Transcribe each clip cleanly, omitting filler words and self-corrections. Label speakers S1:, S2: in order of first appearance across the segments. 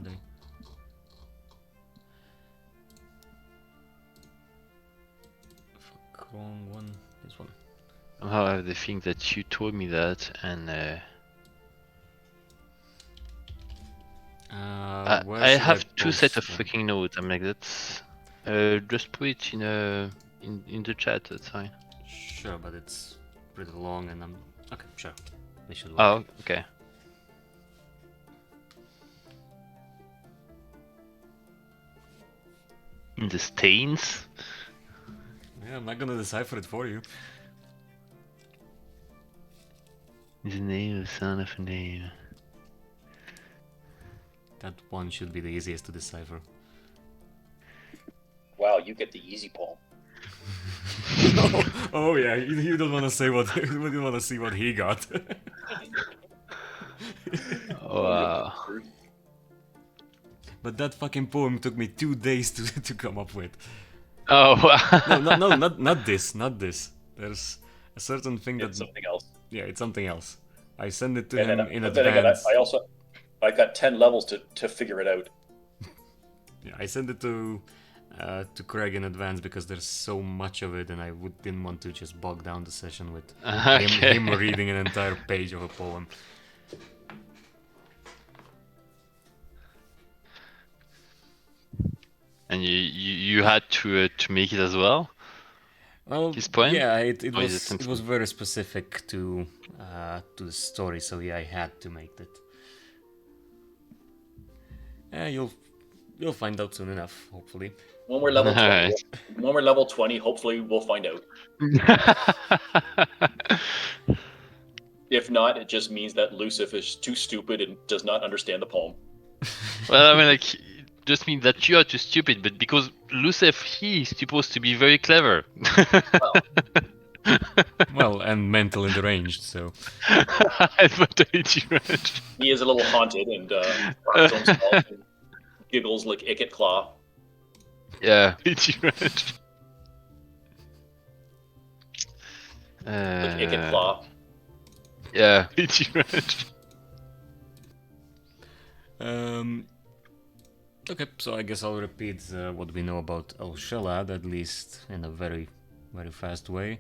S1: they? Fuck, wrong one. This one.
S2: Somehow I have the thing that you told me that, and
S1: Where
S2: I
S1: should
S2: have two
S1: post
S2: sets of
S1: them?
S2: fucking notes. I'm like, that's just put it in the chat. That's fine.
S1: Sure, but it's pretty long, and I'm okay. Sure, they should work.
S2: Oh, okay. In the stains.
S1: Yeah, I'm not gonna decipher it for you.
S2: The name, the sound of a name.
S1: That one should be the easiest to decipher.
S3: Wow, you get the easy poem.
S1: Oh yeah, you don't want to say what you don't want to see what he got.
S2: Wow.
S1: But that fucking poem took me 2 days to come up with.
S2: Oh wow.
S1: No, not this. There's a certain thing
S3: It's
S1: that
S3: something else.
S1: yeah, it's something else. I send it to
S3: And
S1: him
S3: then,
S1: in
S3: but then again,
S1: advance.
S3: I got 10 levels to figure it out.
S1: Yeah, I sent it to Craig in advance because there's so much of it, and I didn't want to just bog down the session with
S2: Okay.
S1: him reading an entire page of a poem.
S2: And you had to make it as well.
S1: Well,
S2: His poem?
S1: yeah, it
S2: Or is it
S1: was
S2: something?
S1: very specific to the story, so yeah, I had to make it. Yeah, you'll find out soon enough, hopefully.
S3: When we're level 20,
S2: Alright.
S3: when we're level 20, hopefully we'll find out. If not, it just means that Lucif is too stupid and does not understand the poem.
S2: Well, I mean, like, it just means that you are too stupid, but because Lucef, he is supposed to be very clever.
S1: Well, and mentally deranged, so.
S3: He is a little haunted and barks to himself and giggles like Icket Claw.
S2: Yeah.
S3: Like Icket Claw.
S2: Yeah.
S1: Okay, so I guess I'll repeat what we know about El Shelad, at least in a very, very fast way.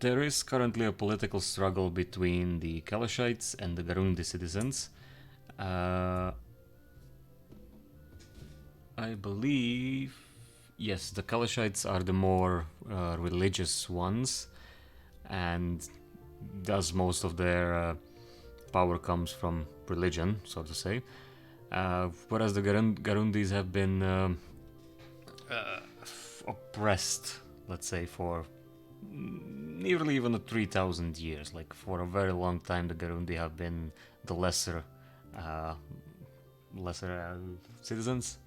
S1: There is currently a political struggle between the Kalashites and the Garundi citizens. I believe, yes, the Kalashites are the more religious ones, and thus most of their power comes from religion, so to say. Whereas the Garundis have been oppressed, let's say, for nearly even 3,000 years. Like, for a very long time, the Garundi have been the lesser citizens.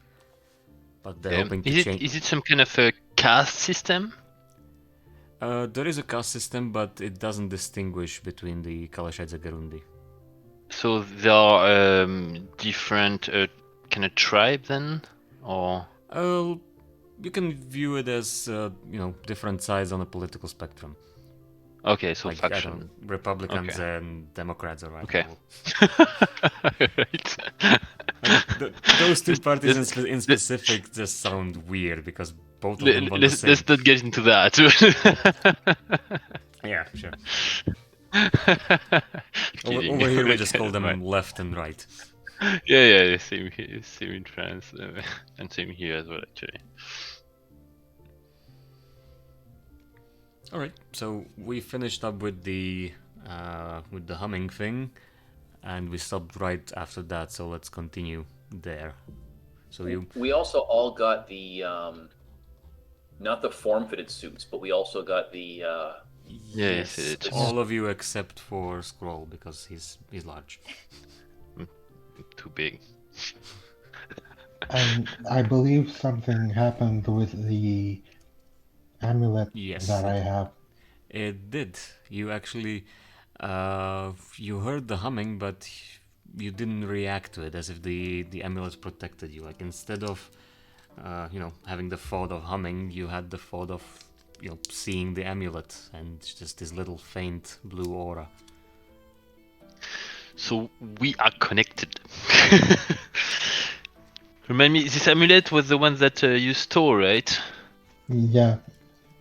S1: But they're hoping to change.
S2: Is it some kind of a caste system?
S1: There is a caste system, but it doesn't distinguish between the Kalashites and Garundi.
S2: So there are different kind of tribe then, or?
S1: You can view it as different sides on the political spectrum.
S2: Okay, so
S1: like,
S2: faction.
S1: I don't know, Republicans and Democrats are right.
S2: Okay.
S1: Right. Like, those two parties in specific just sound weird because both of them want the same.
S2: Let's not get into that.
S1: Yeah, sure.
S2: Kidding.
S1: Over here we just call them left and right.
S2: Yeah, same here, same in France, and same here as well, actually.
S1: All right, so we finished up with the humming thing, and we stopped right after that. So let's continue there. So
S3: we also all got the not the form-fitted suits, but we also got the
S1: yes, all of you except for Scroll because he's large.
S2: Too big.
S4: And I believe something happened with the amulet that I have.
S1: It did. You actually you heard the humming, but you didn't react to it as if the amulet protected you. Like, instead of having the thought of humming, you had the thought of seeing the amulet and just this little faint blue aura.
S2: So we are connected. Remind me, this amulet was the one that you stole, right?
S4: Yeah,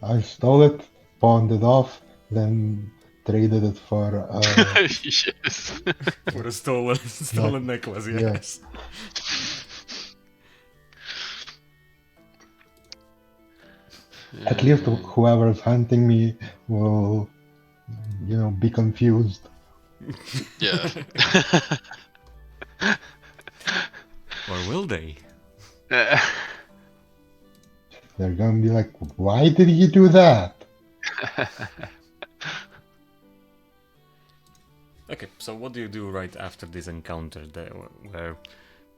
S4: I stole it, pawned it off, then traded it for
S2: Yes.
S1: For a stolen necklace,
S4: yeah.
S1: yes.
S4: At least whoever's hunting me will, be confused.
S2: Yeah.
S1: Or will they?
S4: They're gonna be like, why did you do that?
S1: Okay, so what do you do right after this encounter there, where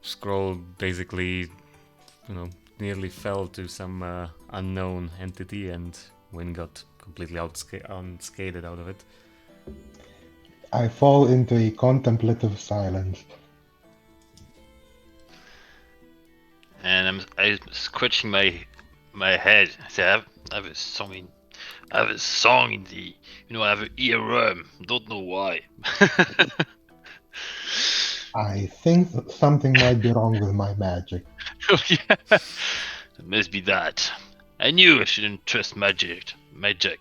S1: Scroll basically, nearly fell to some unknown entity and Wynn got completely unscathed out of it?
S4: I fall into a contemplative silence.
S2: And I'm scratching my head. I say, I have a song in, I have a song in the, I have an earworm. Don't know why.
S4: I think that something might be wrong with my magic.
S2: Oh, yeah. It must be that. I knew I shouldn't trust magic. Magic.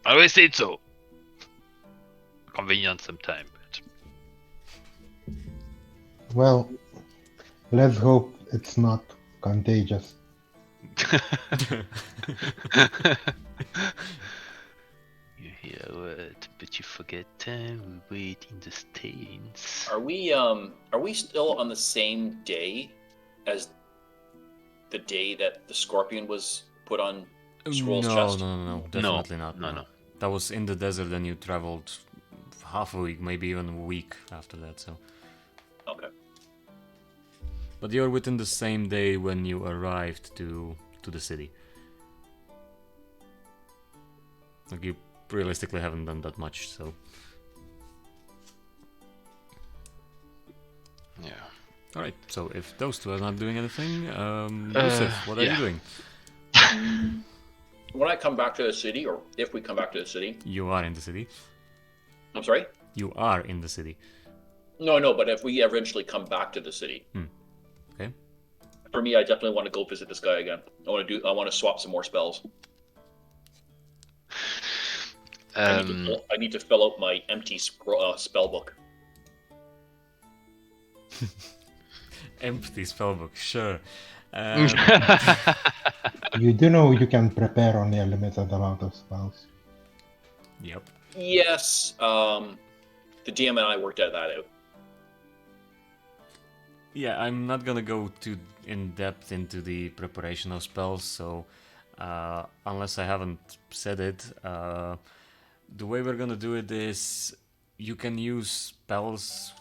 S2: I always said so. Convenient sometimes, but
S4: Well, let's hope it's not contagious.
S2: You hear a word, but you forget time. We wait in the stains.
S3: Are we still on the same day as the day that the scorpion was put on Scroll's chest?
S1: No, definitely not.
S2: No.
S1: That was in the desert, and you traveled half a week, maybe even a week after that. So,
S3: Okay.
S1: but you're within the same day when you arrived to the city. Like you realistically haven't done that much, so.
S2: Yeah.
S1: Alright, so if those two are not doing anything, Yusuf, what are you
S2: yeah.
S1: doing?
S3: When I come back to the city, or if we come back to the city,
S1: You are in the city.
S3: I'm sorry?
S1: You are in the city.
S3: No, but if we eventually come back to the city,
S1: Okay.
S3: for me, I definitely want to go visit this guy again. I want to swap some more spells. I need to fill out my empty spell book.
S1: Empty spellbook, sure.
S4: You do know you can prepare only a limited amount of spells.
S1: Yep.
S3: Yes, the DM and I worked that out.
S1: Yeah, I'm not gonna go too in depth into the preparation of spells, so unless I haven't said it, the way we're gonna do it is you can use spells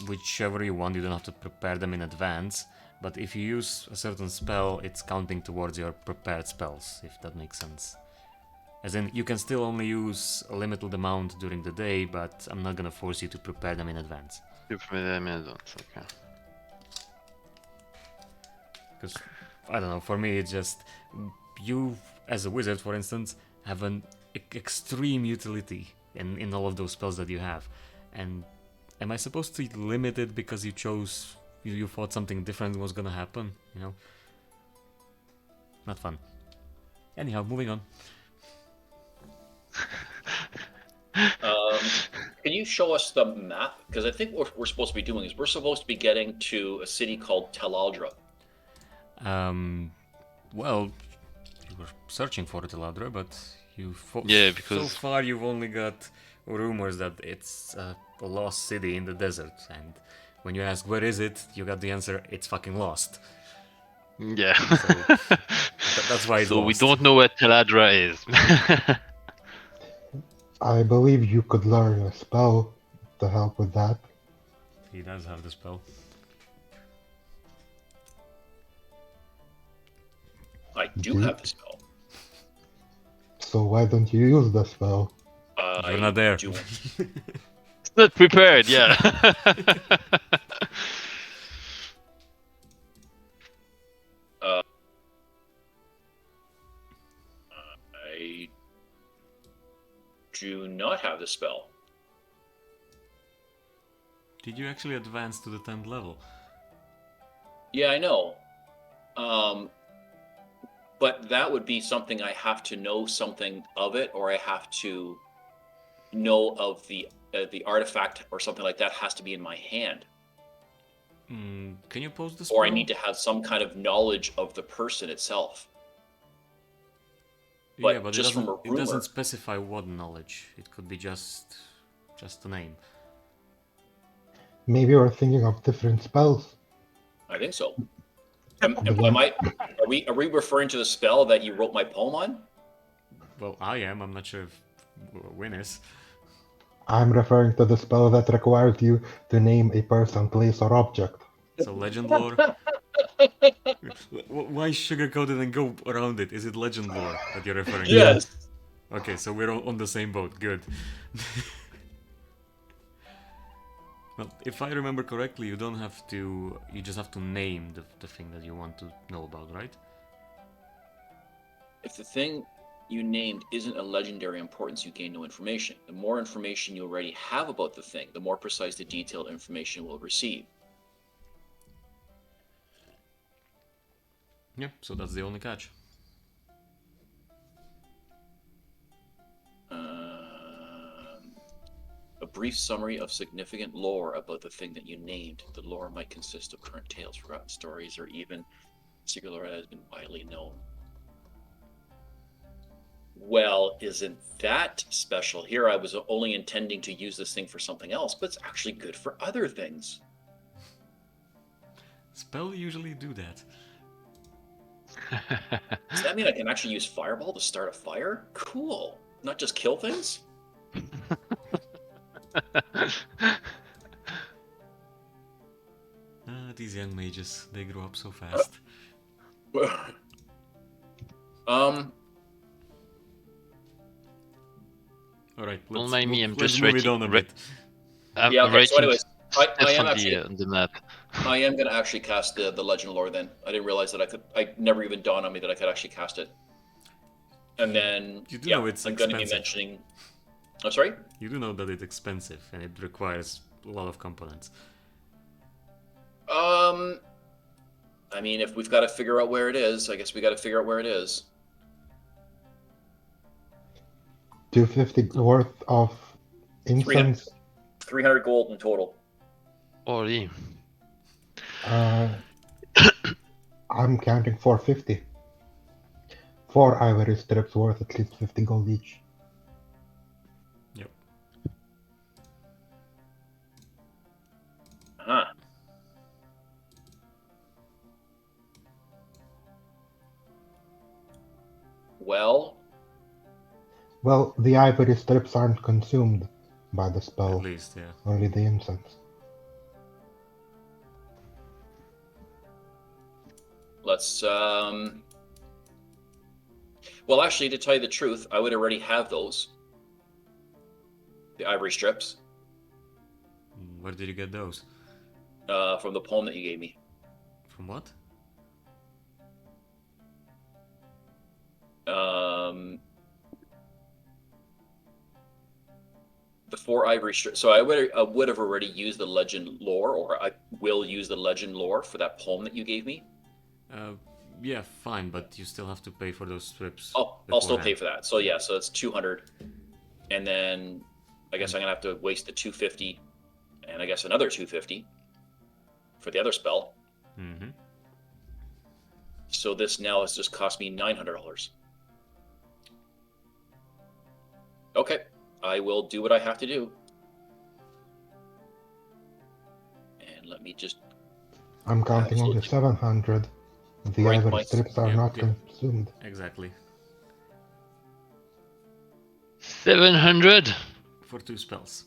S1: whichever you want, you don't have to prepare them in advance, but if you use a certain spell, it's counting towards your prepared spells, if that makes sense. As in, you can still only use a limited amount during the day, but I'm not gonna force you to prepare them in advance.
S2: Okay.
S1: Because, I don't know, for me it's just, you as a wizard, for instance, have an extreme utility in all of those spells that you have. And am I supposed to limit it because you chose, you thought something different was gonna happen, Not fun. Anyhow, moving on.
S3: Can you show us the map? Because I think what we're supposed to be doing is we're supposed to be getting to a city called Telaldra.
S1: Well, you were searching for Teladra, but
S2: because
S1: so far you've only got rumors that it's a lost city in the desert, and when you ask where is it, you got the answer, it's fucking lost.
S2: Yeah.
S1: So that's why it's
S2: so
S1: lost.
S2: we don't know where Teladra is.
S4: I believe you could learn a spell to help with that.
S1: He does have the spell.
S3: I do have the spell.
S4: So why don't you use the spell?
S1: You're not there.
S2: It's not prepared, yeah.
S3: I do not have the spell.
S1: Did you actually advance to the 10th level?
S3: Yeah, I know. But that would be something I have to know something of it, or I have to know of the artifact or something like that has to be in my hand,
S1: Can you pose the
S3: or I
S1: spell?
S3: need to have some kind of knowledge of the person itself.
S1: Yeah,
S3: But
S1: but
S3: just from a
S1: it doesn't
S3: rumor,
S1: specify what knowledge. It could be just a name.
S4: Maybe we're thinking of different spells.
S3: I think so.
S4: But then
S3: Are we referring to the spell that you wrote my poem on?
S1: Well, I am. I'm not sure if Win is.
S4: I'm referring to the spell that requires you to name a person, place, or object.
S1: So legend lore. Why sugarcoat it and go around it? Is it legend lore that you're referring to?
S4: Yeah.
S3: Yes.
S1: Okay, so we're on the same boat. Good. Well, if I remember correctly, you don't have to. You just have to name the thing that you want to know about, right?
S3: If the thing you named isn't a legendary importance, you gain no information. The more information you already have about the thing, the more precise the detailed information will receive.
S1: Yeah, so that's the only catch.
S3: A brief summary of significant lore about the thing that you named. The lore might consist of current tales, forgotten stories, or even secret lore that has been widely known. Well, isn't that special? Here I was only intending to use this thing for something else, but it's actually good for other things.
S1: Spell usually do that.
S3: Does that mean I can actually use Fireball to start a fire? Cool. Not just kill things?
S1: These young mages, they grow up so fast.
S3: Um,
S1: Alright,
S2: Don't
S1: let's
S2: mind me,
S1: move,
S2: I'm
S1: let's
S2: just
S1: move it
S2: writing.
S1: on a bit.
S2: I'm
S3: yeah, okay, so
S2: writing
S3: anyways,
S2: stuff
S3: I am
S2: on
S3: actually,
S2: the map.
S3: I am going to actually cast the Legend Lore then. I didn't realize that I never even dawned on me that I could actually cast it. And then,
S1: You do
S3: yeah,
S1: know it's
S3: I'm going to be
S1: expensive.
S3: mentioning, oh, sorry?
S1: You do know that it's expensive and it requires a lot of components.
S3: I mean, if we've got to figure out where it is, I guess we got to figure out where it is.
S4: 250 worth of
S3: 300,
S4: incense.
S3: 300 gold in total.
S2: Holy.
S4: I'm counting 450. 4 ivory strips worth at least 50 gold each.
S1: Yep.
S3: Huh.
S4: Well, the ivory strips aren't consumed by the spell,
S1: At least, yeah.
S4: only the incense.
S3: Let's, well, actually, to tell you the truth, I would already have those. The ivory strips.
S1: Where did you get those?
S3: From the poem that you gave me.
S1: From what?
S3: The 4 ivory strips. So I would have already used the legend lore, or I will use the legend lore for that poem that you gave me.
S1: Yeah, fine, but you still have to pay for those strips.
S3: I'll still pay
S1: beforehand.
S3: for that. So yeah, so it's 200, and then I guess I'm gonna have to waste the 250, and I guess another 250 for the other spell.
S1: Mm-hmm.
S3: So this now has just cost me $900. Okay, I will do what I have to do. And let me just
S4: I'm counting only
S3: absolutely
S4: 700. The
S3: break
S4: ivory
S3: my-
S4: strips are
S1: Yep,
S4: not
S1: yep.
S4: consumed.
S1: Exactly.
S2: 700?
S1: For 2 spells.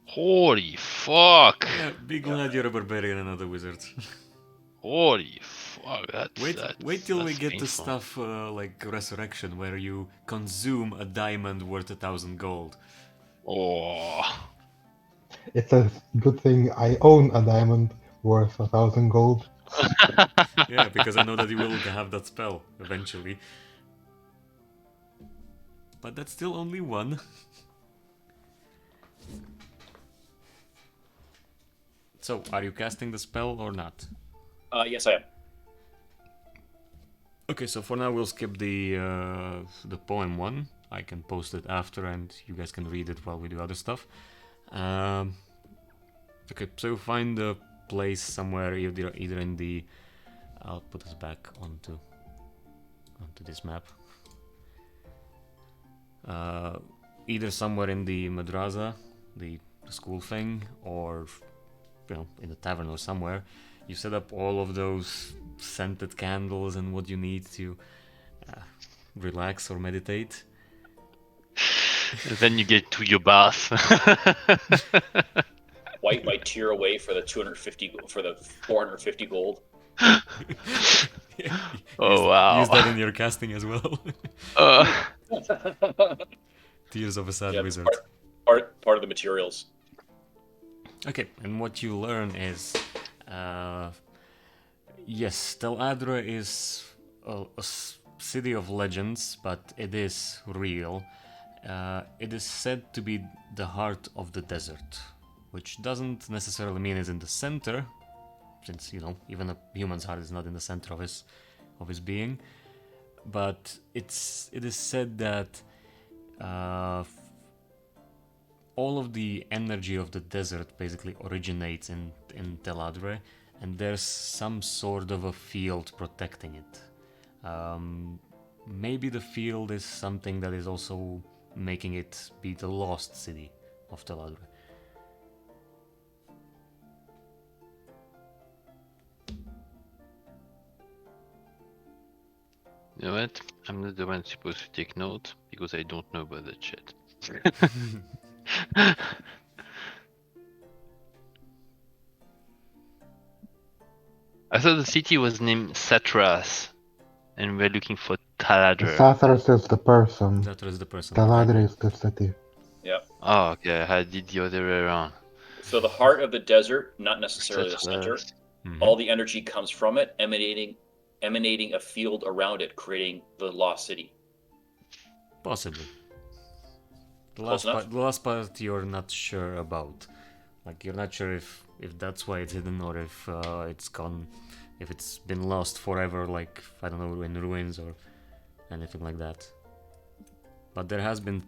S2: Holy fuck!
S1: Yeah, be glad you're a barbarian and not a wizard.
S2: Holy fuck!
S1: Wait till we
S2: that's
S1: get to
S2: painful.
S1: stuff like Resurrection, where you consume a diamond worth 1,000 gold.
S2: Oh.
S4: It's a good thing I own a diamond worth 1,000 gold.
S1: Yeah, because I know that you will have that spell eventually. But that's still only one. So, are you casting the spell or not?
S3: Yes, I am.
S1: Okay, so for now we'll skip the poem one. I can post it after, and you guys can read it while we do other stuff. Okay, so you find a place somewhere, either in the. I'll put this back onto this map. Either somewhere in the madrasa, the school thing, or in the tavern or somewhere. You set up all of those scented candles and what you need to relax or meditate.
S2: Then you get to your bath.
S3: Wipe my tear away for the 450 gold.
S2: Oh wow!
S1: Use that in your casting as well.
S2: Uh,
S1: Tears of a Sad
S3: Yeah,
S1: Wizard.
S3: part of the materials.
S1: Okay, and what you learn is, yes, Tel Adra is a city of legends, but it is real. It is said to be the heart of the desert, which doesn't necessarily mean it's in the center, since even a human's heart is not in the center of his being. But it is said that all of the energy of the desert basically originates in Tel Adre, and there's some sort of a field protecting it. Maybe the field is something that is also making it be the lost city of Tel Adre.
S2: you know what? I'm not the one supposed to take note because I don't know about that shit. I thought the city was named Satras, and we're looking for Taladra.
S4: Sathras is the person.
S1: That is the person.
S4: Taladra is the city.
S3: Yeah.
S2: Oh, okay. I did the other way around.
S3: So the heart of the desert, not necessarily the center.
S2: Satras.
S3: All the energy comes from it, emanating a field around it, creating the lost city.
S1: Possibly. The
S3: Close
S1: last part you're not sure about. Like, you're not sure if that's why it's hidden, or if it's gone, if it's been lost forever, like, I don't know, in ruins or anything like that. But there has been,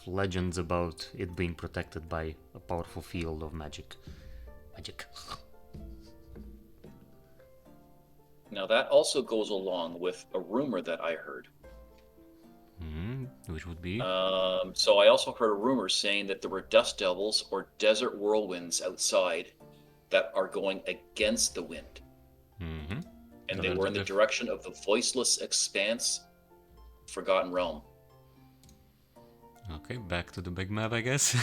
S1: legends about it being protected by a powerful field of magic.
S3: Now that also goes along with a rumor that I heard.
S1: Which would be?
S3: So I also heard a rumor saying that there were dust devils or desert whirlwinds outside that are going against the wind. And they were in the direction of the voiceless expanse, Forgotten Realm.
S1: Okay, back to the big map, I guess.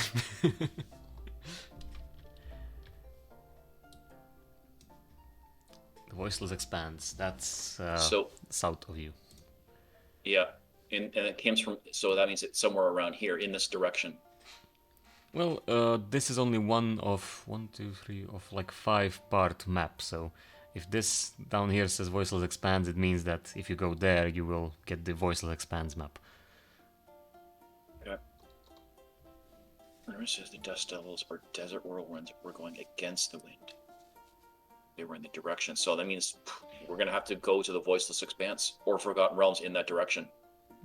S1: The voiceless expanse, that's south of you.
S3: Yeah. And it came from, so that means it's somewhere around here in this direction.
S1: Well, this is only one of 5-part map, so if this down here says Voiceless Expanse, it means that if you go there, you will get the Voiceless Expanse map.
S3: Okay. There it says the dust devils or desert whirlwinds were going against the wind. They were in the direction, so that means we're going to have to go to the Voiceless Expanse or Forgotten Realms in that direction.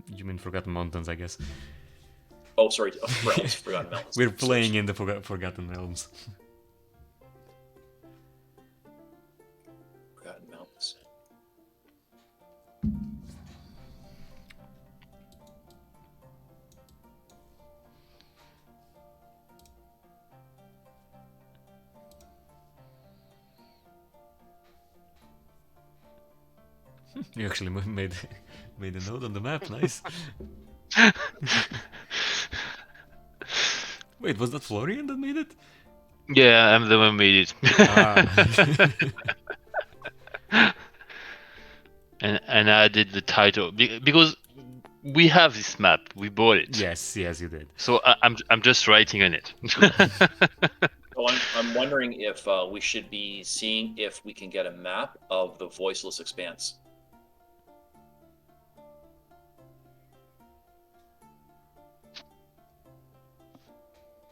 S1: You mean Forgotten Mountains, I guess.
S3: Oh, sorry, realms, Forgotten Mountains.
S1: We're playing in the Forgotten Realms.
S3: Forgotten Mountains.
S1: You actually made a note on the map, nice. Wait, was that Florian that made it?
S2: Yeah, I'm the one who made it. and I did the title because we have this map. We bought it.
S1: Yes, you did.
S2: So I'm just writing on it.
S3: So I'm wondering if we should be seeing if we can get a map of the Voiceless Expanse.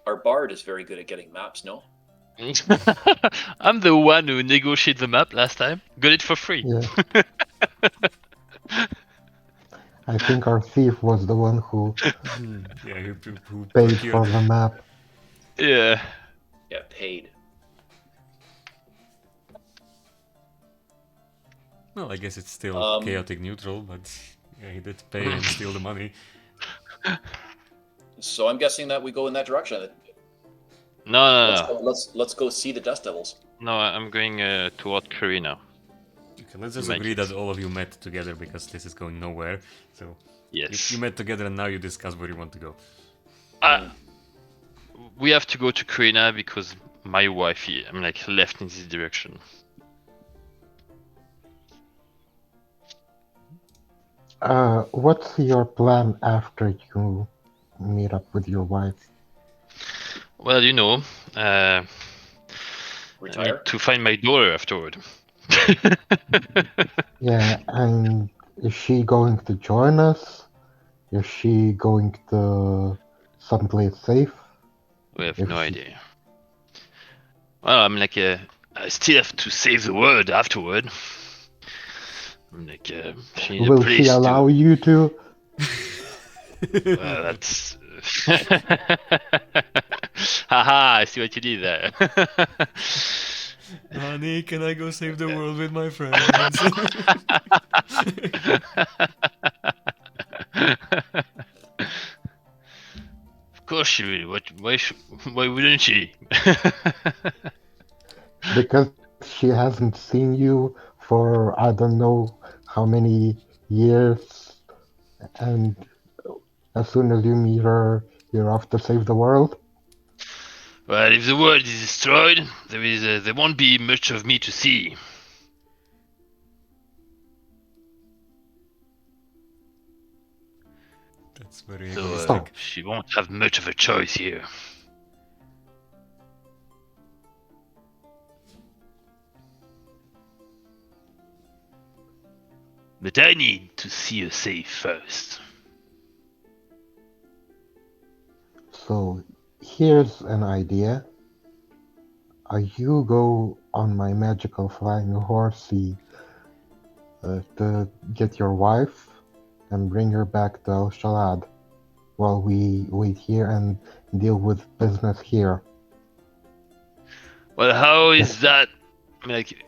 S3: Our bard is very good at getting maps, no?
S2: I'm the one who negotiated the map last time. Got it for free.
S4: Yeah. I think our thief was the one who
S1: Yeah, who
S4: paid
S1: procured.
S4: for the map.
S2: Yeah.
S3: Yeah, paid.
S1: Well, I guess it's still chaotic neutral, but yeah, he did pay and steal the money.
S3: So I'm guessing that we go in that direction.
S2: No.
S3: Let's go see the Dust Devils.
S2: No, I'm going toward Curry now.
S1: Okay, let's just
S2: Make
S1: agree
S2: it.
S1: that all of you met together because this is going nowhere. So
S2: Yes.
S1: you met together and now you discuss where you want to go.
S2: We have to go to Curry now because my wife, I'm like left in this direction.
S4: What's your plan after you meet up with your wife?
S2: Well, you know, I need
S3: Retire.
S2: to find my daughter afterward.
S4: Yeah, and is she going to join us? Is she going to someplace safe?
S2: We have
S4: If
S2: no
S4: she-
S2: idea. Well, I'm like, I still have to save the world afterward. I'm like, she needs a
S4: Will she
S2: place
S4: allow
S2: to.
S4: you to?
S2: Well, that's. Haha! I see what you did there.
S1: Honey, can I go save the world with my friends?
S2: Of course she will. Why wouldn't she?
S4: Because she hasn't seen you for I don't know how many years, and as soon as you meet her, you're off to save the world.
S2: Well, if the world is destroyed, there won't be much of me to see.
S1: That's very
S2: So
S1: egoistic.
S2: she won't have much of a choice here. But I need to see her safe first.
S4: So here's an idea. You go on my magical flying horsey to get your wife and bring her back to El Shalad while we wait here and deal with business here.
S2: Well, how is that? I mean, like,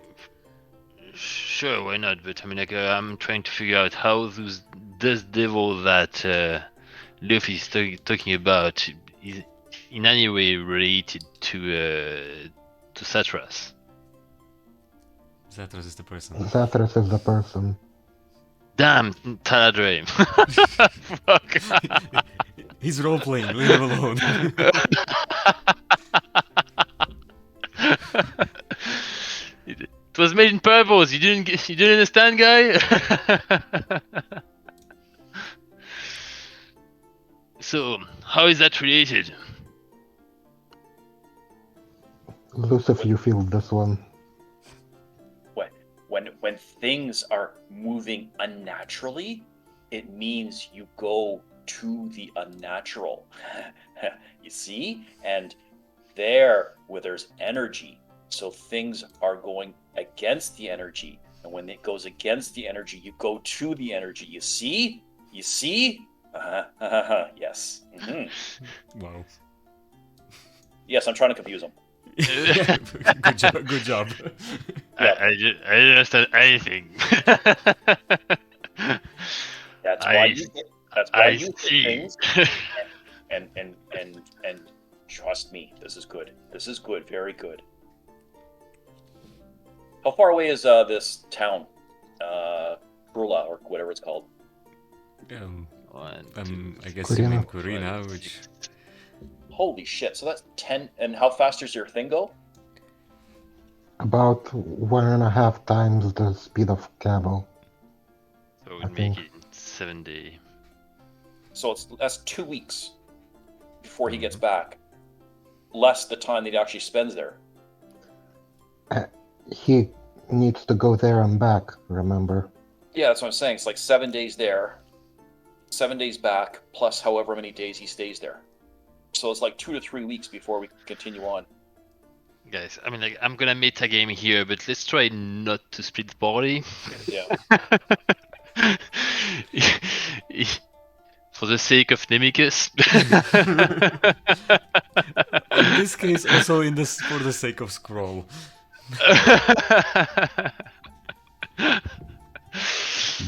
S2: sure, why not? But I mean, like, I'm trying to figure out how this devil that Luffy is talking about is in any way related to Satras.
S1: Zatras is the person.
S4: Zathras is the person.
S2: Damn, Taladre. Fuck.
S1: He's role playing. Leave him alone.
S2: It was made in purpose. You didn't understand, guy. So, how is that related?
S4: Lucif, you feel this one.
S3: When things are moving unnaturally, it means you go to the unnatural. You see? And there where there's energy, so things are going against the energy. And when it goes against the energy, you go to the energy. You see? You see? Yes.
S1: Wow.
S3: Yes, I'm trying to confuse them.
S1: Good job. Good job.
S3: Yeah.
S2: I didn't understand anything.
S3: That's why you hit
S2: see.
S3: things. And trust me, this is good. This is good. Very good. How far away is this town? Brula, or whatever it's called.
S1: I guess you mean Kurina, which...
S3: Holy shit, so that's 10... And how fast does your thing go?
S4: About 1.5 times the speed of camel.
S2: So we'd make it in 7 days.
S3: So that's 2 weeks before he gets back. Less the time that he actually spends there.
S4: He needs to go there and back, remember?
S3: Yeah, that's what I'm saying. It's like 7 days there, 7 days back, plus however many days he stays there. So it's like 2 to 3 weeks before we continue on.
S2: Guys, I mean, like, I'm gonna metagame here, but let's try not to split the party.
S3: Yeah.
S2: For the sake of Nemicus.
S1: In this case, also for the sake of scroll.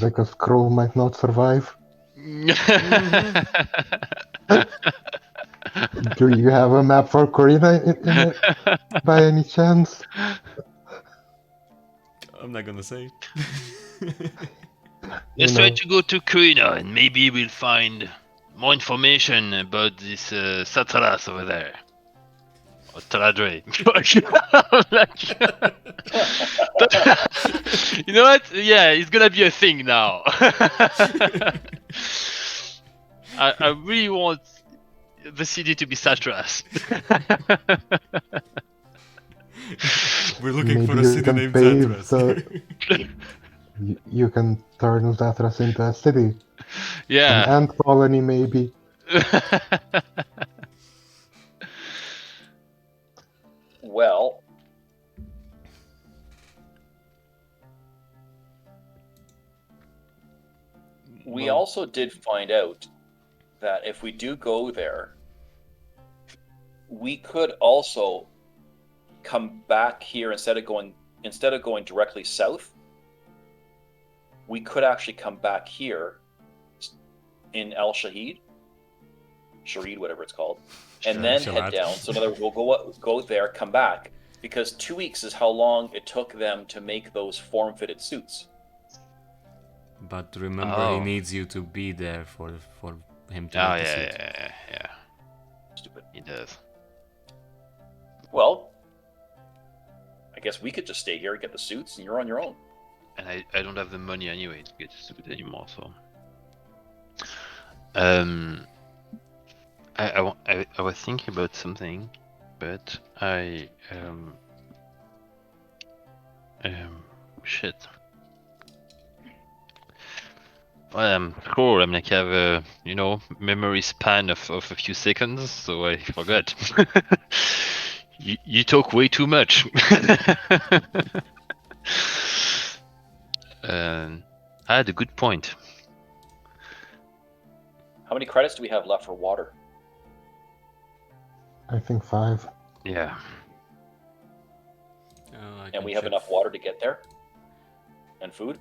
S4: Because Crow might not survive. Do you have a map for Corina in it by any chance?
S1: I'm not gonna say.
S2: Let's try to go to Kuina and maybe we'll find more information about this Sataras over there. Or Taladre. You know what? Yeah, it's gonna be a thing now. I really want the city to be Satras.
S1: We're looking
S4: Maybe
S1: for a
S4: you
S1: city
S4: can
S1: named
S4: pave
S1: Zatras.
S4: you can turn Zatras into a city. An
S2: Yeah.
S4: ant colony, maybe.
S3: Well, we also did find out that if we do go there, we could also come back here instead of going directly south. We could actually come back here in El Shahid, whatever it's called, and then head down. So in other words, we'll go there, come back, because 2 weeks is how long it took them to make those form-fitted suits.
S1: But remember, he needs you to be there for him to make the suit.
S2: Yeah.
S3: Stupid.
S2: He does.
S3: Well, I guess we could just stay here and get the suits, and you're on your own.
S2: And I don't have the money anyway to get this suit anymore, so. I was thinking about something, but shit. Well, I'm cool. I'm like, I have a memory span of a few seconds, so I forgot. you talk way too much. I had a good point.
S3: How many credits do we have left for water?
S4: I think 5.
S2: Yeah.
S3: And we have enough water to get there? And food?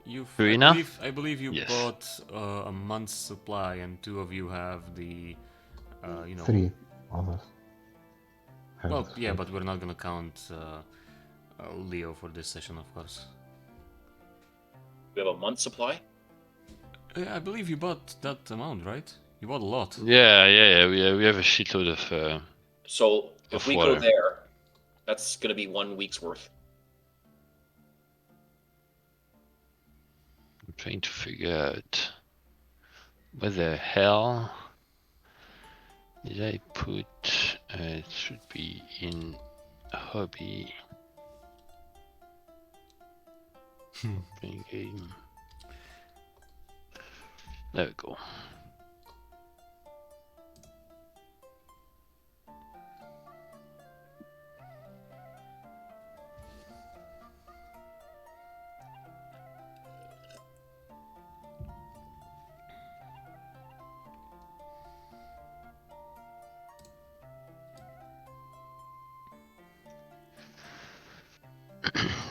S1: I believe you bought a month's supply, and 2 of you have the,
S4: 3 almost.
S1: Well, yeah, but we're not gonna count Leo for this session, of course.
S3: We have a month's supply?
S1: I believe you bought that amount, right? You bought a lot.
S2: Yeah. We have a shitload of.
S3: So if we
S2: water.
S3: go there, that's going to be 1 week's worth.
S2: I'm trying to figure out where the hell did I put? It should be in hobby. Playing game. There we go.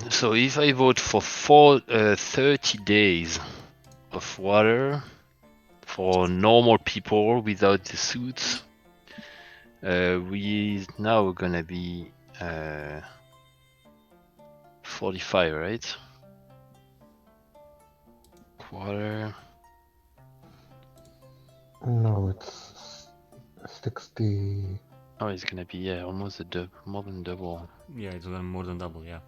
S2: So if I vote for 30 days of water for normal people without the suits, we now gonna be 45, right? Quarter.
S4: No, it's 60.
S2: Oh, it's gonna be almost more than double.
S1: Yeah, it's gonna more than double, yeah.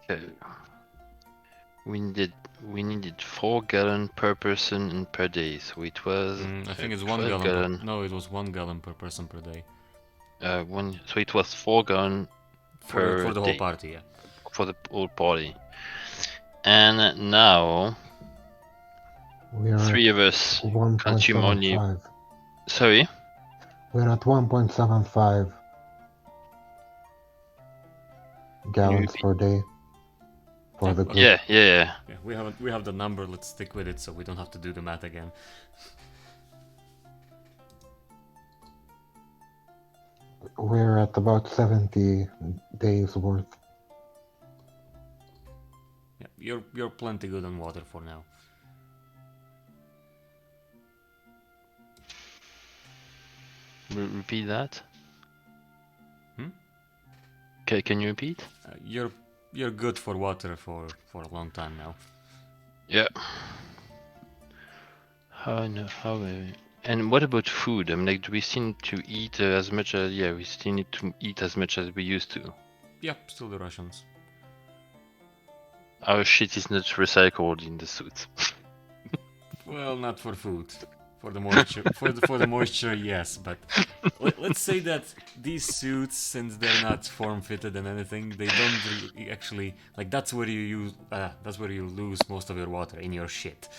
S2: Okay. We needed 4 gallons per person and per day, so it was.
S1: I think it's 1 gallon. No, it was 1 gallon per person per day.
S2: So it was 4 gallons per
S1: for the
S2: day.
S1: whole party, yeah.
S2: For the whole party. And now
S4: we are
S2: 3 of us consume only. Sorry?
S4: We're at 1.75 gallons per day for the group.
S2: Yeah.
S1: Yeah, we have the number. Let's stick with it, so we don't have to do the math again.
S4: We're at about 70 days worth.
S1: Yeah, you're plenty good on water for now.
S2: Repeat that.
S1: Hmm?
S2: Can you repeat?
S1: You're good for water for a long time now.
S2: Yeah. And what about food? I mean, like, do we still need to eat as much as? Yeah, we still need to eat as much as we used to.
S1: Yeah, still the Russians.
S2: Our shit is not recycled in the suits.
S1: Well, not for food. For the moisture, for the moisture, yes. But let's say that these suits, since they're not form-fitted and anything, they don't actually like. That's where you use. That's where you lose most of your water in your shit.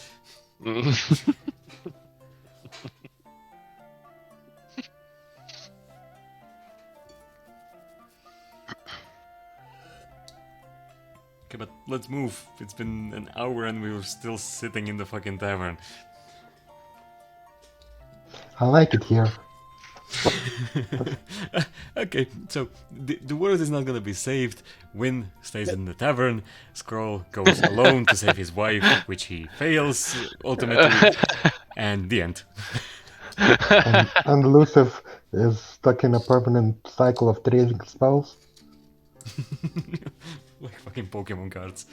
S1: Okay, but let's move. It's been an hour and we were still sitting in the fucking tavern.
S4: I like it here.
S1: Okay, so the world is not gonna be saved. Win stays in the tavern. Skrull goes alone to save his wife, which he fails ultimately, and the end.
S4: And Lucifer is stuck in a permanent cycle of trading spells.
S1: Like fucking Pokemon cards.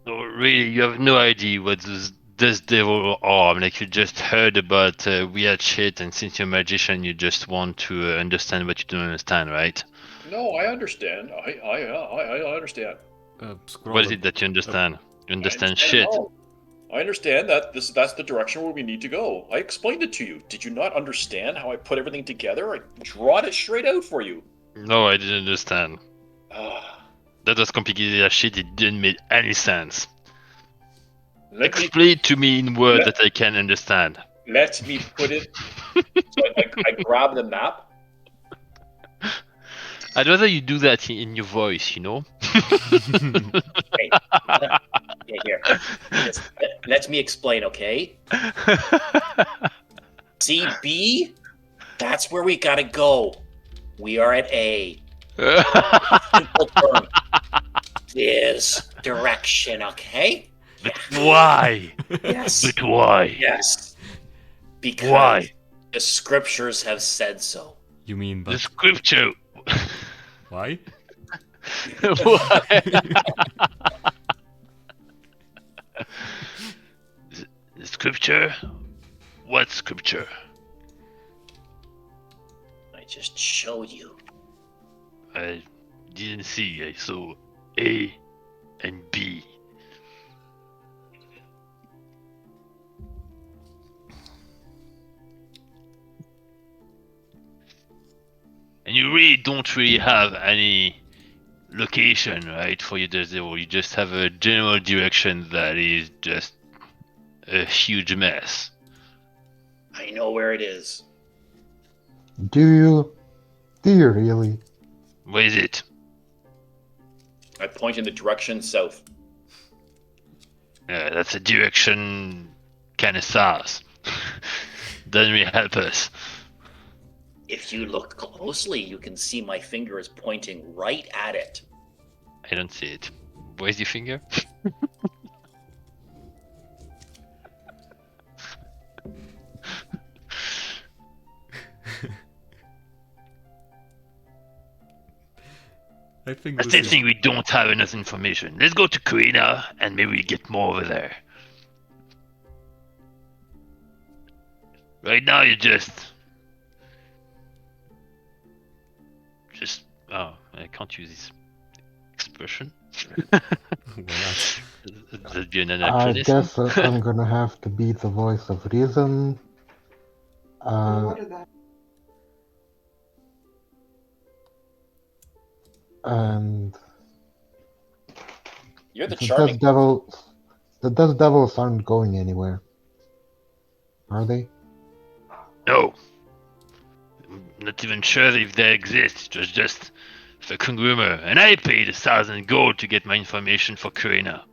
S2: So really, you have no idea what this devil are. I mean, like, you just heard about weird shit, and since you're a magician, you just want to understand what you don't understand, right?
S3: No, I understand. I understand.
S1: Skrull,
S2: What is it that you understand? You understand
S3: I
S2: shit.
S3: know. I understand that that's the direction where we need to go. I explained it to you. Did you not understand how I put everything together? I drawed it straight out for you.
S2: No, I didn't understand. That was complicated as shit. It didn't make any sense. Explain to me in words that I can understand.
S3: Let me put it. So I grab the map.
S2: I'd rather you do that in your voice, you know?
S3: Hey, here. Let me explain, okay? See B? That's where we gotta go. We are at A. Simple term. This direction, okay?
S2: But why?
S3: Yes.
S2: But why?
S3: Yes. Because
S2: Why?
S3: the scriptures have said so.
S1: You mean
S2: The
S1: but
S2: scripture.
S1: why?
S2: Why? The scripture? What scripture?
S3: I just showed you.
S2: I didn't see. I saw A and B. And you really don't have any location, right, for your zero. You just have a general direction that is just a huge mess.
S3: I know where it is.
S4: Do you really?
S2: Where is it?
S3: I point in the direction south.
S2: That's a direction kind of south. Doesn't really help us.
S3: If you look closely, you can see my finger is pointing right at it.
S2: I don't see it. Where's your finger?
S1: I think
S2: I still think we don't have enough information. Let's go to Karina and maybe we get more over there. Right now you're just oh, I can't use this expression. That'd be an
S4: I
S2: anachronism.
S4: guess I'm gonna have to be the voice of reason. And
S3: You're the charming.
S4: the dust devils aren't going anywhere. are they?
S2: No. I'm not even sure if they exist. It was just fucking rumor. And I paid 1,000 gold to get my information for Karina.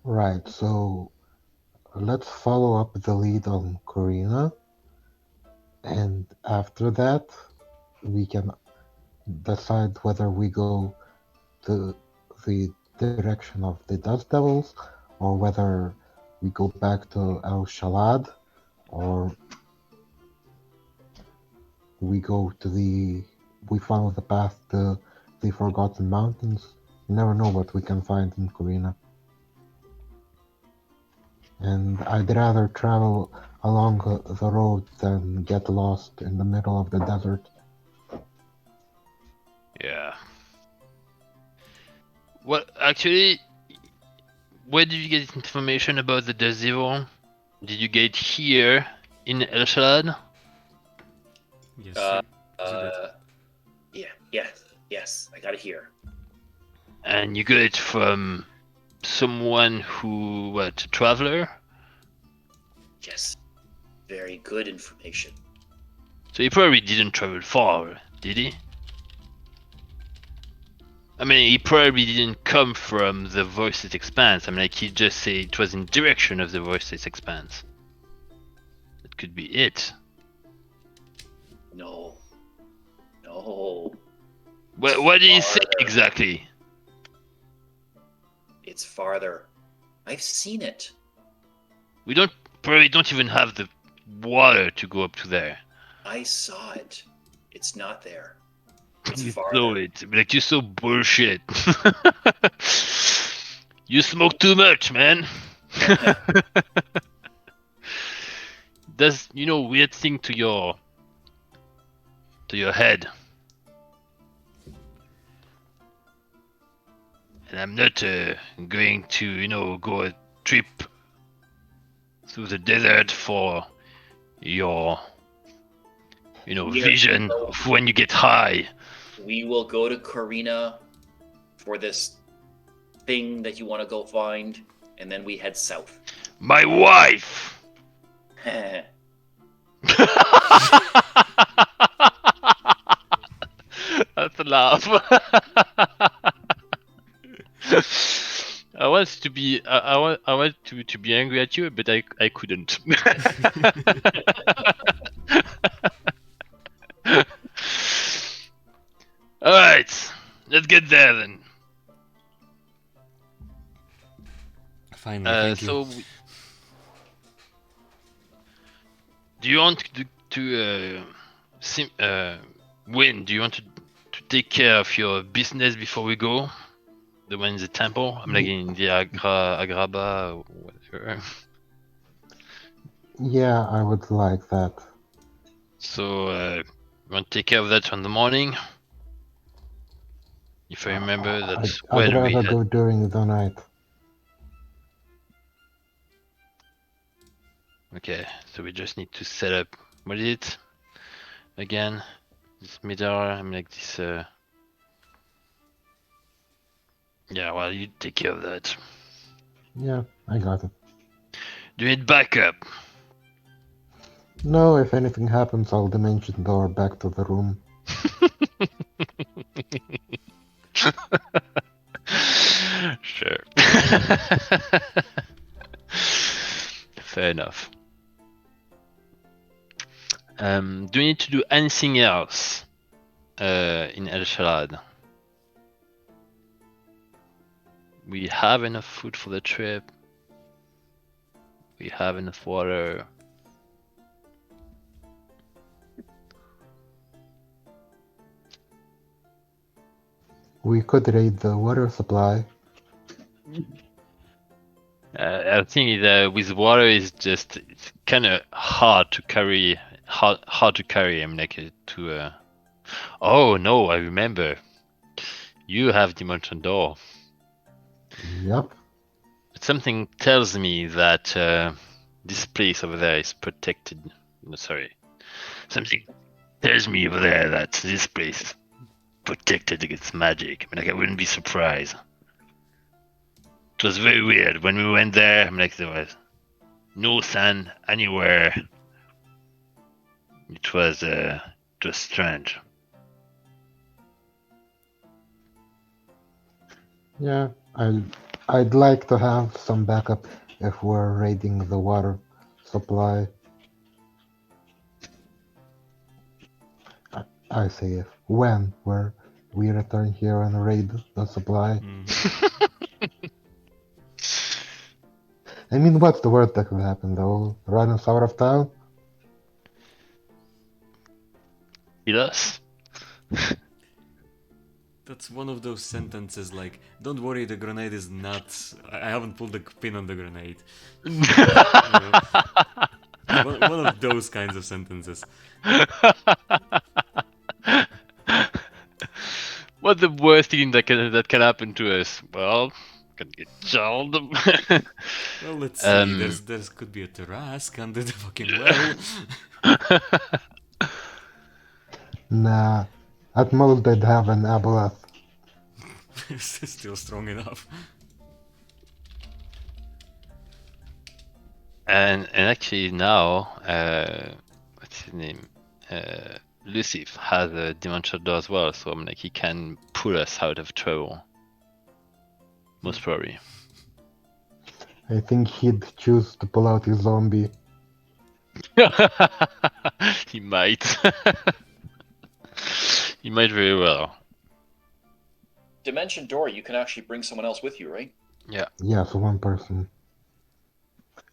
S4: Right, so let's follow up the lead on Corina, and after that, we can decide whether we go to the direction of the Dust Devils, or whether we go back to El Shalad, or we follow the path to the Forgotten Mountains. You never know what we can find in Corina. And I'd rather travel along the road than get lost in the middle of the desert.
S2: Yeah. Well, actually, where did you get information about the Dust Devil? Did you get here in El Shalad?
S1: Yes,
S3: Uh,
S1: yes, you did.
S3: yes, I got it here.
S2: And you got it from someone who, what, a traveler?
S3: Yes, very good information.
S2: So he probably didn't travel far, did he? I mean, he probably didn't come from the Voiceless Expanse. I mean, like, he just said it was in direction of the Voiceless Expanse. That could be it.
S3: No.
S2: What did he say exactly?
S3: It's farther. I've seen it.
S2: We probably don't even have the water to go up to there.
S3: I saw it. It's not there. It's
S2: You
S3: farther.
S2: saw it. Like, you're so bullshit. You smoke too much, man. Does, weird thing to your head. And I'm not going to, go a trip through the desert for your, vision of when you get high.
S3: We will go to Corina for this thing that you want to go find, and then we head south.
S2: My wife! That's a laugh. I want to be to be angry at you, but I couldn't. All right, let's get there then.
S1: Finally, thank you.
S2: So, do you want Win? Do you want to take care of your business before we go? The one in the temple? I'm like in the Agraba or whatever.
S4: Yeah, I would like that.
S2: So, you want to take care of that in the morning? If I remember, that's
S4: I'd
S2: when we
S4: rather
S2: had...
S4: go during the night.
S2: Okay, so we just need to set up... What is it? Again? This middle, I'm like this... Yeah, well, you take care of that.
S4: Yeah, I got it.
S2: Do you need backup?
S4: No, if anything happens, I'll dimension door back to the room.
S2: Sure. Fair enough. Do you need to do anything else in El Shalad? We have enough food for the trip. We have enough water.
S4: We could raid the water supply.
S2: I think with water is just it's kind of hard to carry. Hard to carry. I mean, like to. Oh no! I remember. You have Dimension Door.
S4: Yep.
S2: But something tells me that this place over there is protected. No, sorry. Something tells me over there that this place is protected against magic. I mean, like I wouldn't be surprised. It was very weird. When we went there, I'm like, there was no sun anywhere. It was strange.
S4: Yeah, I'd like to have some backup if we're raiding the water supply. I say if when we return here and raid the supply. I mean, what's the worst that could happen though? Run us out of town?
S2: Kill us?
S1: That's one of those sentences like, don't worry, the grenade is not. I haven't pulled the pin on the grenade. One of those kinds of sentences.
S2: What's the worst thing that can happen to us? Well, can get jailed.
S1: Well, let's see. There could be a Tarask under the fucking well.
S4: Nah, at most they'd have an aboleth.
S1: Still strong enough.
S2: And actually now, what's his name? Lucif has a dimensional door as well, so I'm like he can pull us out of trouble. Most probably.
S4: I think he'd choose to pull out his zombie.
S2: He might. He might very well.
S3: Dimension door, you can actually bring someone else with you, right?
S2: Yeah.
S4: Yeah, so one person.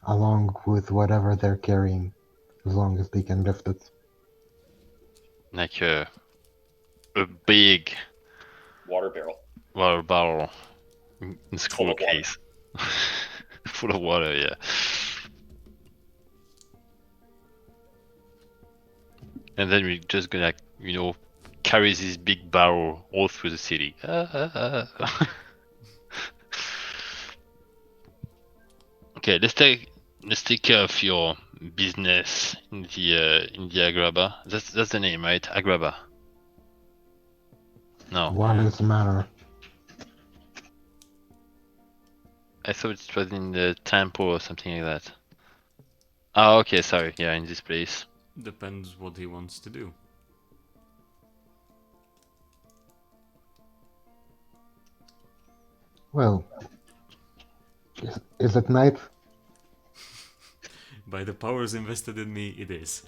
S4: Along with whatever they're carrying, as long as they can lift it.
S2: Like a big
S3: Water barrel.
S2: water bottle in
S3: Full
S2: scroll
S3: of water.
S2: case. Full of water, yeah. And then we're just gonna, carry this big barrel all through the city. Okay, let's take care of your business in the Agraba. That's the name, right? Agraba. No.
S4: Wallace Manor.
S2: I thought it was in the temple or something like that. Oh, okay, sorry. Yeah, in this place.
S1: Depends what he wants to do.
S4: Well, is it night?
S1: By the powers invested in me, it is.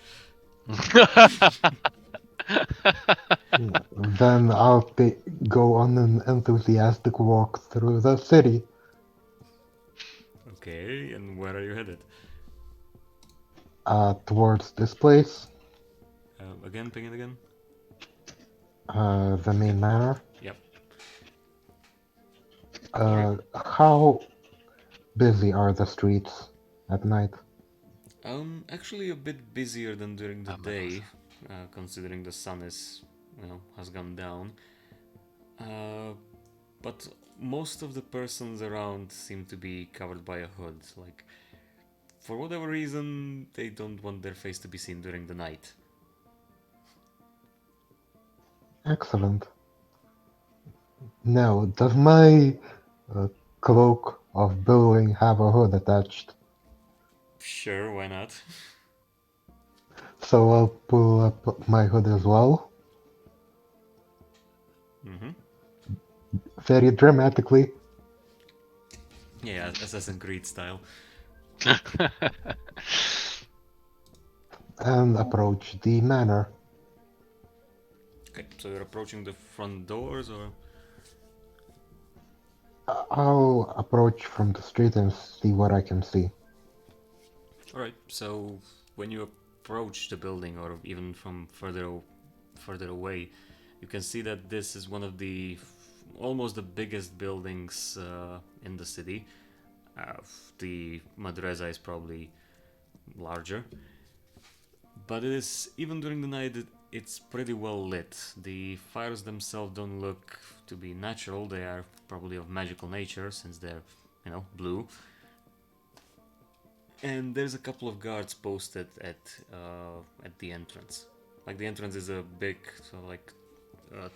S4: Then I'll go on an enthusiastic walk through the city.
S1: Okay, and where are you headed?
S4: Towards this place.
S1: Again, ping it again?
S4: The main manor.
S1: Yep.
S4: How busy are the streets at night?
S1: Actually a bit busier than during the day, considering the sun has gone down. But most of the persons around seem to be covered by a hood. Like, for whatever reason, they don't want their face to be seen during the night.
S4: Excellent. Now, does my cloak of billowing have a hood attached?
S1: Sure, why not?
S4: So I'll pull up my hood as well.
S1: Mm-hmm.
S4: Very dramatically.
S1: Yeah, Assassin's Creed style.
S4: And approach the manor.
S1: Okay, so you're approaching the front doors, or?
S4: I'll approach from the street and see what I can see.
S1: Alright, so when you approach the building, or even from further away, you can see that this is one of the almost the biggest buildings in the city. The Madreza is probably larger, but it is, even during the night, it's pretty well lit. The fires themselves don't look to be natural. They are probably of magical nature, since they're, blue. And there's a couple of guards posted at the entrance. Like, the entrance is a big,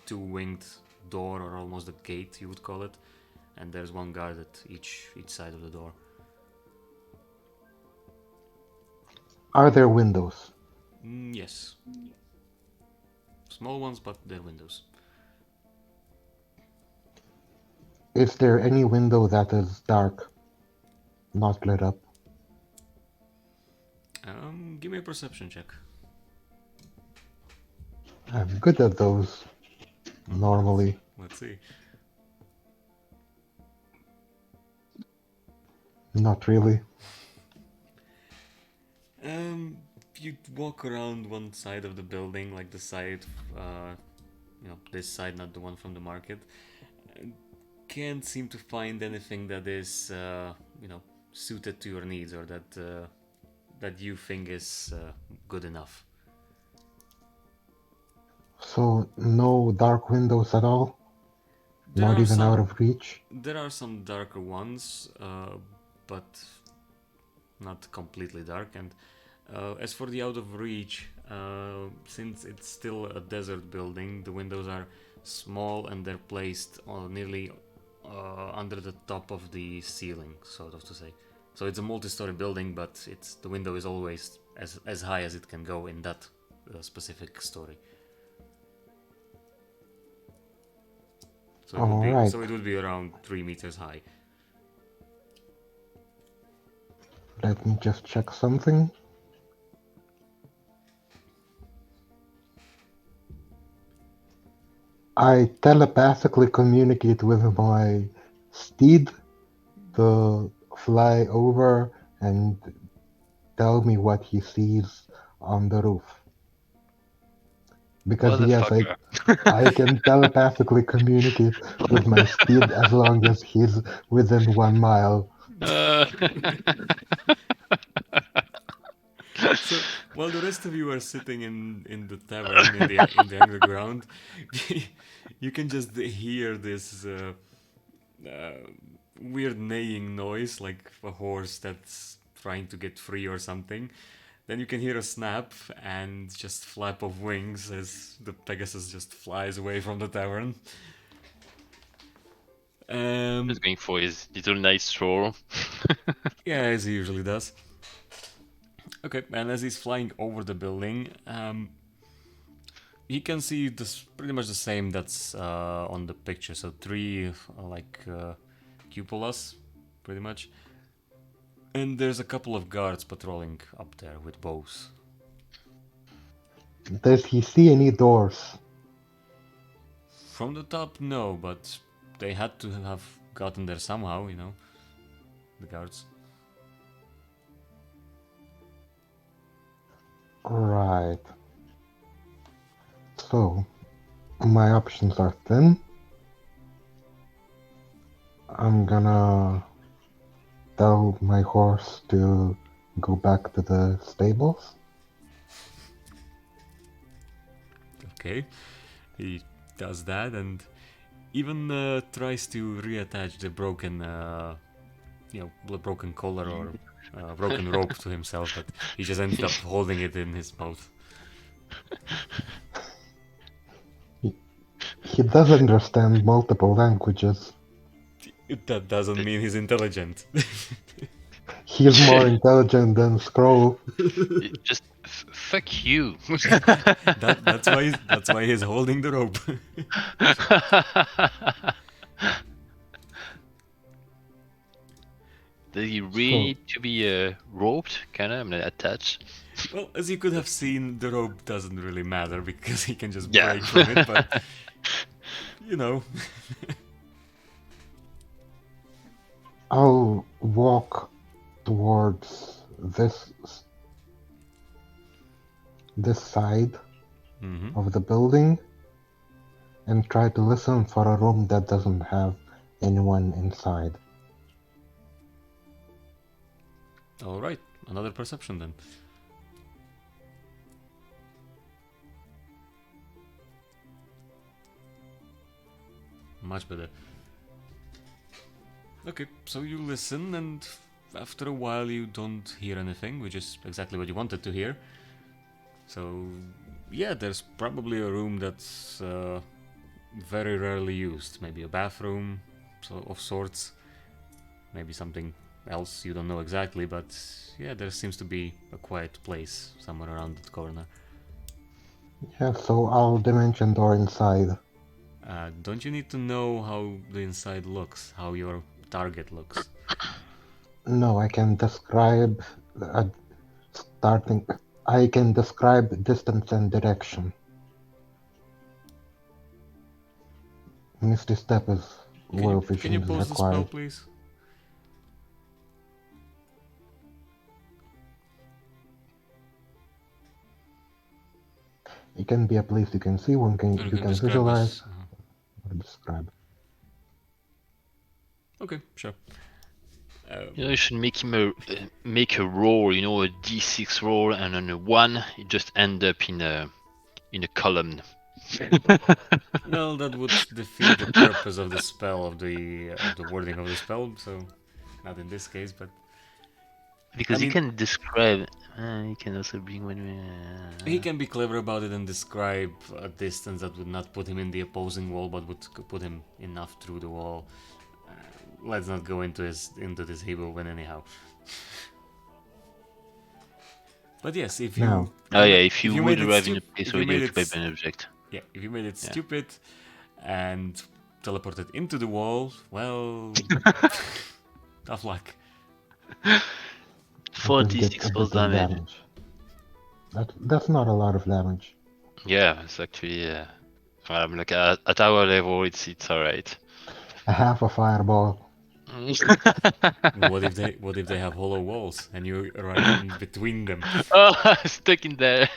S1: two-winged door, or almost a gate, you would call it, and there's one guard at each side of the door.
S4: Are there windows?
S1: Yes. Small ones, but they're windows.
S4: Is there any window that is dark, not lit up?
S1: Give me a perception check.
S4: I'm good at those, normally.
S1: Let's see.
S4: Not really.
S1: You walk around one side of the building, like the side, this side, not the one from the market. Can't seem to find anything that is, suited to your needs or that you think is good enough.
S4: So, no dark windows at all?
S1: There
S4: Not
S1: are
S4: even
S1: some,
S4: out of reach?
S1: There are some darker ones, but not completely dark. And as for the out of reach, since it's still a desert building, the windows are small and they're placed nearly under the top of the ceiling, sort of to say. So it's a multi-story building, but the window is always as high as it can go in that specific story. So it would be around 3 meters high.
S4: Let me just check something. I telepathically communicate with my steed to fly over and tell me what he sees on the roof. Because yes, I can telepathically communicate with my steed as long as he's within 1 mile.
S1: So while the rest of you are sitting in the tavern in the underground, you can just hear this weird neighing noise, like a horse that's trying to get free or something. Then you can hear a snap and just flap of wings as the Pegasus just flies away from the tavern.
S2: Just going for his little nice stroll.
S1: Yeah, as he usually does. Okay, and as he's flying over the building, he can see this pretty much the same that's on the picture. So 3 cupolas, pretty much. And there's a couple of guards patrolling up there with bows.
S4: Does he see any doors?
S1: From the top, no, but they had to have gotten there somehow, the guards.
S4: Right. So, my options are thin. I'm gonna tell my horse to go back to the stables.
S1: Okay, he does that and even tries to reattach the broken, broken collar or broken rope to himself, but he just ended up holding it in his mouth.
S4: He does understand multiple languages.
S1: That doesn't mean he's intelligent.
S4: He's more intelligent than Scroll.
S2: Just fuck you.
S1: That's why he's holding the rope.
S2: Does he really need to be roped, kinda? I'm gonna attach.
S1: Well, as you could have seen, the rope doesn't really matter because he can just break from it, but
S4: I'll walk towards this side of the building and try to listen for a room that doesn't have anyone inside.
S1: Alright, another perception then. Much better. Okay, so you listen, and after a while you don't hear anything, which is exactly what you wanted to hear. So, yeah, there's probably a room that's very rarely used. Maybe a bathroom, of sorts. Maybe something else you don't know exactly, but yeah, there seems to be a quiet place somewhere around that corner.
S4: Yeah, so I'll dimension door inside.
S1: Don't you need to know how the inside looks, how your target looks?
S4: No, I can describe starting. I can describe distance and direction. Misty Step is where
S1: Can
S4: vision
S1: you
S4: is
S1: pose the spell,
S4: required.
S1: please?
S4: It can be a place you can see, one
S1: Or you
S4: you
S1: can
S4: can
S1: describe
S4: visualize,
S1: us.
S4: or describe.
S1: Okay, sure.
S2: You should make him make a roll. A d6 roll, and on a 1, you just end up in a column.
S1: Well, that would defeat the purpose of the spell, of the wording of the spell. So, not in this case, but
S2: Because
S1: I
S2: you
S1: mean,
S2: can describe. You can also bring one.
S1: he can be clever about it and describe a distance that would not put him in the opposing wall, but would put him enough through the wall. Let's not go into this Hebrew win anyhow. But yes, if you
S4: Now,
S2: If you would
S1: made it
S2: arrive in a place
S1: if you
S2: already
S1: made
S2: occupied
S1: it
S2: by an object.
S1: yeah, if you made it
S2: Yeah.
S1: stupid and teleported into the wall, well, tough luck.
S4: I just did
S2: 46
S4: a
S2: plus
S4: bit of
S2: damage.
S4: damage. That's not a lot of damage.
S2: Yeah, it's actually. I'm like at our level, it's alright.
S4: A half a fireball.
S1: What if they have hollow walls and you arrive in between them?
S2: Oh, stuck in there.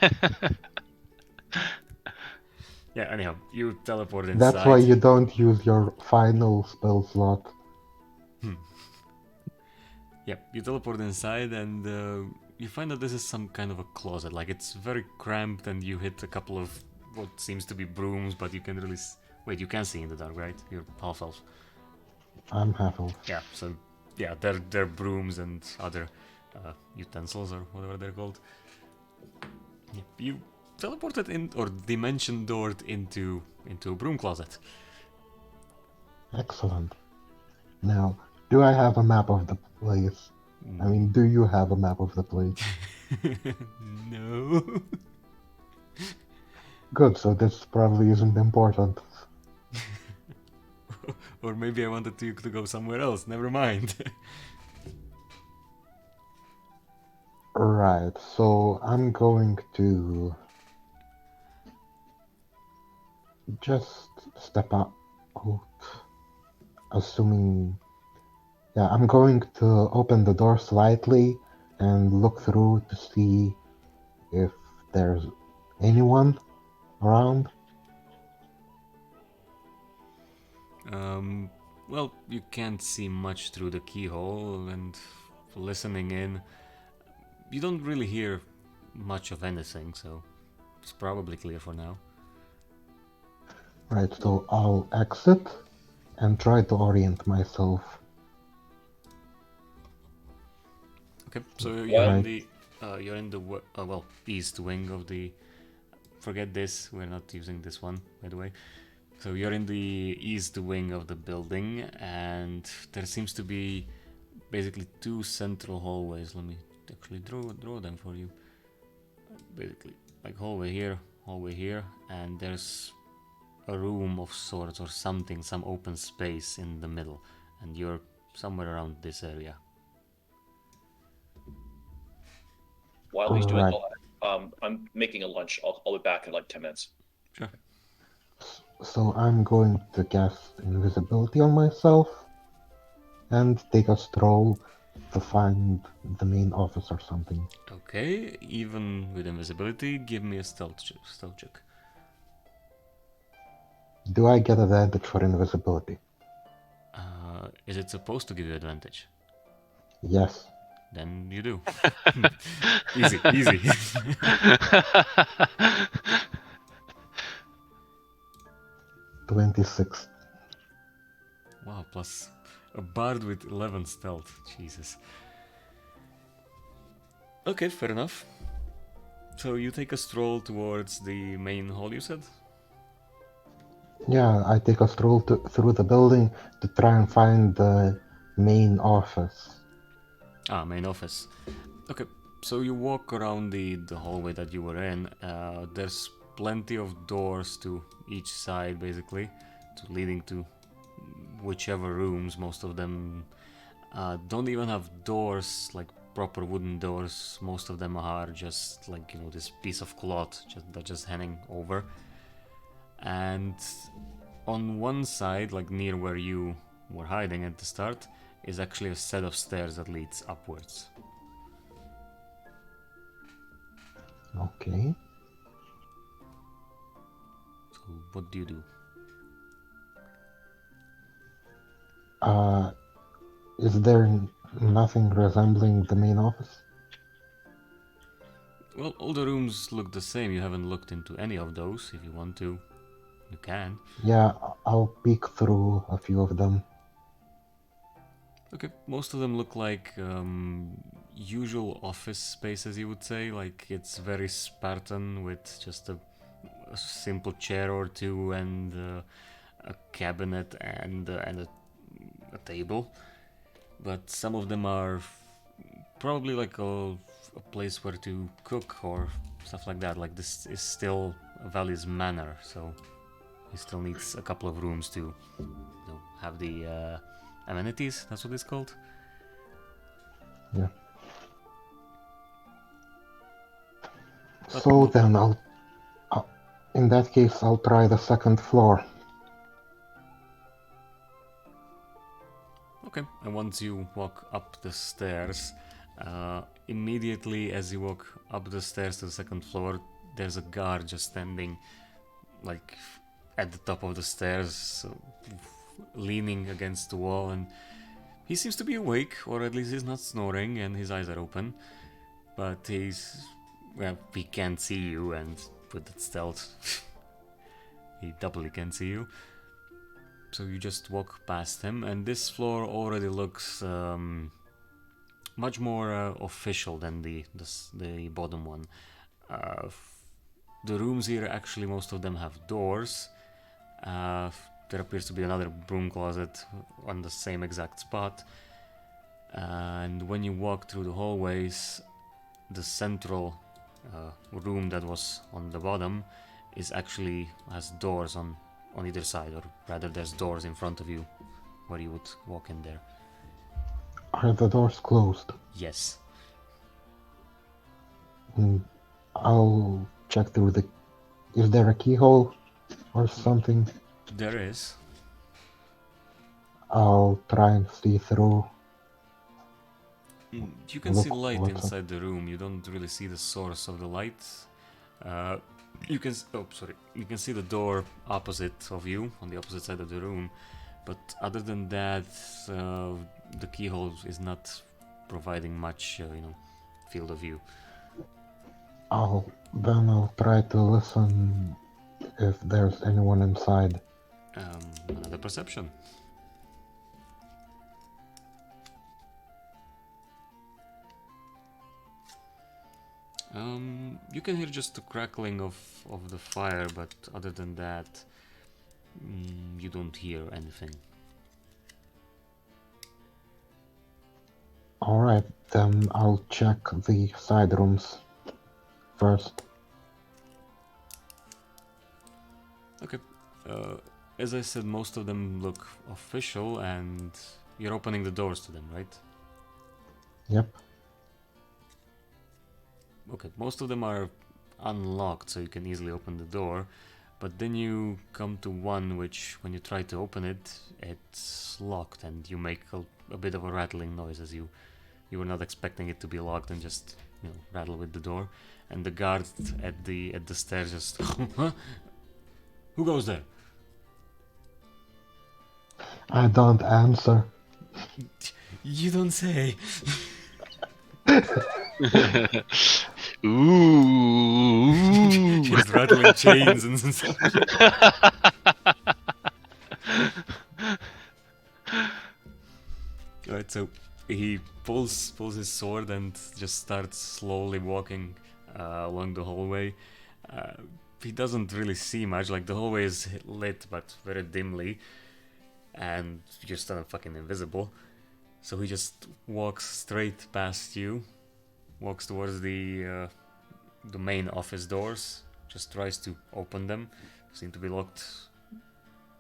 S1: Yeah, anyhow, you teleport inside.
S4: That's why you don't use your final spell slot.
S1: Yeah, you teleport inside and you find that this is some kind of a closet. Like, it's very cramped and you hit a couple of what seems to be brooms, but you can really... Wait, you can see in the dark, right? You're half-elf.
S4: I'm half elf.
S1: Yeah, so... Yeah, they're brooms and other utensils or whatever they're called. Yeah, you teleported in, or dimension doored into a broom closet.
S4: Excellent. Now, do I have a map of the place? I mean, do you have a map of the place?
S1: No.
S4: Good, so this probably isn't important.
S1: Or maybe I wanted you to go somewhere else. Never mind.
S4: Right, so I'm going to just step out. Assuming. Yeah, I'm going to open the door slightly and look through to see if there's anyone around.
S1: Well, you can't see much through the keyhole, and listening in, you don't really hear much of anything, so it's probably clear for now.
S4: Right, so I'll exit and try to orient myself.
S1: Okay, so
S3: Right.
S1: you're in the east wing of the. Forget this. We're not using this one, by the way. So you're in the east wing of the building, and there seems to be basically two central hallways. Let me actually draw them for you. Basically, like hallway here, and there's a room of sorts or something, some open space in the middle, and you're somewhere around this area.
S3: While he's doing
S4: Right.
S3: all that, I'm making a lunch. I'll be back in like 10 minutes.
S1: Sure.
S4: So I'm going to cast invisibility on myself and take a stroll to find the main office or something.
S1: Okay, even with invisibility, give me a stealth check.
S4: Do I get advantage for invisibility?
S1: Is it supposed to give you advantage?
S4: Yes.
S1: Then you do. Easy.
S4: 26.
S1: Wow, plus a bard with 11 stealth. Jesus. Okay, fair enough. So you take a stroll towards the main hall, you said?
S4: Yeah, I take a stroll through the building to try and find the main office.
S1: Main office. Okay, so you walk around the hallway that you were in. There's plenty of doors to each side, basically, leading to whichever rooms. Most of them don't even have doors, like proper wooden doors. Most of them are just like, this piece of cloth that's just hanging over. And on one side, like near where you were hiding at the start, is actually a set of stairs that leads upwards.
S4: Okay.
S1: So what do you do?
S4: Is there nothing resembling the main office?
S1: Well, all the rooms look the same. You haven't looked into any of those. If you want to, you can.
S4: Yeah, I'll peek through a few of them.
S1: Okay, most of them look like usual office spaces, you would say. Like, it's very Spartan with just a simple chair or two and a cabinet and a table. But some of them are probably like a place where to cook or stuff like that. Like, this is still Valley's manor, so he still needs a couple of rooms to have the amenities. That's what it's called.
S4: Yeah.
S1: But
S4: So then in that case, I'll try the second floor.
S1: Okay, and once you walk up the stairs, immediately as you walk up the stairs to the second floor, there's a guard just standing, like, at the top of the stairs, leaning against the wall, and he seems to be awake, or at least he's not snoring, and his eyes are open. But he can't see you, and with that stealth, he doubly can't see you. So you just walk past him, and this floor already looks much more official than the bottom one. Uh, the rooms here, actually, most of them have doors. There appears to be another broom closet on the same exact spot. And when you walk through the hallways, the central room that was on the bottom has doors on either side, or rather, there's doors in front of you where you would walk in there.
S4: Are the doors closed?
S1: Yes.
S4: I'll check through the... Is there a keyhole or something?
S1: There is.
S4: I'll try and see through.
S1: You can see light inside the room. You don't really see the source of the light. You can see the door opposite of you, on the opposite side of the room. But other than that, the keyhole is not providing much, field of view.
S4: I'll try to listen if there's anyone inside.
S1: Another perception. You can hear just the crackling of the fire, but other than that, you don't hear anything.
S4: Alright, then I'll check the side rooms first.
S1: Okay. As I said, most of them look official, and you're opening the doors to them, right?
S4: Yep.
S1: Okay, most of them are unlocked, so you can easily open the door. But then you come to one which, when you try to open it, it's locked, and you make a bit of a rattling noise as you were not expecting it to be locked, and just rattle with the door. And the guard at the stairs just, huh? Who goes there?
S4: I don't answer.
S1: You don't say.
S2: Ooh.
S1: Just rattling chains and stuff. Alright, so he pulls his sword and just starts slowly walking along the hallway. he doesn't really see much. Like the hallway is lit, but very dimly, and you're still fucking invisible. So he just walks straight past you, walks towards the main office doors, just tries to open them, seem to be locked.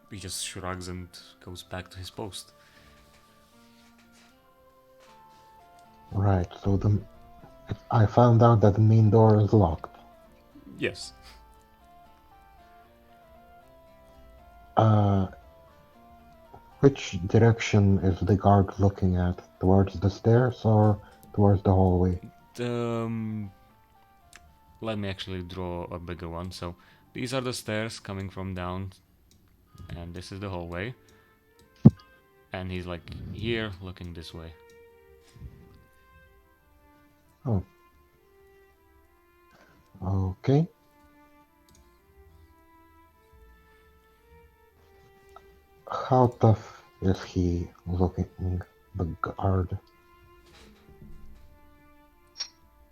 S1: He just shrugs and goes back to his post.
S4: Right, so I found out that the main door is locked.
S1: Yes.
S4: Which direction is the guard looking at? Towards the stairs or towards the hallway?
S1: Let me actually draw a bigger one. So these are the stairs coming from down, and this is the hallway. And he's like here, looking this way.
S4: Oh. Okay. How tough is he looking, the guard?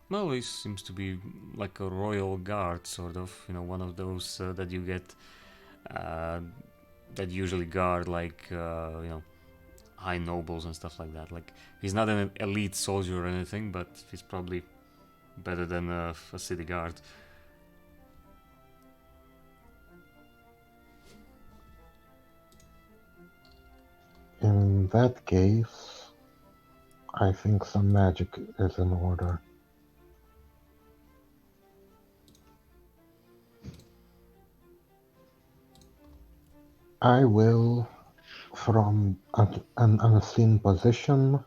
S1: Well, he seems to be like a royal guard, sort of. You know, one of those that you get that usually guard like high nobles and stuff like that. Like he's not an elite soldier or anything, but he's probably better than a city guard.
S4: In that case, I think some magic is in order. I will, from an unseen position,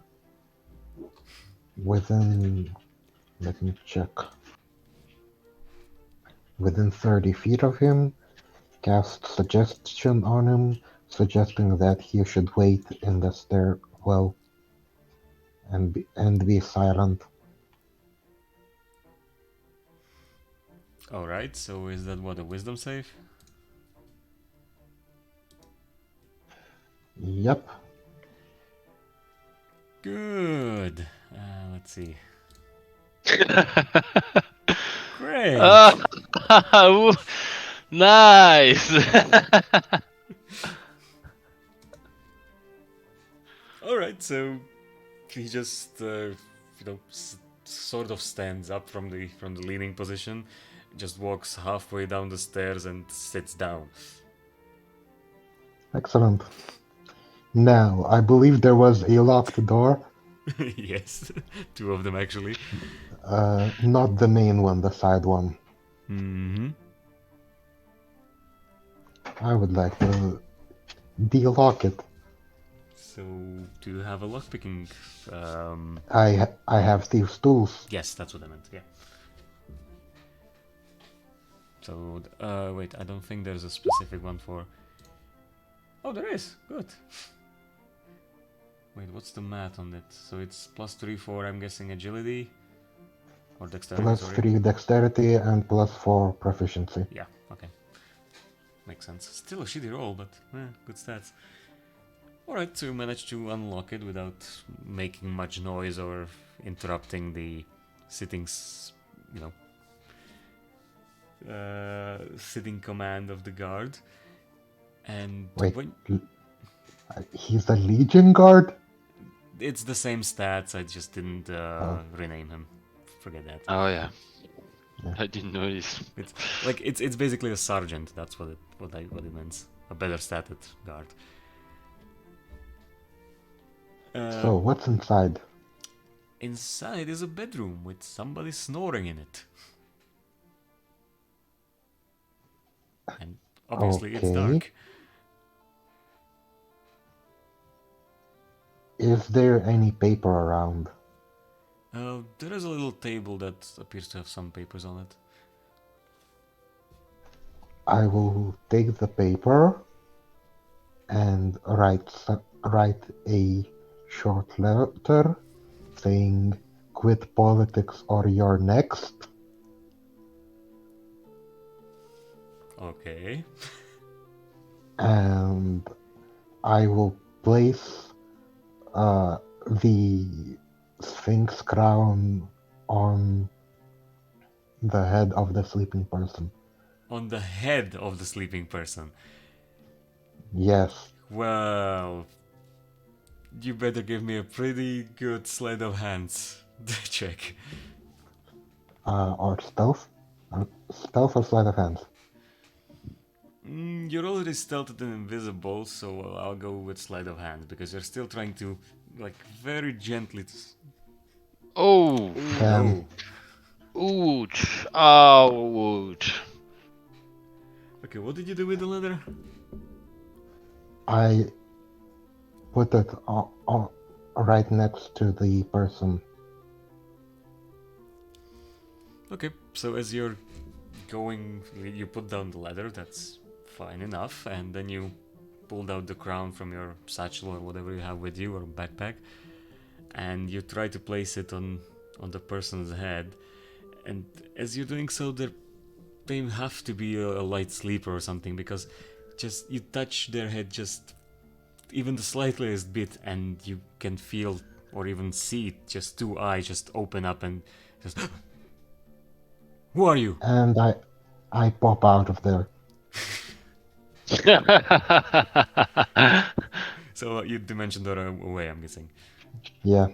S4: within, let me check, within 30 feet of him, cast suggestion on him, suggesting that he should wait in the stairwell and be silent.
S1: Alright, so is that what, a wisdom save?
S4: Yep.
S1: Good. Let's see. Great.
S2: Nice.
S1: Alright, so he just sort of stands up from the leaning position, just walks halfway down the stairs and sits down.
S4: Excellent. Now, I believe there was a locked door.
S1: Yes, two of them actually.
S4: Not the main one, the side one.
S1: Mm-hmm.
S4: I would like to de-lock it.
S1: So, do you have a lockpicking?
S4: I have thieves' tools.
S1: Yes, that's what I meant. Yeah. So, wait, I don't think there's a specific one for. Oh, there is. Good. Wait, what's the math on it? So it's +3 for, I'm guessing, agility or dexterity.
S4: +3 dexterity and +4 proficiency.
S1: Yeah. Okay. Makes sense. Still a shitty roll, but good stats. Alright, so you managed to unlock it without making much noise or interrupting the sitting command of the guard. And
S4: wait, he's a Legion guard?
S1: It's the same stats, I just didn't rename him. Forget that.
S2: Oh yeah. I didn't notice.
S1: It's basically a sergeant. That's what it means. A better statted guard.
S4: So what's inside?
S1: Inside is a bedroom with somebody snoring in it, and obviously it's dark.
S4: Is there any paper around?
S1: There is a little table that appears to have some papers on it.
S4: I will take the paper and write a short letter saying quit politics or you're next.
S1: Okay.
S4: And I will place the Sphinx crown on the head of the sleeping person.
S1: on the head of the sleeping person.
S4: Yes.
S1: Well, you better give me a pretty good sleight of hands check.
S4: Or stealth? Stealth or sleight of hand?
S1: You're already stealthed and invisible, so I'll go with sleight of hand because you're still trying to, like, very gently.
S2: Oh,
S4: Then
S1: No.
S2: ouch, ouch.
S1: Okay, what did you do with the letter?
S4: I put it right next to the person.
S1: Okay, so as you're going, you put down the letter, that's fine enough, and then you pulled out the crown from your satchel or whatever you have with you, or backpack, and you try to place it on the person's head. And as you're doing so, they have to be a light sleeper or something, because just you touch their head just even the slightest bit, and you can feel or even see just two eyes just open up and just. Who are you?
S4: And I pop out of there.
S1: So you dimension door away, I'm guessing.
S4: Yeah.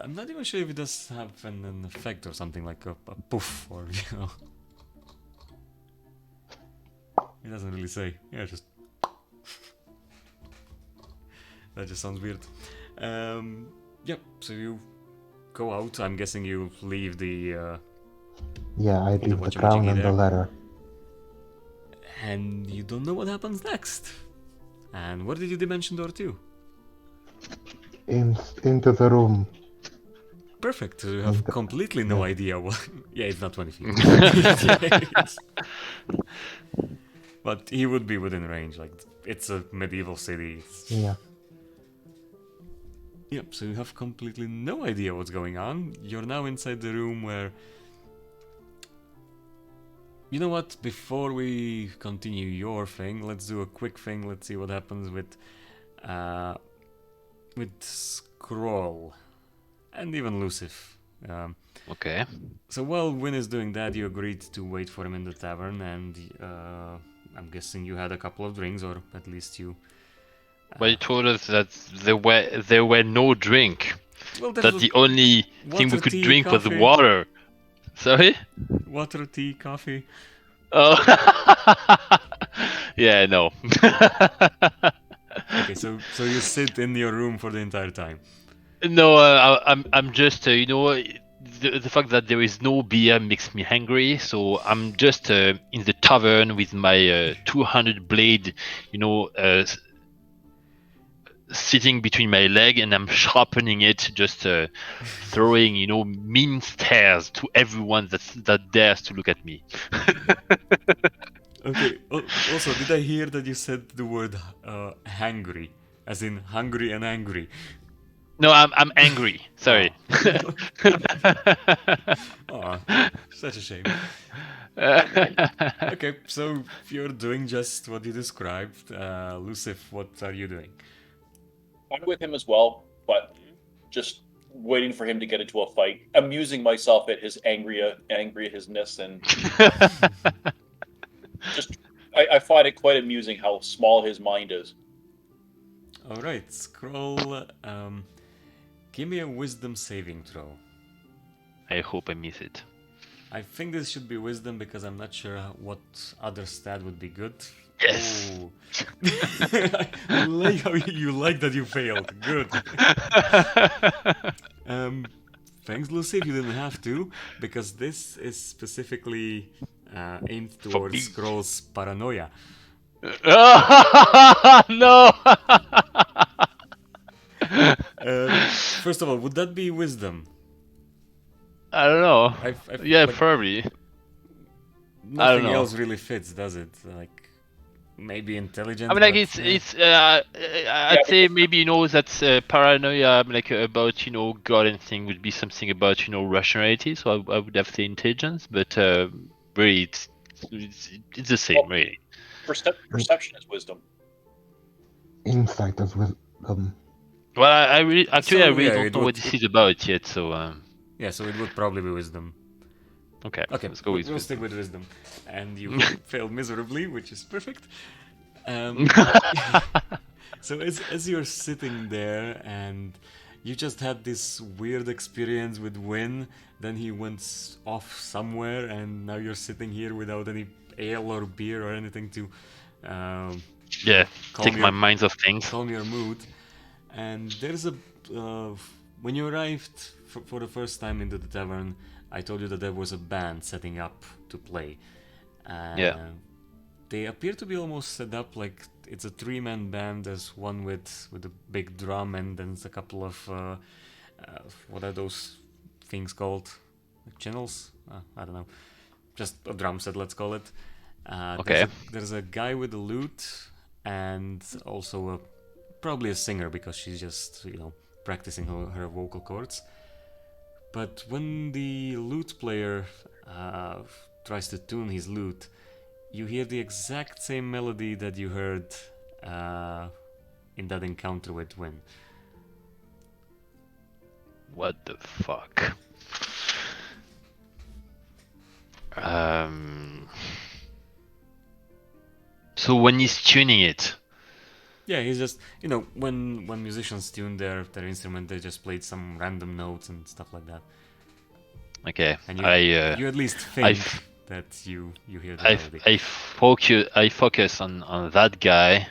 S1: I'm not even sure if it does have an effect or something like a poof or It doesn't really say. Yeah, just that just sounds weird. Yep. So you go out. I'm guessing you leave the.
S4: Yeah, I leave the
S1: Wachimajigi
S4: crown and
S1: there.
S4: the letter.
S1: And you don't know what happens next. And where did you dimension door to?
S4: Into the room.
S1: Perfect. So you have completely no idea what. Yeah, it's not 20 feet. But he would be within range. Like, it's a medieval city.
S4: Yeah.
S1: Yep, so you have completely no idea what's going on. You're now inside the room where. You know what? Before we continue your thing, let's do a quick thing. Let's see what happens with Scroll and even Lucif.
S2: Okay.
S1: So while Win is doing that, you agreed to wait for him in the tavern, and I'm guessing you had a couple of drinks, or at least you.
S2: But he told us that there were no drink.
S1: Well,
S2: That the only thing we could drink was
S1: coffee.
S2: water. Sorry?
S1: Water, tea, coffee.
S2: Oh. Yeah, no.
S1: Okay, so you sit in your room for the entire time.
S2: No, I'm just the fact that there is no beer makes me hungry, so I'm just in the tavern with my 200 blade, sitting between my leg, and I'm sharpening it, just throwing mean stares to everyone that dares to look at me.
S1: Okay. Also, did I hear that you said the word hangry, as in hungry and angry?
S2: No, I'm angry. Sorry.
S1: Oh, such a shame. Okay, so you're doing just what you described. Lucif, what are you doing?
S3: I'm with him as well, but just waiting for him to get into a fight, amusing myself at his angryishness, and just I find it quite amusing how small his mind is.
S1: All right, Scroll. Give me a wisdom saving throw.
S2: I hope I miss it.
S1: I think this should be wisdom because I'm not sure what other stat would be good.
S2: Yes.
S1: Oh. I like how you like that you failed. Good. Thanks, Lucy, if you didn't have to, because this is specifically aimed towards Scroll's paranoia.
S2: No.
S1: First of all, would that be wisdom?
S2: I don't know. Yeah,
S1: like,
S2: probably.
S1: Nothing else really fits, does it? Like, maybe intelligence.
S2: I mean, like I'd say maybe that's paranoia, like about God and thing would be something about rationality. So I would have to say intelligence, but really it's the same, really.
S3: Perception is wisdom.
S4: Insight is wisdom.
S2: Well, I really don't know what this is about yet. So
S1: yeah, so it would probably be wisdom.
S2: Okay,
S1: Okay,
S2: let's go with
S1: we'll stick
S2: wisdom.
S1: with wisdom. And you failed miserably, which is perfect. So as you're sitting there and you just had this weird experience with Win, then he went off somewhere, and now you're sitting here without any ale or beer or anything to,
S2: Yeah, take my
S1: your
S2: minds off things.
S1: calm your mood. And there's a when you arrived for the first time into the tavern, I told you that there was a band setting up to play.
S2: Yeah.
S1: They appear to be almost set up like it's a three-man band. There's one with a big drum, and then there's a couple of what are those things called? Like channels? I don't know. Just a drum set, let's call it.
S2: Okay.
S1: There's a guy with a lute, and also probably a singer because she's just practicing her vocal cords. But when the lute player tries to tune his lute, you hear the exact same melody that you heard in that encounter with Win.
S2: What the fuck? So when he's tuning it.
S1: Yeah, he's just when musicians tune their instrument, they just played some random notes and stuff like that.
S2: Okay.
S1: And you at least think that you hear the melody.
S2: I focus on that guy,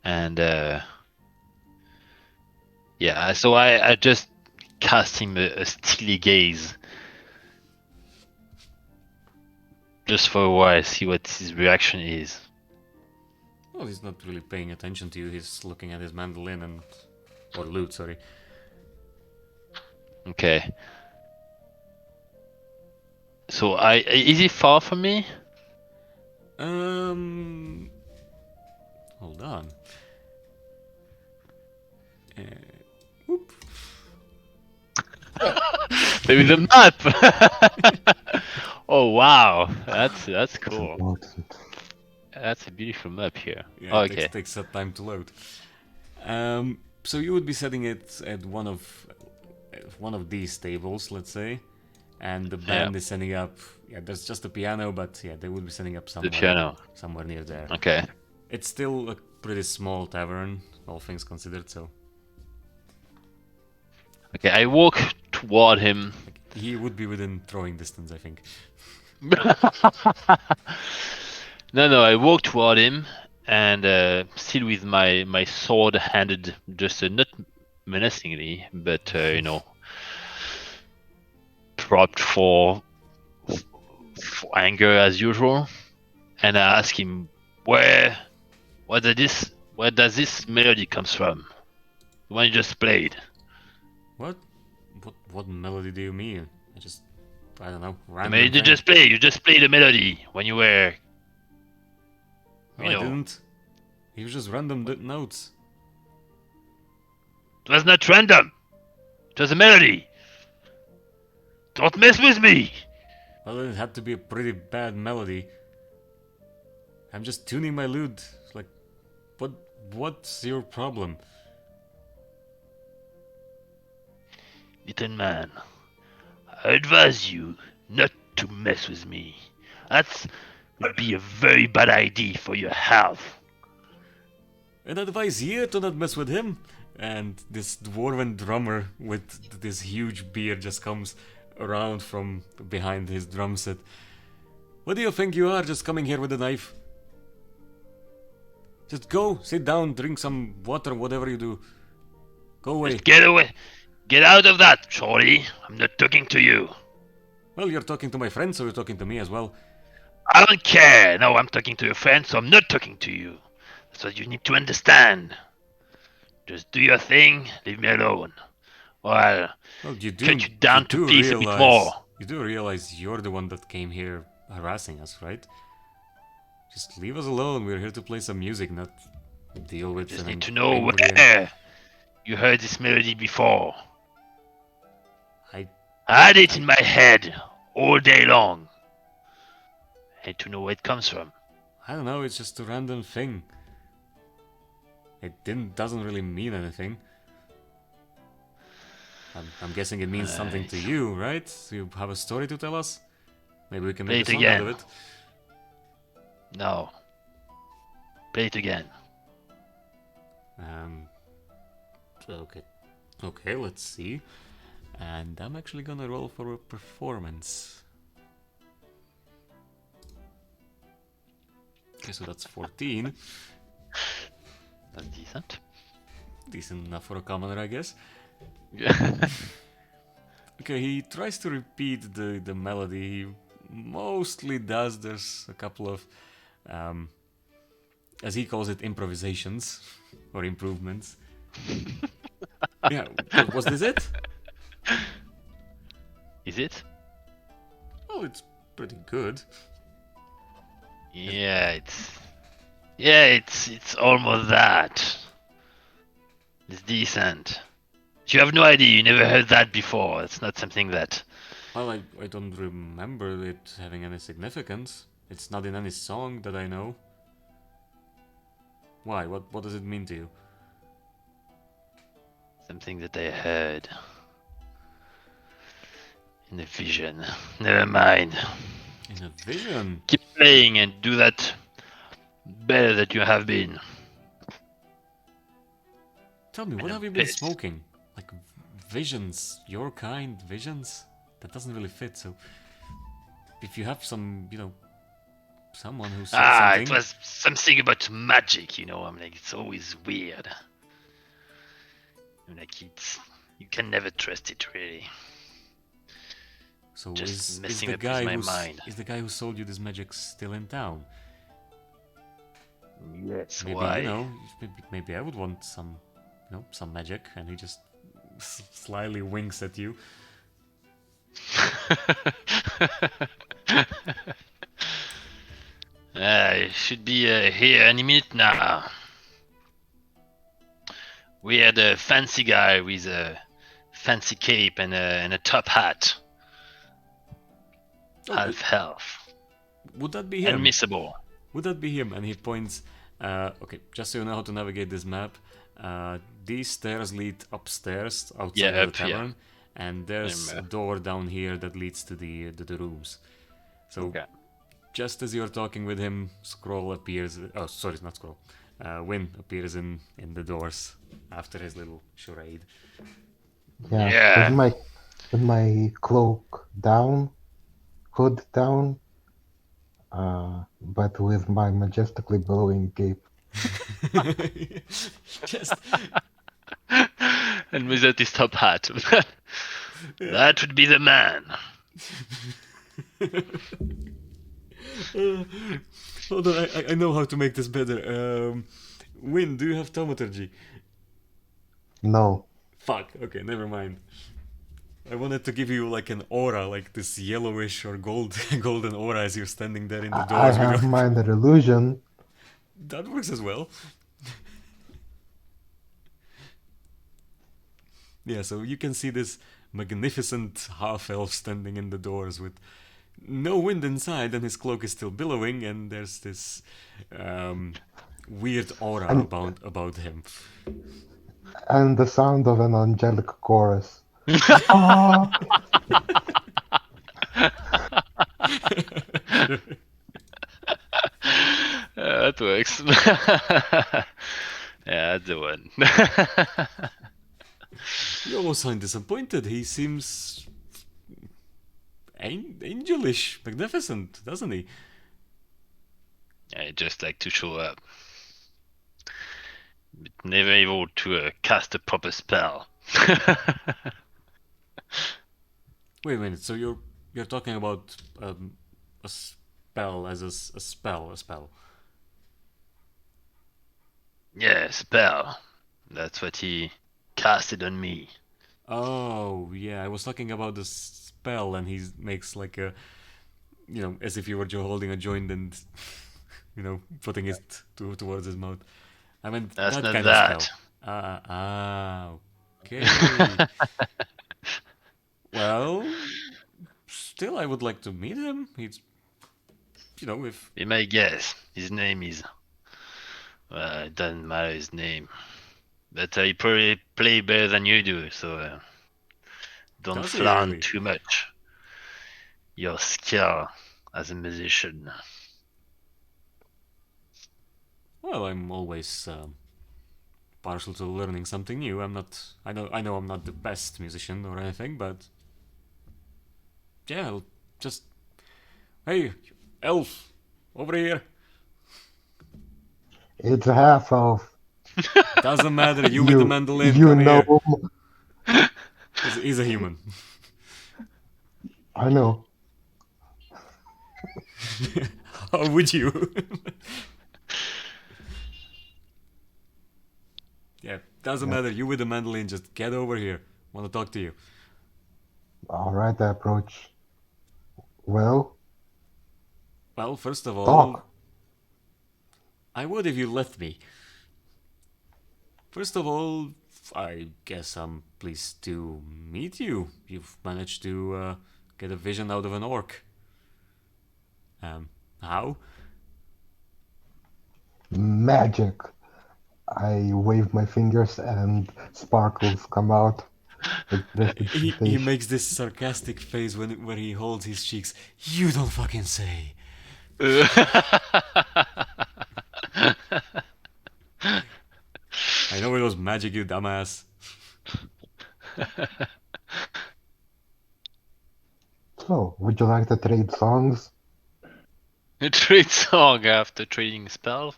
S2: and yeah. So I just cast him a steely gaze, just for a while, see what his reaction is.
S1: Well, he's not really paying attention to you. He's looking at his mandolin or lute, sorry.
S2: Okay. So is he far from me?
S1: Hold on. Whoop.
S2: There is a map. Oh wow, that's cool.
S4: Important.
S2: That's a beautiful map here.
S1: Yeah,
S2: Oh,
S1: it
S2: okay.
S1: takes some time to load. So you would be setting it at one of these tables, let's say, and the band is setting up. Yeah, there's just a piano, but yeah, they would be setting up somewhere near there.
S2: Okay.
S1: It's still a pretty small tavern, all things considered. So
S2: Okay, I walk toward him.
S1: he would be within throwing distance, I think.
S2: No, I walk toward him, and still with my sword handed, just not menacingly, but propped for anger as usual. And I ask him, where does this melody comes from? The one you just played.
S1: What melody do you mean? I don't know.
S2: The melody you just played. You just played a melody when you were.
S1: No, I didn't. It was just random notes.
S2: It was not random. It was a melody. Don't mess with me.
S1: Well, it had to be a pretty bad melody. I'm just tuning my lute. It's like, what's your problem?
S2: Little man, I advise you not to mess with me. That would be a very bad idea for your health.
S1: And I advise you to not mess with him. And this dwarven drummer with this huge beard just comes around from behind his drum set. What do you think you are, just coming here with a knife? Just go, sit down, drink some water, whatever you do. Go away.
S2: Just get away. Get out of that, shorty. I'm not talking to you.
S1: Well, you're talking to my friend, so you're talking to me as well.
S2: I don't care. No, I'm talking to your friend, so I'm not talking to you. That's what you need to understand. Just do your thing, leave me alone. Or I'll cut you down to pieces a bit more.
S1: You do realize you're the one that came here harassing us, right? Just leave us alone. We're here to play some music, not deal with.
S2: Just need to know where you heard this melody before. I had it in my head all day long. I need to know where it comes from.
S1: I don't know. It's just a random thing. It doesn't really mean anything. I'm guessing it means something to you, right? You have a story to tell us? Maybe we can
S2: Play
S1: make a
S2: it
S1: song out
S2: again.
S1: of it.
S2: No. Play it again.
S1: Okay. Okay, let's see. And I'm actually gonna roll for a performance. Okay, so that's 14.
S2: That's decent.
S1: Decent enough for a commoner, I guess.
S2: Yeah.
S1: Okay, he tries to repeat the melody. He mostly does. There's a couple of, as he calls it, improvisations or improvements. Yeah, was this it?
S2: Is it?
S1: Oh, it's pretty good.
S2: Yeah, it's almost that. It's decent. You have no idea. You never heard that before. It's not something that.
S1: Well, I don't remember it having any significance. It's not in any song that I know. Why? What does it mean to you?
S2: Something that I heard. In a vision. Never mind.
S1: In a vision?
S2: Keep playing and do that better that you have been.
S1: Tell me, what
S2: And
S1: have
S2: I'm
S1: you been
S2: pissed.
S1: smoking? Like visions? Your kind? Visions? That doesn't really fit, so... If you have some, someone who said something...
S2: It was something about magic, I'm like, it's always weird. I'm like, you can never trust it, really.
S1: So
S2: Just
S1: is
S2: messing
S1: the
S2: up
S1: guy
S2: with my
S1: who's
S2: mind.
S1: is the guy who sold you this magic still in town?
S2: Yes,
S1: Maybe
S2: why?
S1: maybe I would want some, some magic, and he just slyly winks at you.
S2: It should be here any minute now. We had a fancy guy with a fancy cape and a top hat.
S1: Oh,
S2: Half elf.
S1: would that be him?
S2: Unmissable.
S1: Would that be him? And he points. Okay, just so you know how to navigate this map, these stairs lead upstairs outside of the tavern, and there's a door down here that leads to the rooms. So,
S2: Okay.
S1: just as you're talking with him, Scroll appears. Oh, sorry, not Scroll. Win appears in the doors after his little charade.
S2: Yeah.
S4: With my cloak down, hood down, but with my majestically billowing cape.
S1: Just
S2: And without his top hat. That would be the man.
S1: Hold on, I know how to make this better. Win, do you have thaumaturgy?
S4: No.
S1: Fuck, okay, never mind. I wanted to give you like an aura, like this yellowish or golden aura as you're standing there in the
S4: I
S1: doors.
S4: have minor illusion.
S1: That works as well. Yeah, so you can see this magnificent half-elf standing in the doors with no wind inside, and his cloak is still billowing, and there's this weird aura about him.
S4: And the sound of an angelic chorus. Ah!
S2: That works. Yeah, that's the one.
S1: You almost sound disappointed. He seems angelish, magnificent, doesn't he?
S2: I just like to show up. But never able to cast a proper spell.
S1: Wait a minute. So you're talking about a spell as a spell, a spell.
S2: Yeah, spell. That's what he casted on me.
S1: Oh yeah, I was talking about the spell, and he makes like a, as if you were holding a joint and, putting it towards his mouth. I meant
S2: That's
S1: that
S2: not
S1: kind
S2: that.
S1: of spell. Okay. Well, still, I would like to meet him. He's, if...
S2: Be my guess. His name is... Well, it doesn't matter his name. But he probably play better than you do, so don't
S1: Does he
S2: flaunt
S1: really?
S2: too much. your skill as a musician?
S1: Well, I'm always partial to learning something new. I'm not. I know I'm not the best musician or anything, but yeah, I'll just. Hey, elf, over here.
S4: It's a half elf.
S1: Doesn't matter. You with the
S4: You
S1: mandolin,
S4: you
S1: come
S4: know
S1: here. He's a human.
S4: I know.
S1: How would you? Yeah, doesn't
S4: Yep.
S1: matter. You with the mandolin, just get over here. Want to talk to you.
S4: All right, I approach. Well,
S1: Well, first of all,
S4: talk.
S1: I would if you let me. First of all, I guess I'm pleased to meet you. You've managed to get a vision out of an orc. How?
S4: Magic. I wave my fingers and sparkles come out with
S1: He
S4: prestidigitation.
S1: makes this sarcastic face when he holds his cheeks. You don't fucking say. I know it was magic, you dumbass.
S4: So, would you like to trade songs?
S2: A trade song after trading spell?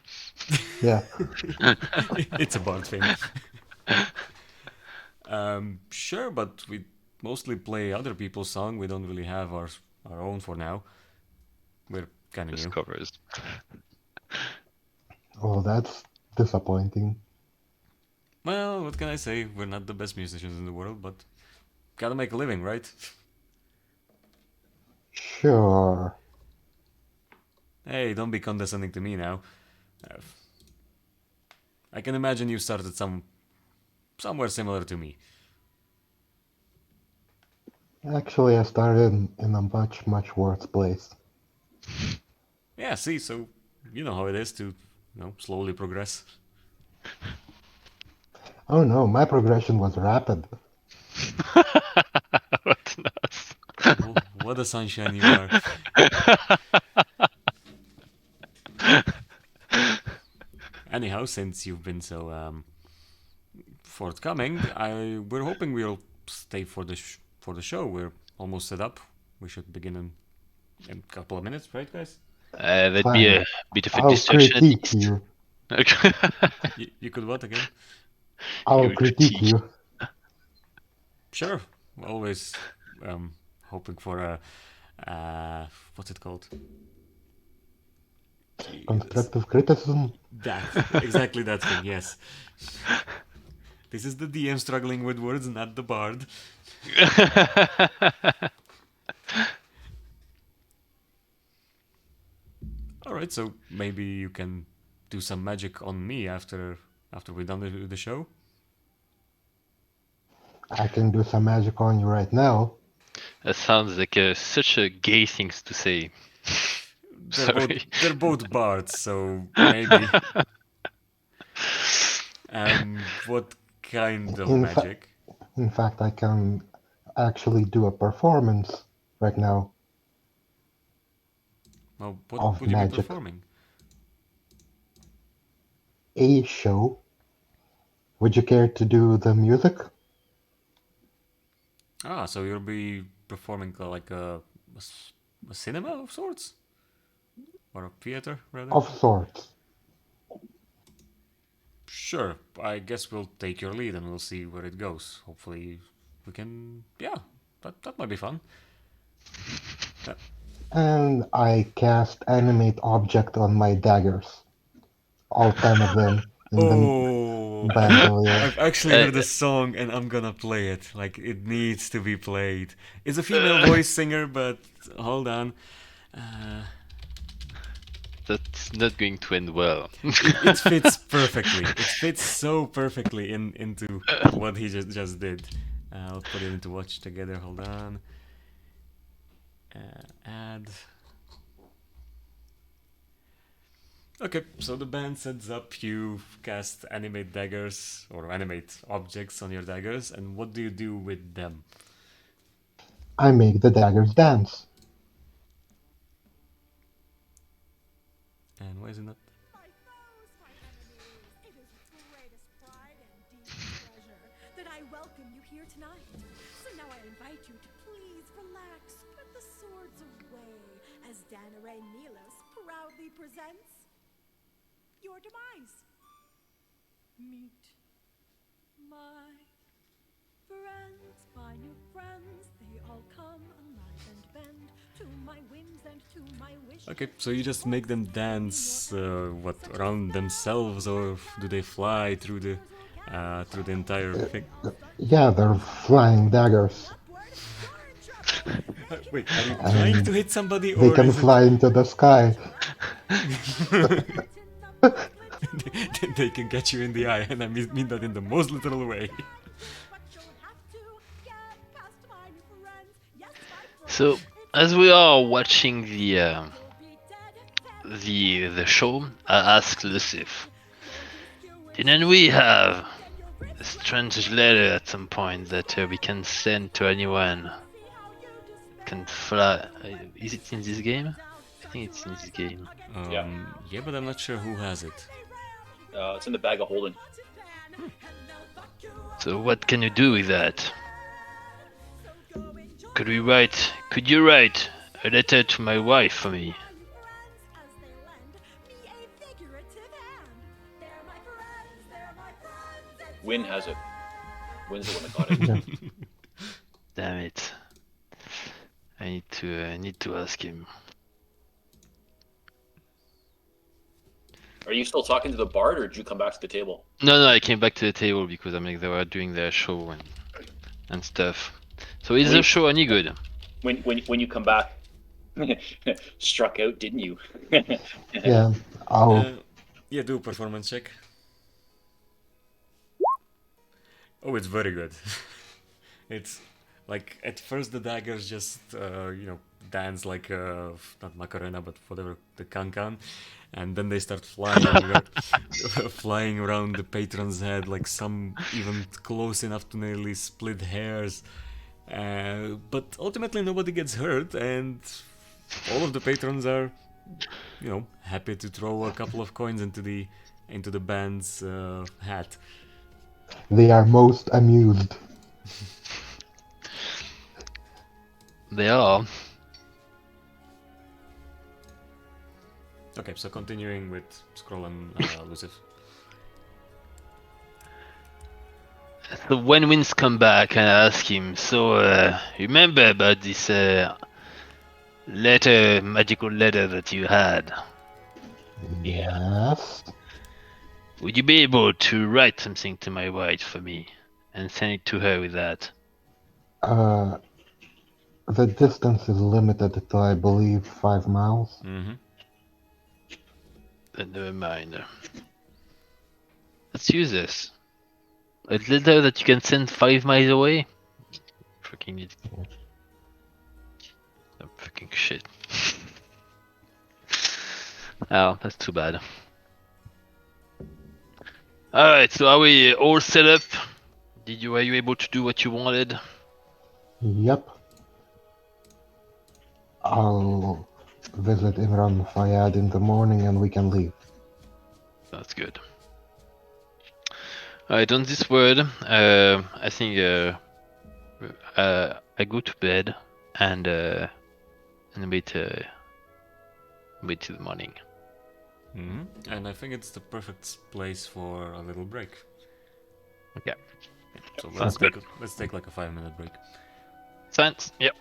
S4: Yeah.
S1: It's a bard thing. Sure, but we mostly play other people's song. We don't really have our own for now. We're kind of
S2: Just
S1: new.
S2: covers.
S4: Oh, that's disappointing.
S1: Well, what can I say? We're not the best musicians in the world, but gotta make a living, right?
S4: Sure.
S1: Hey, don't be condescending to me now. Uh, I can imagine you started somewhere similar to me.
S4: Actually, I started in a much worse place.
S1: Yeah, see, so you know how it is to, slowly progress.
S4: Oh no, my progression was rapid.
S2: What nuts.
S1: What a sunshine you are. Anyhow, since you've been so forthcoming, we're hoping we'll stay for the show. We're almost set up. We should begin in a couple of minutes, right, guys?
S2: That'd be
S4: Fine.
S2: a bit of a
S4: I'll
S2: distraction at
S4: critique
S2: least.
S4: you.
S1: You could what again?
S4: I'll
S2: You
S4: critique
S2: critique.
S4: you.
S1: Sure. Always hoping for a what's it called? Jesus.
S4: Constructive criticism.
S1: That exactly that thing. Yes. This is the DM struggling with words, not the bard. All right, so maybe you can do some magic on me after we're done with the show.
S4: I can do some magic on you right now.
S2: That sounds like such a gay thing to say. Sorry.
S1: They're both bards, so maybe. What kind of
S4: In, fa-
S1: magic?
S4: in fact, I can actually do a performance right now
S1: Well, what
S4: of
S1: would you be
S4: magic.
S1: performing?
S4: A show. Would you care to do the music?
S1: Ah, so you'll be performing like a cinema of sorts, or a theater rather.
S4: Of sorts.
S1: Sure, I guess we'll take your lead and we'll see where it goes. Hopefully, we can. Yeah, that might be fun.
S4: And I cast animate object on my daggers. All 10 of them in the
S1: Oh,
S4: bandolier.
S1: I've actually
S2: Uh,
S1: heard the song and I'm gonna play it. Like it needs to be played. It's a female voice singer, but hold on. Uh,
S2: that's not going to end well.
S1: it fits perfectly. It fits so perfectly into what he just did. I'll put it into watch together. Hold on. Add. Okay, so the band sets up. You cast animate daggers or animate objects on your daggers, and what do you do with them?
S4: I make the daggers dance.
S1: is it not?
S5: My foes, my enemies, it is with greatest pride and deepest pleasure that I welcome you here tonight. So now I invite you to please relax, put the swords away, as Danare Milos proudly presents your demise. Meet my friends, my new friends, they all come alive and bend to my whims and to my wishes.
S1: Okay, so you just make them dance, around themselves, or do they fly through the entire thing?
S4: Yeah, they're flying daggers.
S1: Wait, are you
S4: I
S1: trying
S4: mean,
S1: to hit somebody,
S4: they
S1: or
S4: can
S1: is it
S4: fly into the sky.
S1: they can catch you in the eye? And I mean that in the most literal way.
S2: So as we are watching the show, I asked Lucif, didn't we have a strange letter at some point that we can send to anyone can fly? Is it in this game? I think it's in this game.
S1: Yeah, but I'm not sure who has it.
S3: It's in the bag of holding.
S2: So what can you do with that? Could you write a letter to my wife for me?
S3: Win has it. Win's the one that got it.
S4: Yeah.
S2: Damn it! I need to ask him.
S3: Are you still talking to the bard, or did you come back to the table?
S2: No, I came back to the table because they were doing their show and stuff. So is the show any good?
S3: When you come back, struck out, didn't you?
S4: Yeah,
S1: Yeah, do a performance check. Oh, it's very good. It's like at first the daggers just dance like not Macarena but whatever, the cancan, and then they start flying flying around the patron's head, like some even close enough to nearly split hairs. But ultimately nobody gets hurt, and all of the patrons are, happy to throw a couple of coins into the band's hat.
S4: they are most amused.
S2: They are.
S1: Okay, so continuing with Scroll and Lucif.
S2: So when Wins come back, I ask him, so remember about this magical letter that you had?
S4: Yes.
S2: Would you be able to write something to my wife for me and send it to her with that?
S4: The distance is limited to, I believe, 5 miles.
S1: Mm-hmm.
S2: Then never mind. Let's use this. A letter that you can send 5 miles away? Freaking it. Oh, freaking shit. Oh, that's too bad. Alright, so are we all set up? Were you able to do what you wanted?
S4: Yep. I'll visit Imran Fayyad in the morning and we can leave.
S2: That's good. Alright, on this word, I think I go to bed and wait till the morning.
S1: Mm-hmm. And I think it's the perfect place for a little break.
S2: Okay.
S1: So
S2: Sounds
S1: let's take like a 5-minute break.
S2: Thanks. Yep.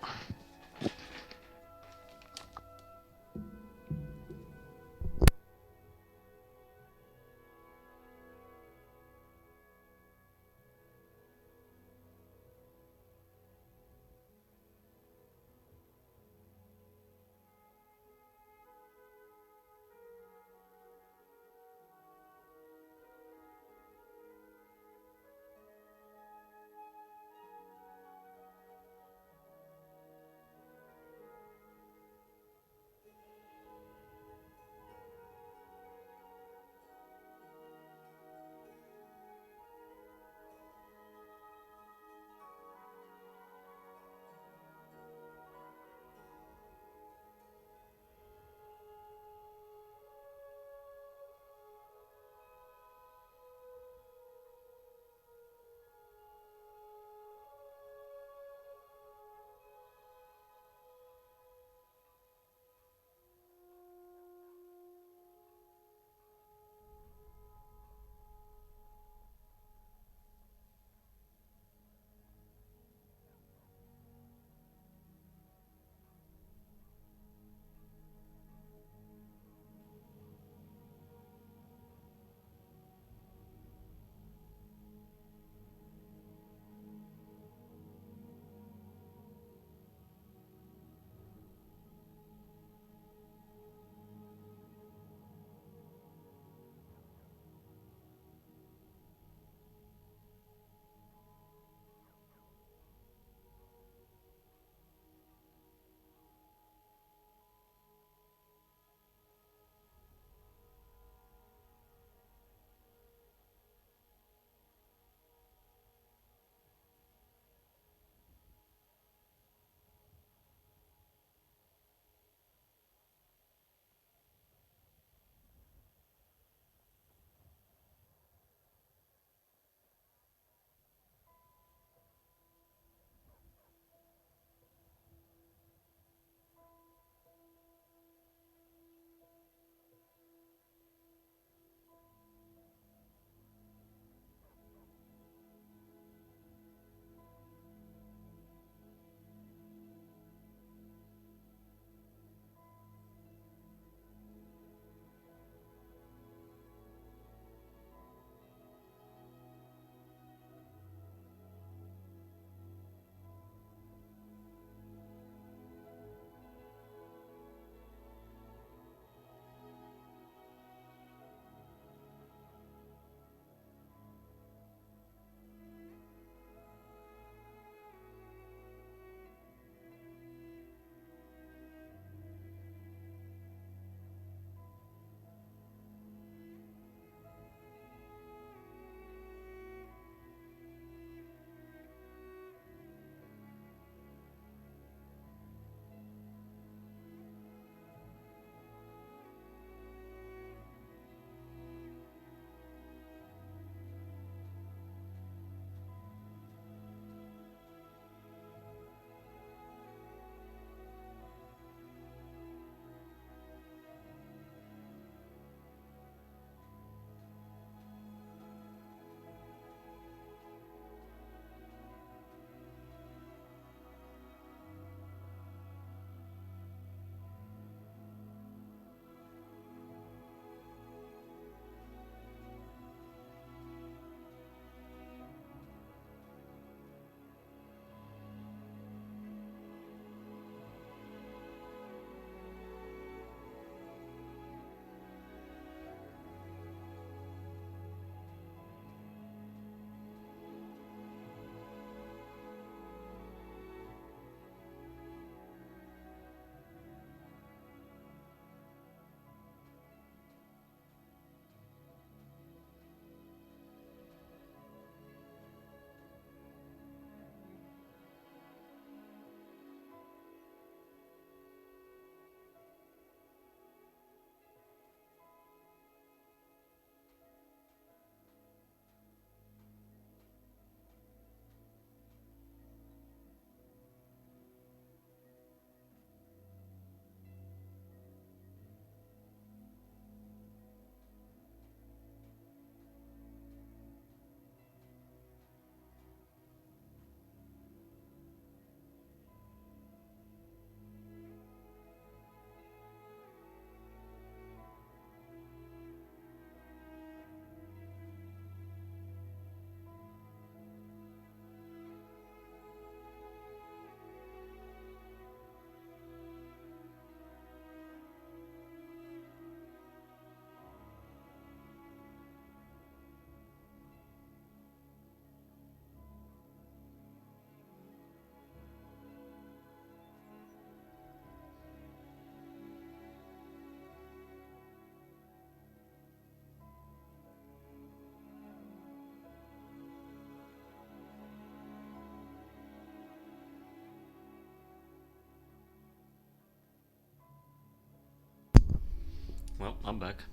S1: I'm back.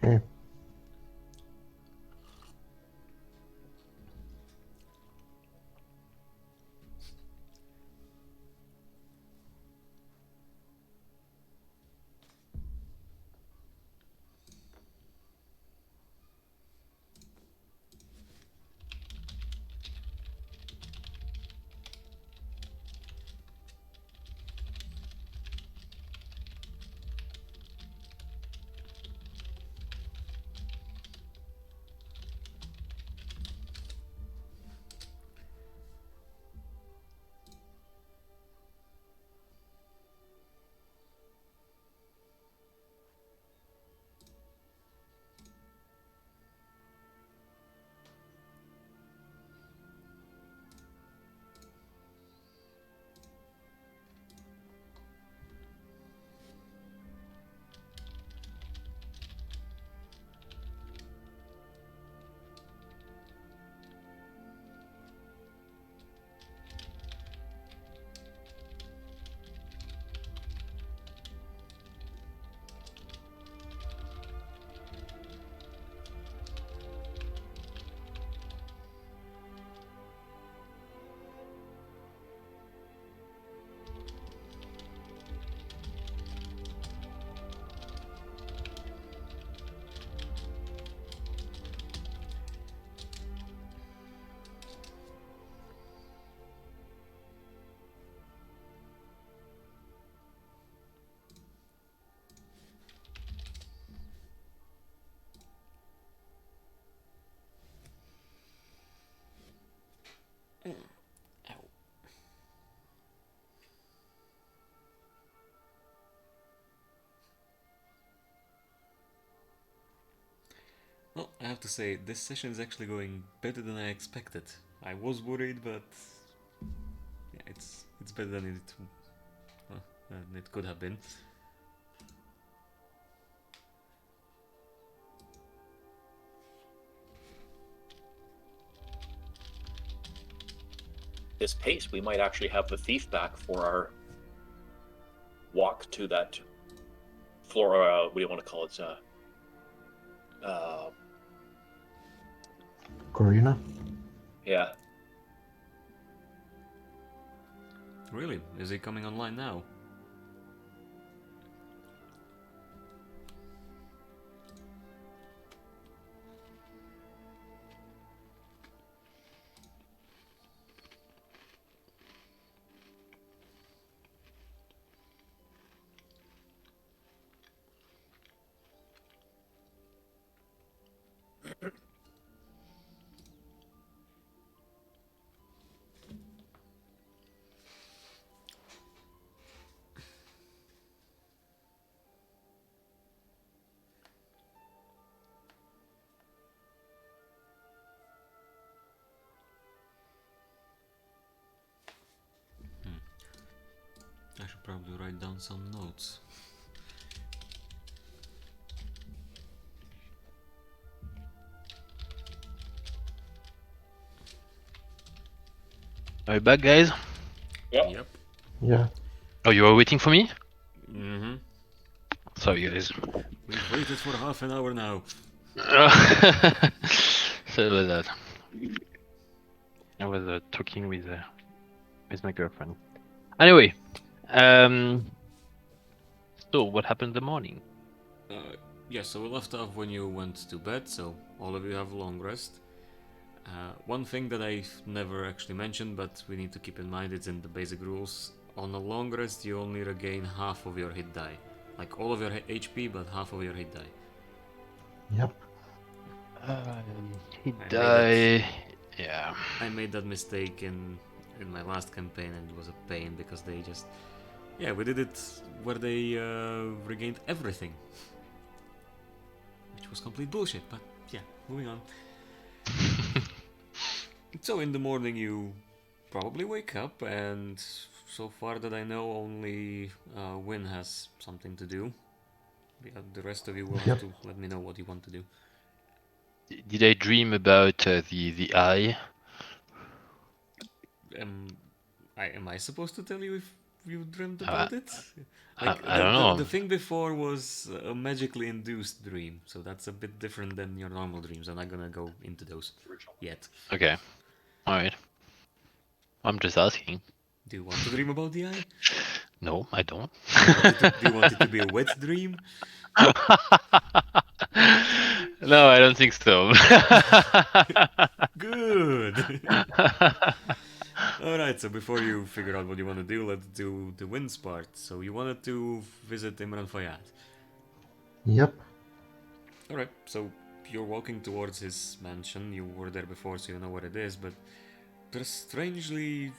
S4: Okay.
S1: Well, I have to say, this session is actually going better than I expected. I was worried, but yeah, it's better than it could have been.
S3: This pace, we might actually have the thief back for our walk to that floor. What do you want to call it?
S4: Corina?
S3: Yeah.
S1: Really? Is he coming online now? I should probably write down some notes.
S2: Are you back, guys?
S1: Yep.
S4: Yeah.
S2: Oh, you are waiting for me?
S1: Mm-hmm.
S2: Sorry, guys.
S1: We've waited for half an hour now.
S2: Sorry about that. I was talking with my girlfriend. Anyway, so what happened in the morning?
S1: Yeah, so we left off when you went to bed, so all of you have a long rest. One thing that I've never actually mentioned, but we need to keep in mind, it's in the basic rules. On a long rest, you only regain half of your hit die. Like all of your HP, but half of your hit die.
S4: Yep.
S2: He
S1: I
S2: died. Yeah.
S1: I made that mistake in my last campaign, and it was a pain because they just, yeah, we did it where they regained everything, which was complete bullshit. But yeah, moving on. So in the morning you probably wake up, and so far that I know, only Win has something to do. The rest of you will have
S4: Yep.
S1: to let me know what you want to do.
S2: Did I dream about the eye?
S1: Am I supposed to tell you if you dreamt about it? Like
S2: I don't know.
S1: the thing before was a magically induced dream, so that's a bit different than your normal dreams. I'm not gonna go into those yet.
S2: Okay. Alright. I'm just asking.
S1: Do you want to dream about the eye?
S2: No, I don't.
S1: Do you want it to be a wet dream?
S2: No, I don't think so.
S1: Good. All right. So before you figure out what you want to do, let's do the wins part. So you wanted to visit Imran Fayyad.
S4: Yep.
S1: All right. So you're walking towards his mansion. You were there before, so you know what it is. But there's strangely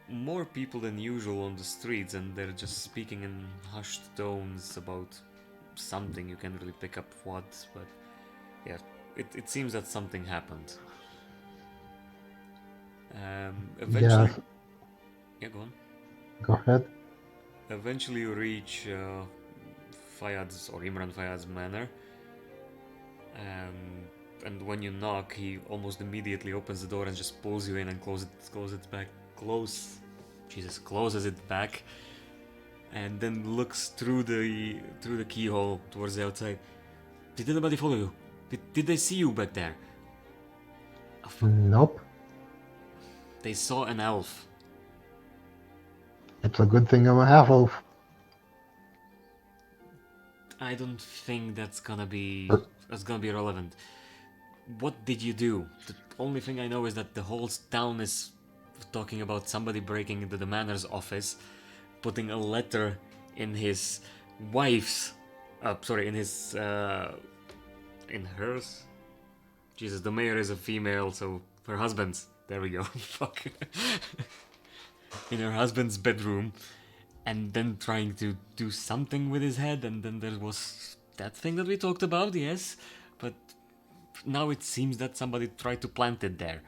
S1: more people than usual on the streets, and they're just speaking in hushed tones about something. You can't really pick up what, but yeah, it seems that something happened. Eventually,
S4: Yes.
S1: yeah, go on.
S4: Go ahead.
S1: Eventually, you reach Fayyad's or Imran Fayyad's manor, and when you knock, he almost immediately opens the door and just pulls you in and closes it back, and then looks through the keyhole towards the outside. Did anybody follow you? Did they see you back there? Oh, fuck.
S4: Nope.
S1: They saw an elf.
S4: It's a good thing I'm a half-elf.
S1: I don't think that's gonna be relevant. What did you do? The only thing I know is that the whole town is talking about somebody breaking into the manor's office, putting a letter in his wife's, in hers. Jesus, the mayor is a female, so her husband's. There we go. Fuck. In her husband's bedroom, and then trying to do something with his head, and then there was that thing that we talked about, yes, but now it seems that somebody tried to plant it there.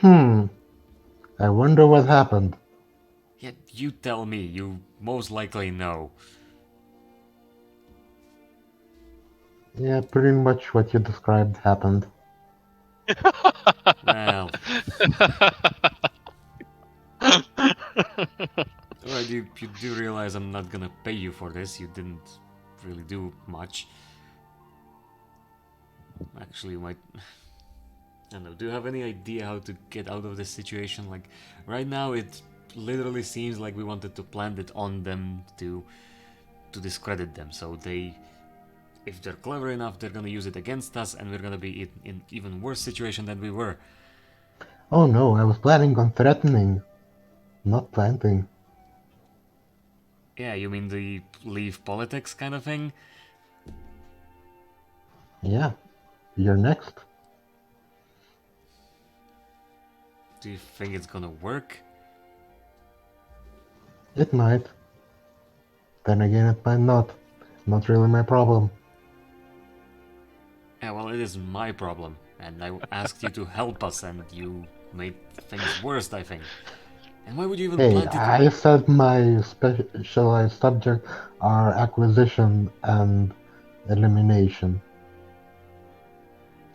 S4: I wonder what happened.
S1: Yeah, you tell me, you most likely know.
S4: Yeah, pretty much what you described happened.
S1: Well, alright, you do realize I'm not gonna pay you for this, you didn't really do much. Actually, you might... I don't know, do you have any idea how to get out of this situation? Like, right now it literally seems like we wanted to plant it on them to discredit them, so they... If they're clever enough, they're gonna use it against us, and we're gonna be in even worse situation than we were.
S4: Oh no, I was planning on threatening, not planting.
S1: Yeah, you mean the leave politics kind of thing?
S4: Yeah, you're next.
S1: Do you think it's gonna work?
S4: It might. Then again, it might not. Not really my problem.
S1: Yeah, well, it is my problem, and I asked you to help us, and you made things worse, I think. And why would you even
S4: Hey,
S1: plant it?
S4: I said my specialized subject are acquisition and elimination.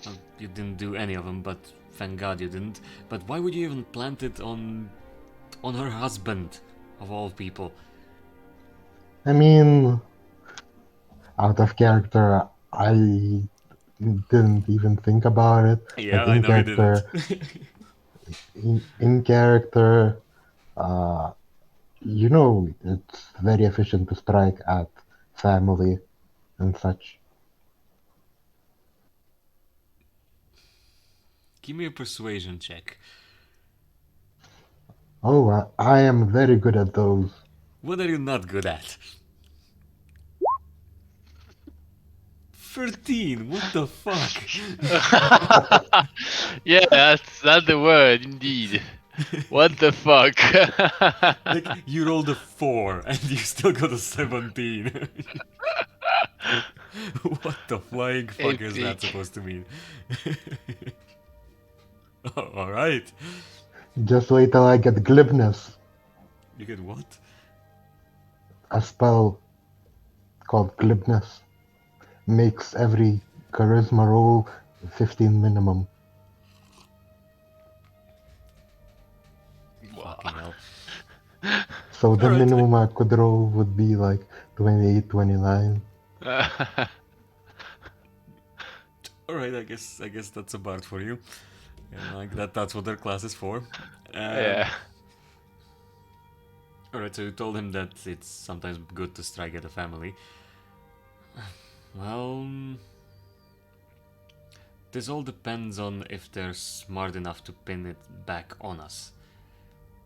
S1: Well, you didn't do any of them, but thank God you didn't. But why would you even plant it on her husband, of all people?
S4: I mean, out of character, I didn't even think about it.
S1: Yeah,
S4: But
S1: I
S4: in
S1: know you
S4: character,
S1: didn't.
S4: in character, uh, you know, it's very efficient to strike at family and such.
S1: Give me a persuasion check.
S4: Oh, I am very good at those.
S1: What are you not good at? 13, what the fuck?
S2: Yeah, that's the word indeed. What the fuck?
S1: Like, you rolled a 4 and you still got a 17. What the flying fuck is that
S2: Epic.
S1: supposed to mean? Oh, alright.
S4: Just wait till I get glibness,
S1: You get what?
S4: a spell called glibness. Makes every charisma roll 15 minimum.
S1: Fucking hell.
S4: So the
S1: Alright.
S4: minimum I could roll would be like 28, 29.
S1: Alright, I guess that's a bard for you. And like that's what their class is for.
S2: Yeah.
S1: Alright, so you told him that it's sometimes good to strike at a family. Well, this all depends on if they're smart enough to pin it back on us.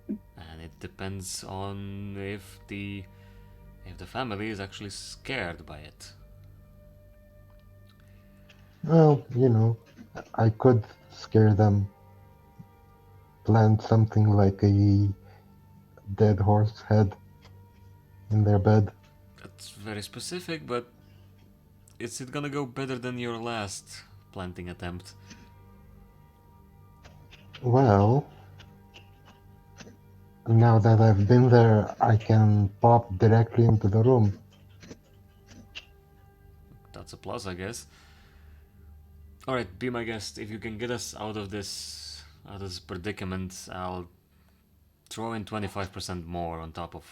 S1: And it depends on if the family is actually scared by it.
S4: Well, you know, I could scare them. Plant something like a dead horse head in their bed.
S1: That's very specific, but is it gonna go better than your last planting attempt?
S4: Well, now that I've been there, I can pop directly into the room.
S1: That's a plus, I guess. Alright, be my guest. If you can get us out of this predicament, I'll throw in 25% more on top of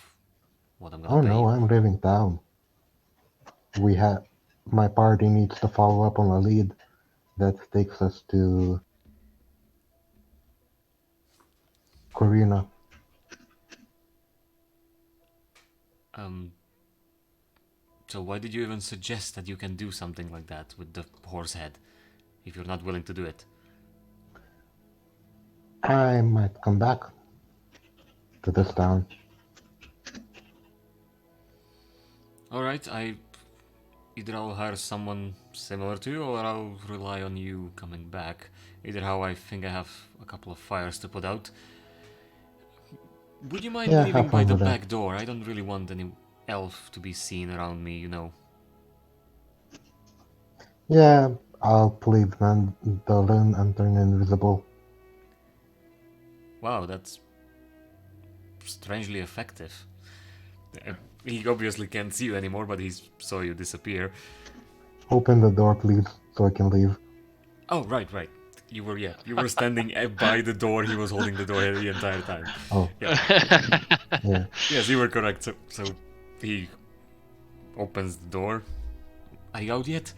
S1: what I'm gonna
S4: Oh
S1: pay
S4: no,
S1: you.
S4: I'm leaving town. My party needs to follow up on a lead that takes us to Corina.
S1: So why did you even suggest that you can do something like that with the horse head, if you're not willing to do it?
S4: I might come back to this town.
S1: Alright, either I'll hire someone similar to you, or I'll rely on you coming back. Either how I think I have a couple of fires to put out. Would you mind
S4: Yeah,
S1: leaving
S4: have
S1: by
S4: fun
S1: the
S4: with that.
S1: back door? I don't really want any elf to be seen around me, you know.
S4: Yeah, I'll leave Mandolin and turn invisible.
S1: Wow, that's strangely effective. He obviously can't see you anymore, but he saw you disappear.
S4: Open the door, please, so I can leave.
S1: Oh, right. You were standing by the door. He was holding the door the entire time.
S4: Oh, yeah.
S1: Yes, you were correct. So he opens the door. Are you out yet?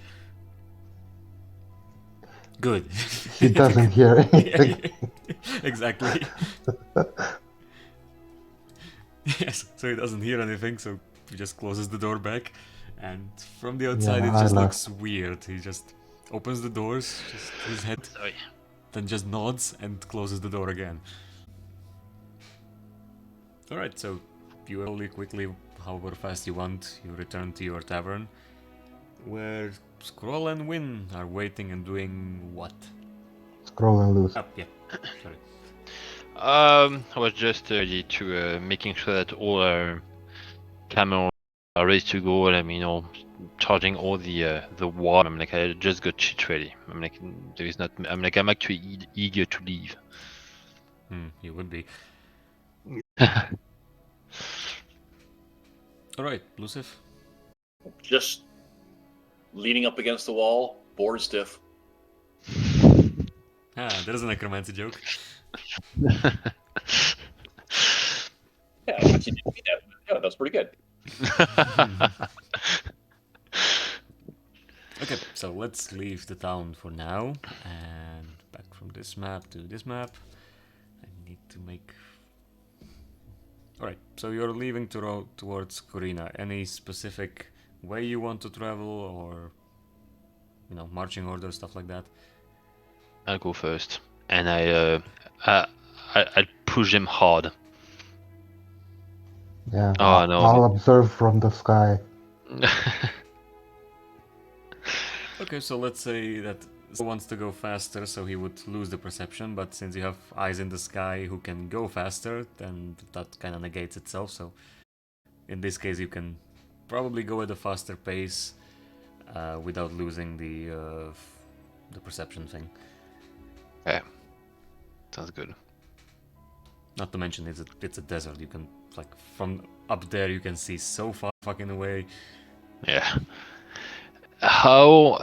S1: Good.
S4: He doesn't hear anything.
S1: Exactly. Yes, so he doesn't hear anything, so he just closes the door back. And from the outside,
S4: Yeah,
S1: it
S4: I
S1: just
S4: left.
S1: looks weird. He just opens the doors, just his head,
S2: Sorry.
S1: then just nods and closes the door again. Alright, so you slowly, quickly, however fast you want, you return to your tavern, where Scroll and Win are waiting and doing what?
S4: Scrolling loose.
S1: Oh, yeah, sorry.
S2: I was just ready to making sure that all our cameras are ready to go, and I'm charging all the wall. I'm like, I just got shit ready. I'm like, there is not. I'm like, I'm actually eager to leave.
S1: You would be. Alright, Lucif.
S3: Just leaning up against the wall, bored stiff.
S1: There's a necromancy joke.
S3: Yeah, I actually didn't see that. Yeah, that was pretty good.
S1: Okay, so let's leave the town for now, and back from this map to this map. I need to make... Alright, so you're leaving towards Corina. Any specific way you want to travel, or, marching order, stuff like that?
S2: I'll go first, and I'll push him hard.
S4: Yeah,
S2: Oh, no.
S4: I'll observe from the sky.
S1: Okay, so let's say that he wants to go faster, so he would lose the perception, but since you have eyes in the sky who can go faster, then that kind of negates itself, so in this case you can probably go at a faster pace without losing the perception thing.
S2: Okay. Sounds good.
S1: Not to mention it's a desert, you can, like, from up there you can see so far fucking away.
S2: Yeah. How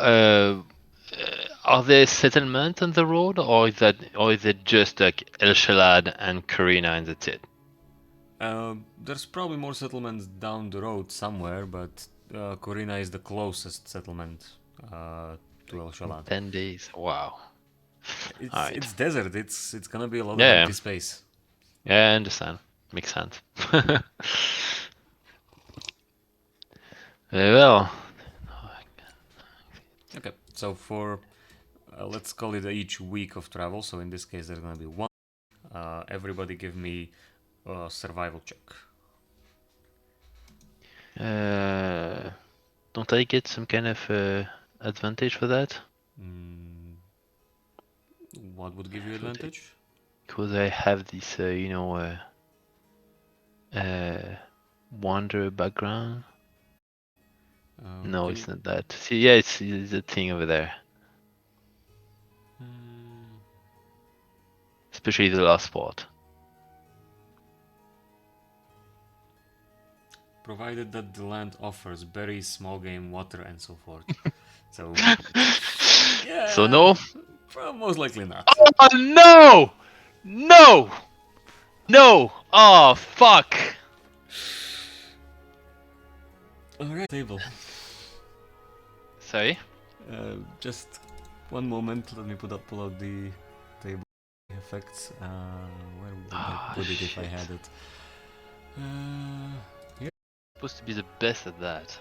S2: Are there settlements on the road, or is it just like El Shalad and Karina and that's it?
S1: There's probably more settlements down the road somewhere, but Corina is the closest settlement to El Shalan.
S2: 10 days. Wow. Alright.
S1: It's desert. It's gonna be a lot of
S2: Yeah.
S1: empty space.
S2: Yeah, I understand. Makes sense. Very well.
S1: Okay, so for let's call it each week of travel. So in this case, there's gonna be one. Everybody, give me a survival check.
S2: Don't I get some kind of advantage for that?
S1: What would give you advantage?
S2: Because I have this, wander background. No, it's not that. See, yeah, it's a thing over there. Especially the last part.
S1: Provided that the land offers berries, small game, water, and so forth. So, yeah.
S2: So no?
S1: Most likely not.
S2: Oh no! No! No! Oh fuck!
S1: Alright, table.
S2: Sorry?
S1: Just one moment. Let me pull out the table effects. Where would I put it if I had it? Here.
S2: Supposed to be the best at that.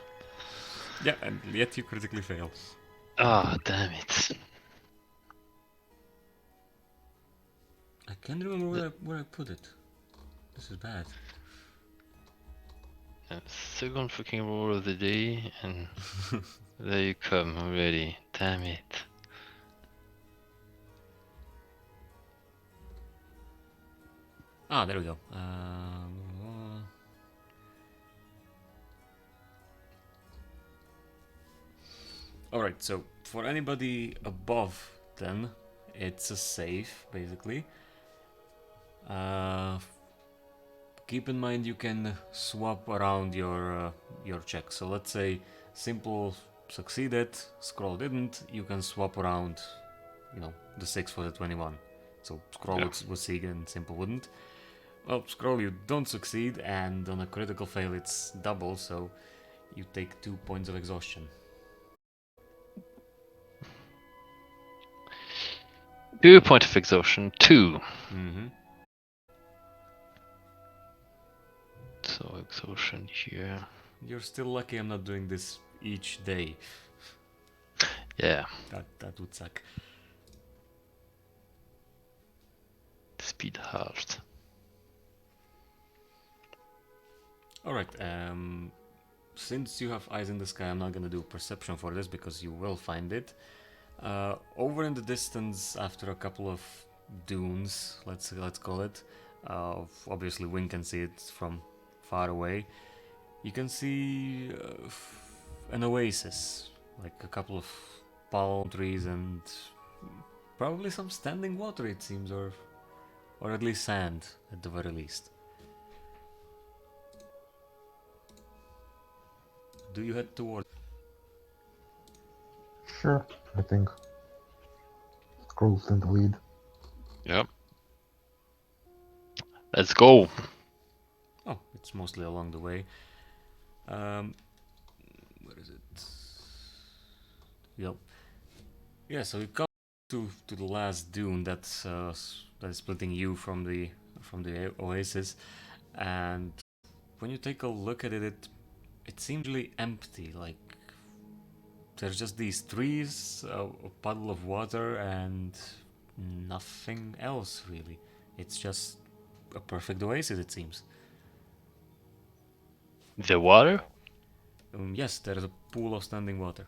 S1: Yeah, and yet you critically fail.
S2: Ah, damn it.
S1: I can't remember where I put it. This is bad.
S2: Second fucking roll of the day, and there you come already. Damn it.
S1: Ah, there we go. Alright, so for anybody above 10, it's a save, basically. Keep in mind you can swap around your check. So let's say simple succeeded, scroll didn't, you can swap around, the 6 for the 21. So scroll would succeed and simple wouldn't. Well, scroll you don't succeed, and on a critical fail it's double, so you take 2 points of exhaustion.
S2: 2 points of exhaustion, 2.
S1: Mm-hmm.
S2: So exhaustion here.
S1: You're still lucky I'm not doing this each day.
S2: Yeah.
S1: That would suck.
S2: Speed halved.
S1: Alright, since you have eyes in the sky, I'm not gonna do perception for this because you will find it. Over in the distance, after a couple of dunes, let's call it, obviously Wing can see it from far away. You can see an oasis, like a couple of palm trees and probably some standing water, it seems, or at least sand at the very least. Do you head towards?
S4: Sure, I think. Scrolls in the lead.
S2: Yep. Let's go.
S1: Oh, it's mostly along the way. Where is it? Yep. Yeah, so you come to the last dune that is splitting you from the oasis, and when you take a look at it, it seems really empty. Like there's just these trees, a puddle of water, and nothing else really. It's just a perfect oasis, it seems.
S2: The water?
S1: Yes, there is a pool of standing water.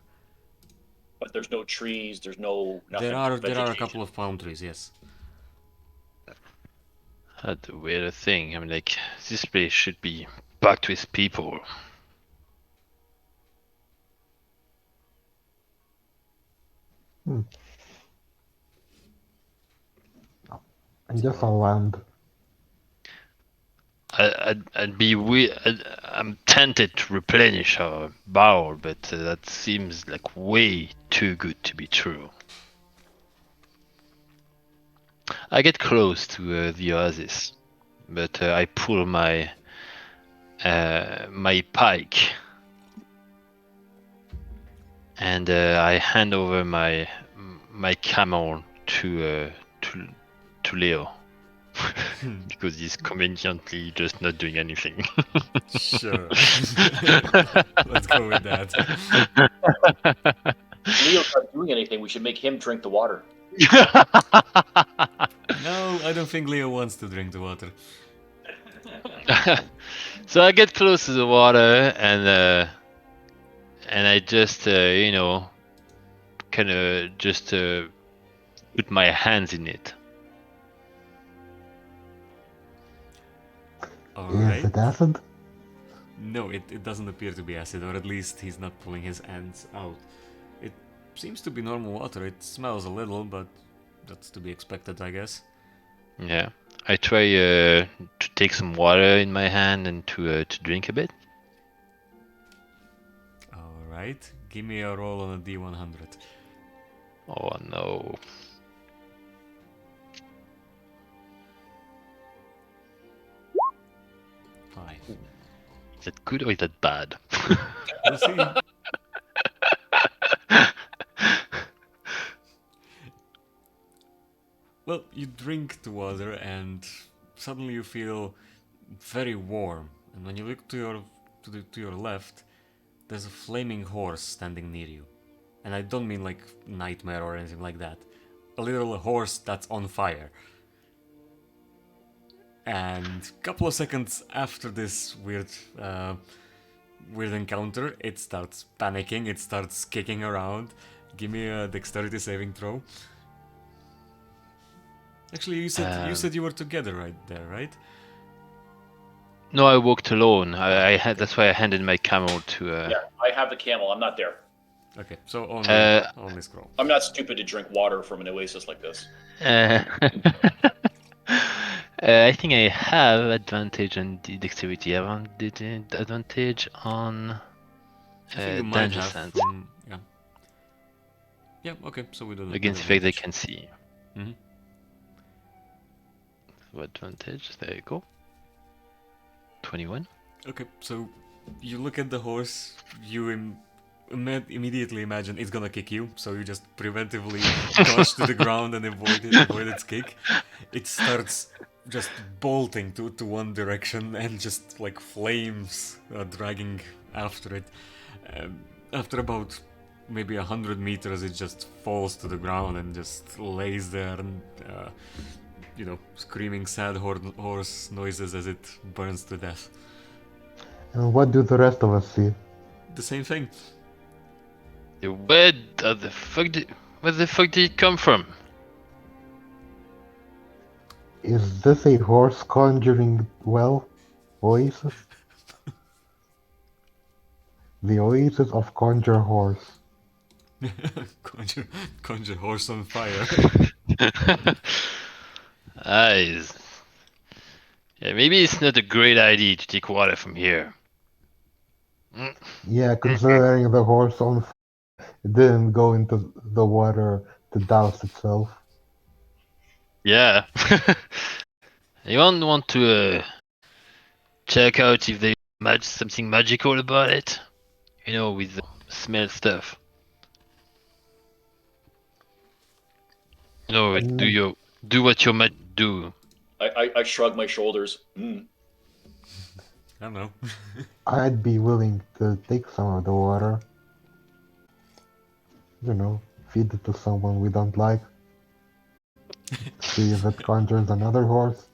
S3: But there's no trees. There's no nothing.
S1: There are a couple of palm trees. Yes.
S2: That's the weird thing. I mean, like, this place should be packed with people.
S4: I guess I'll land.
S2: I'm tempted to replenish our barrel, but that seems like way too good to be true. I get close to the oasis, but I pull my my pike, and I hand over my camel to Leo. Because he's conveniently just not doing anything.
S1: Sure. Let's go with that.
S3: Leo's not doing anything. We should make him drink the water.
S1: No, I don't think Leo wants to drink the water.
S2: So I get close to the water and I just kind of just put my hands in it.
S1: Alright.
S4: Is it acid?
S1: No, it doesn't appear to be acid, or at least he's not pulling his hands out. It seems to be normal water. It smells a little, but that's to be expected, I guess.
S2: Yeah, I try to take some water in my hand and to drink a bit.
S1: Alright, give me a roll on a D100.
S2: Oh no.
S1: Five.
S2: Is that good or is that bad?
S1: We'll see. Well, you drink the water and suddenly you feel very warm. And when you look to your left, there's a flaming horse standing near you. And I don't mean like nightmare or anything like that. A literal horse that's on fire. And a couple of seconds after this weird encounter, it starts panicking, it starts kicking around. Give me a dexterity saving throw. Actually, you said you were together right there, right?
S2: No, I walked alone. I had that's why I handed my camel to.
S3: Yeah, I have the camel. I'm not there.
S1: Okay, so only scroll.
S3: I'm not stupid to drink water from an oasis like this.
S2: I think I have advantage on the dexterity. Advantage on danger sense.
S1: Yeah. Yeah. Okay. So we don't.
S2: Against effect they can see.
S1: Mm-hmm.
S2: So advantage. There you go. 21.
S1: Okay. So you look at the horse. You immediately imagine it's gonna kick you. So you just preventively dodge to the ground and avoid its kick. It starts just bolting to one direction and just like flames dragging after it. After about maybe 100 meters, it just falls to the ground and just lays there and screaming sad horse noises as it burns to death.
S4: And what do the rest of us see?
S1: The same thing.
S2: Where the fuck did it come from?
S4: Is this a horse conjuring well oasis? The oasis of Conjure Horse.
S1: conjure horse on fire.
S2: Eyes. Yeah, maybe it's not a great idea to take water from here.
S4: Yeah, considering the horse on fire didn't go into the water to douse itself.
S2: Yeah. You don't want to check out if there's something magical about it? You know, with the smell stuff. No, do what your magic do.
S3: I shrug my shoulders.
S1: I don't know.
S4: I'd be willing to take some of the water. You know, feed it to someone we don't like. See if it conjures another horse.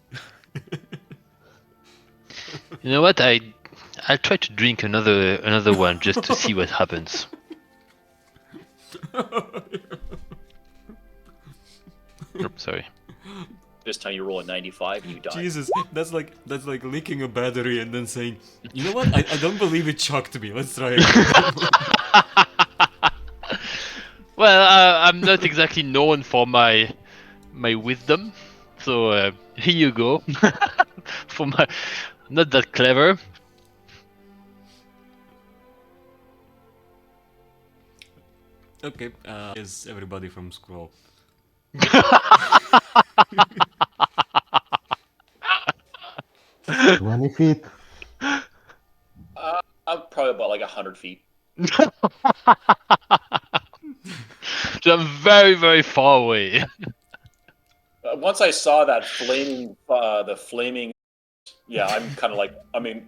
S2: You know what? I'll try to drink another one just to see what happens. Oops, sorry.
S3: This time you roll a 95 and you die.
S1: Jesus, that's like leaking a battery and then saying, you know what? I don't believe it shocked me. Let's try again.
S2: Well, I'm not exactly known for my wisdom, so here you go. For my, not that clever.
S1: Okay, is everybody from Scroll?
S4: 20 feet.
S3: I'm probably about like 100 feet.
S2: So I'm very, very far away.
S3: Once I saw that the flaming, yeah, I'm kind of like,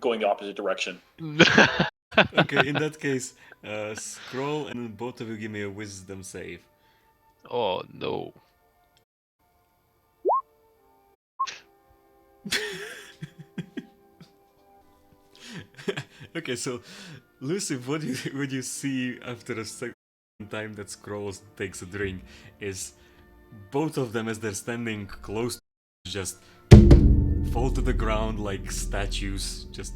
S3: going the opposite direction.
S1: Okay, in that case, scroll and both of you give me a wisdom save.
S2: Oh no.
S1: Okay, so Lucy, what you see after a second time that Scrolls takes a drink is both of them, as they're standing close, just fall to the ground like statues, just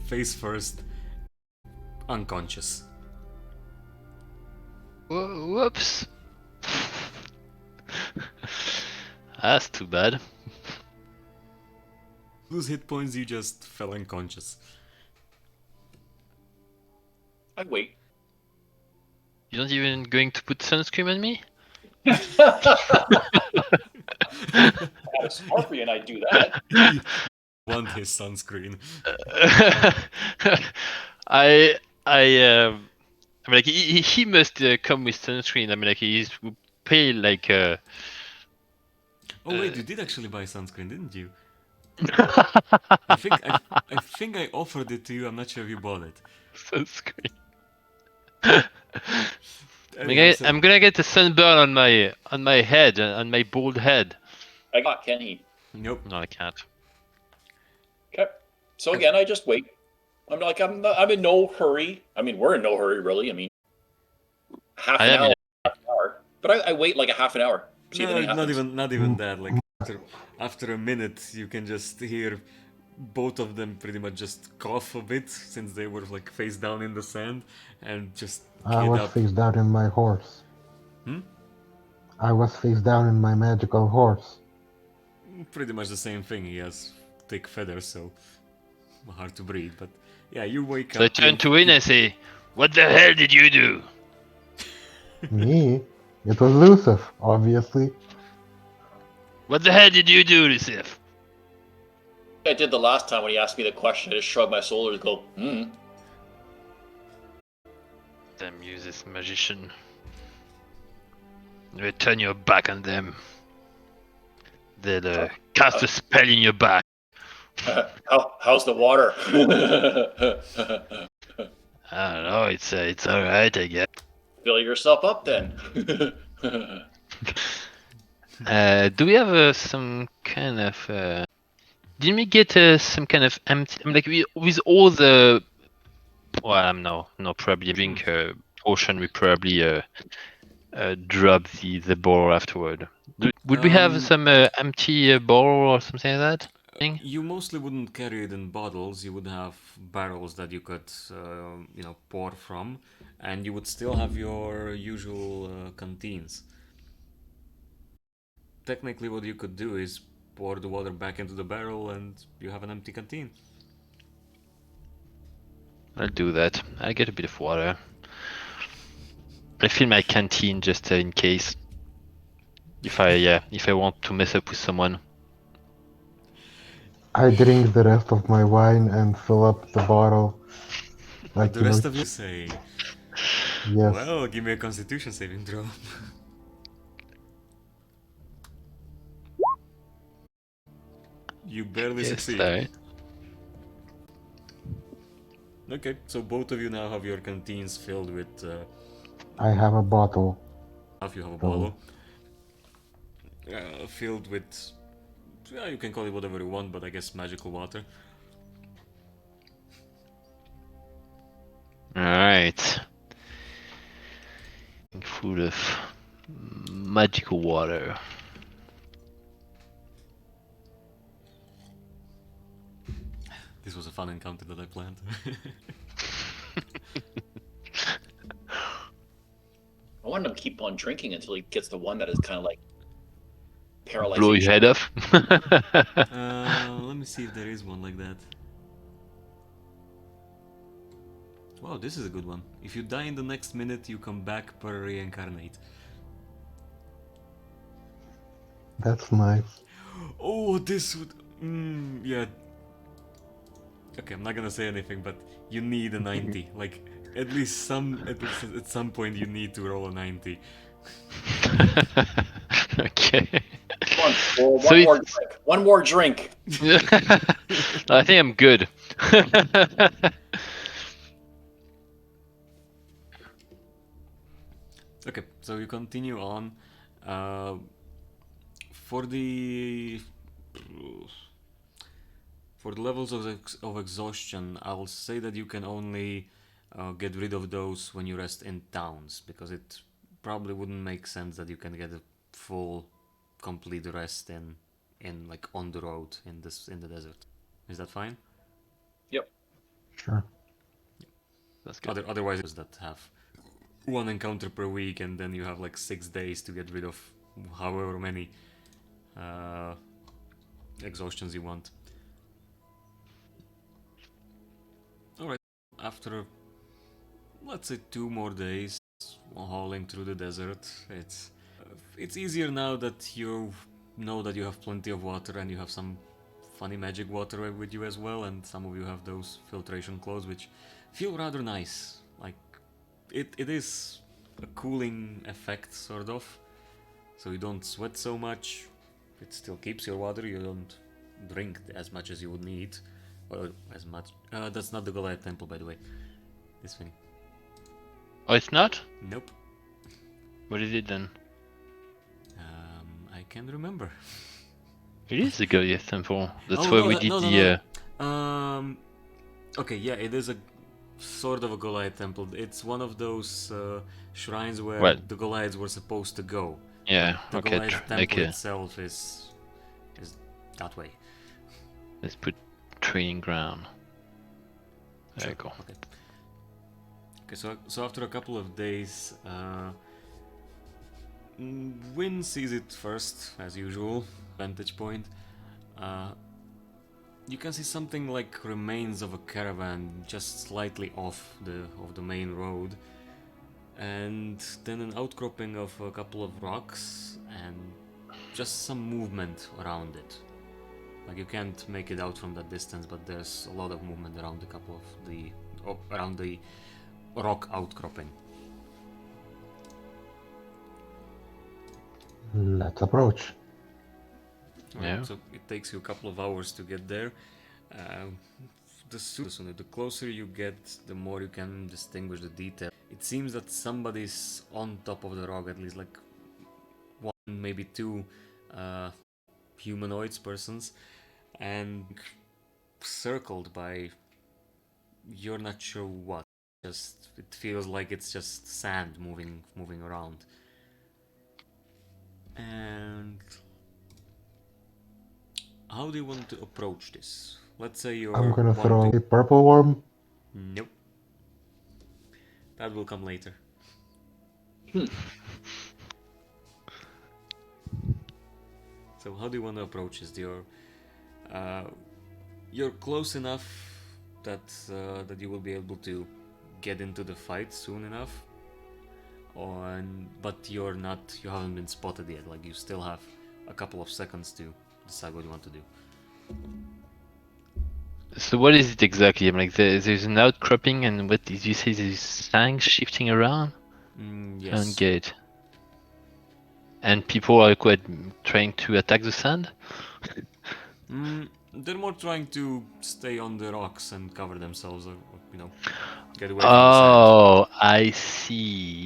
S1: face first, unconscious.
S2: Whoops. That's too bad.
S1: Lose hit points, you just fell unconscious.
S3: I wait.
S2: You're not even going to put sunscreen on me?
S3: I had a scorpion, I'd do that.
S1: You want his sunscreen.
S2: I mean, like he must come with sunscreen. I mean, like he's pay like
S1: Oh wait, you did actually buy sunscreen, didn't you? I think I offered it to you. I'm not sure if you bought it.
S2: sunscreen.
S1: Anyhow, so
S2: I'm gonna get a sunburn on my head, on my bald head.
S3: I got Kenny.
S1: nope.
S2: No, I can't.
S3: Okay. So again, I just wait. I'm in no hurry. I mean, we're in no hurry, really. I mean, half
S2: I
S3: an
S2: am in
S3: hour. But I wait like a half an hour. See if
S1: No,
S3: anything happens.
S1: not even that. Like after a minute, you can just hear both of them pretty much just cough a bit since they were like face down in the sand and just
S4: I
S1: get
S4: was
S1: up.
S4: face down in my horse.
S1: Hmm?
S4: I was face down in my magical horse.
S1: Pretty much the same thing. He has thick feathers, so hard to breathe. But yeah, you wake
S2: So I
S1: up.
S2: turn to Win and say, "What the hell did you do?"
S4: Me? It was Lucif, obviously.
S2: What the hell did you do, Lucif?
S3: I did the last time when he asked me the question. I just shrugged my shoulders and go, hmm.
S2: Damn you, this magician. You turn your back on them. They'll cast a spell in your back.
S3: How's the water?
S2: I don't know, it's alright, I guess.
S3: Fill yourself up then.
S2: Do we have some kind of... didn't we get some kind of empty... I mean, like, with all the... Well, no, probably drink potion, we probably drop the bottle afterward. Would we have some empty bottle or something like that?
S1: You mostly wouldn't carry it in bottles. You would have barrels that you could, pour from, and you would still have your usual canteens. Technically, what you could do is pour the water back into the barrel, and you have an empty canteen.
S2: I'll do that. I'll get a bit of water. I fill my canteen just in case. If I want to mess up with someone.
S4: I drink the rest of my wine and fill up the bottle. Like,
S1: The rest of you say,
S4: yes.
S1: well, give me a constitution saving throw. You barely
S2: Yes,
S1: succeed.
S2: sorry.
S1: Okay, so both of you now have your canteens filled with.
S4: I have a bottle.
S1: Half you have a bottle. Filled with. Yeah, you can call it whatever you want, but I guess magical water.
S2: Alright. Full of magical water.
S1: This was a fun encounter that I planned.
S3: I want him to keep on drinking until he gets the one that is kind of like paralyzing.
S2: Blow your head off.
S1: Let me see if there is one like that. Wow, this is a good one. If you die in the next minute, you come back per reincarnate.
S4: That's nice.
S1: Oh, this would. Yeah. Okay, I'm not gonna say anything, but you need a 90. Like, at least at some point, you need to roll a 90.
S2: Okay.
S3: Come on, Cole,
S2: So
S3: one more
S2: it's.
S3: drink. One more drink.
S2: I think I'm good.
S1: Okay, so you continue on. Uh, for the levels of exhaustion, I'll say that you can only get rid of those when you rest in towns, because it probably wouldn't make sense that you can get a full, complete rest in like on the road in the desert. Is that fine?
S3: Yep.
S4: Sure.
S2: That's good.
S1: Otherwise, that have one encounter per week, and then you have like 6 days to get rid of however many uh, exhaustions you want. Alright, after let's say 2 more days hauling through the desert, it's easier now that you know that you have plenty of water and you have some funny magic water with you as well, and some of you have those filtration clothes which feel rather nice. Like it is a cooling effect sort of, so you don't sweat so much. It still keeps your water. You don't drink as much as you would need, or as much. That's not the Goliath Temple, by the way. This thing.
S2: Oh, it's not?
S1: Nope.
S2: What is it then?
S1: I can't remember.
S2: It is the Goliath Temple. That's
S1: Oh
S2: where
S1: no,
S2: we did
S1: no, no,
S2: the.
S1: no. Okay, yeah, it is a sort of a Goliath temple. It's one of those shrines where
S2: Well,
S1: the Goliaths were supposed to go.
S2: yeah,
S1: The
S2: okay,
S1: Goliath
S2: like
S1: temple itself is that way.
S2: let's put training ground. Very cool.
S1: Okay. Okay, so after a couple of days, Win sees it first, as usual. Vantage point. Uh, you can see something like remains of a caravan just slightly off the main road, and then an outcropping of a couple of rocks and just some movement around it. Like you can't make it out from that distance, but there's a lot of movement around a couple of around the rock outcropping.
S4: Let's approach.
S2: Yeah.
S1: So it takes you a couple of hours to get there. Uh, the closer you get, the more you can distinguish the detail. It seems that somebody's on top of the rock, at least like one, maybe two humanoids, persons, and circled by you're not sure what. Just it feels like it's just sand moving around. And how do you want to approach this? Let's say
S4: I'm
S1: you're
S4: gonna throw
S1: wanting.
S4: a purple worm.
S1: Nope. That will come later. So how do you want to approach this? You're close enough that you will be able to get into the fight soon enough, but you haven't been spotted yet. Like you still have a couple of seconds to decide what you want to do.
S2: So what is it exactly? I'm like there's an outcropping, and what did you say? There's sand shifting around.
S1: Yes.
S2: Can't get it. And people are quite trying to attack the sand.
S1: They're more trying to stay on the rocks and cover themselves, or get away from the sand.
S2: Oh, I see.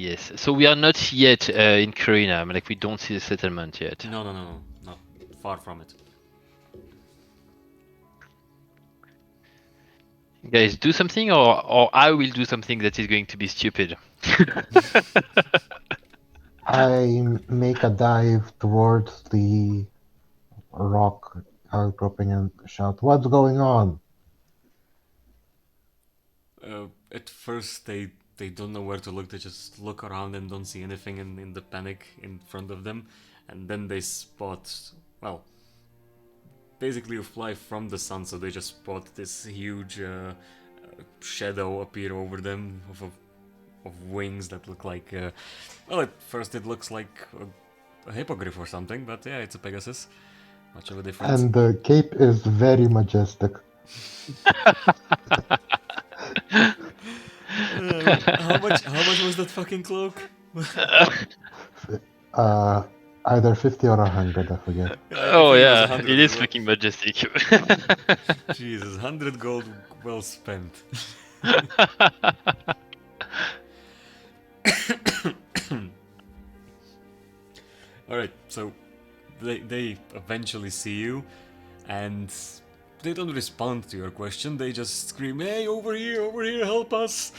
S2: Yes. So we are not yet in Karina. I mean, like we don't see the settlement yet.
S1: No, not far from it.
S2: Guys, do something, or I will do something that is going to be stupid.
S4: I make a dive towards the rock outcropping and shout, "What's going on?"
S1: At first, they don't know where to look. They just look around and don't see anything in the panic in front of them, and then they spot. Well, basically, you fly from the sun, so they just spot this huge shadow appear over them of wings that look like. Well, at first it looks like a hippogriff or something, but yeah, it's a Pegasus. Much of a difference.
S4: And the cape is very majestic.
S1: How much was that fucking cloak?
S4: Either 50 or 100, I forget.
S1: I
S2: Oh
S1: think it was
S2: yeah,
S1: 100
S2: it
S1: as
S2: is
S1: well.
S2: fucking majestic.
S1: Jesus, 100 gold well spent. Alright, so they eventually see you, and they don't respond to your question, they just scream, hey, over here, help us!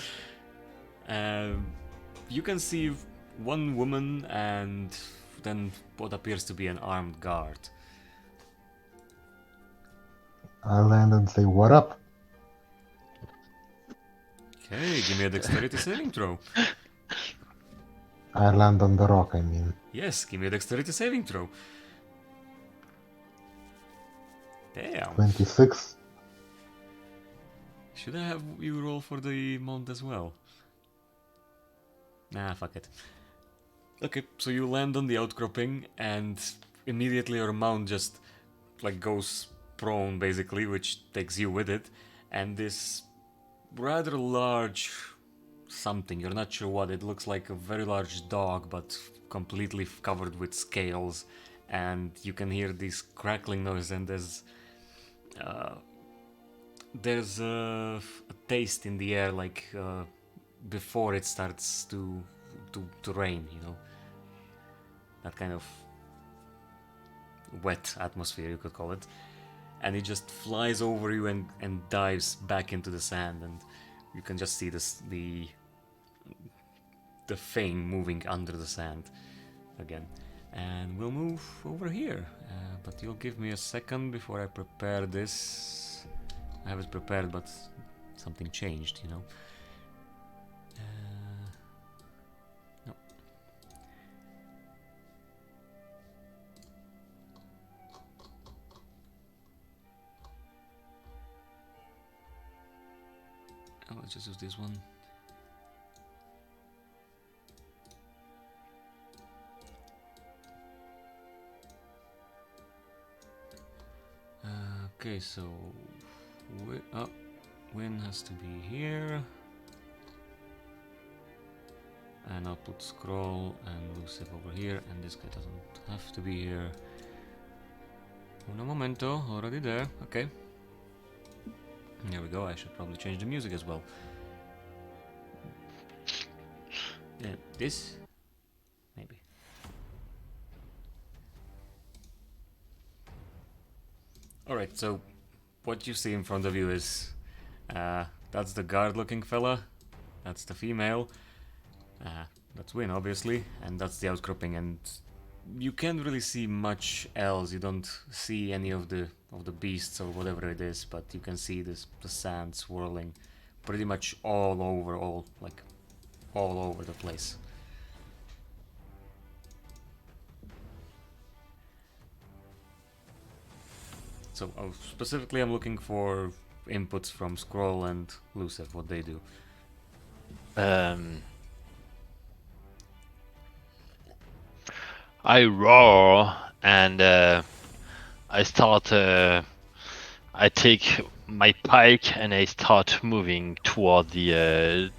S1: You can see one woman and then what appears to be an armed guard.
S4: I land and say, what up?
S1: Okay, give me a dexterity saving throw.
S4: I land on the rock, I mean.
S1: Yes, give me a dexterity saving throw. Damn.
S4: 26.
S1: Should I have you roll for the mount as well? Nah, fuck it. Okay, so you land on the outcropping and immediately your mount just like goes prone basically, which takes you with it, and this rather large something, you're not sure what, it looks like a very large dog but completely covered with scales, and you can hear this crackling noise, and there's a taste in the air like before it starts to rain, you know, that kind of wet atmosphere you could call it, and it just flies over you and dives back into the sand, and you can just see the thing moving under the sand again. And we'll move over here, but you'll give me a second before I prepare this. I have it prepared, but something changed, you know. No. Oh, let's just use this one. Okay, so Win has to be here, and I'll put Scroll and Lucif over here, and this guy doesn't have to be here. Uno momento, already there. Okay. There we go. I should probably change the music as well. Yeah, this? Maybe. Alright, so what you see in front of you is that's the guard looking fella, that's the female, that's Win obviously, and that's the outcropping, and you can't really see much else. You don't see any of the beasts or whatever it is, but you can see the sand swirling pretty much all over the place. So specifically I'm looking for inputs from Scroll and Lucef, what they do.
S2: I roar and I start. I take my pike and I start moving toward the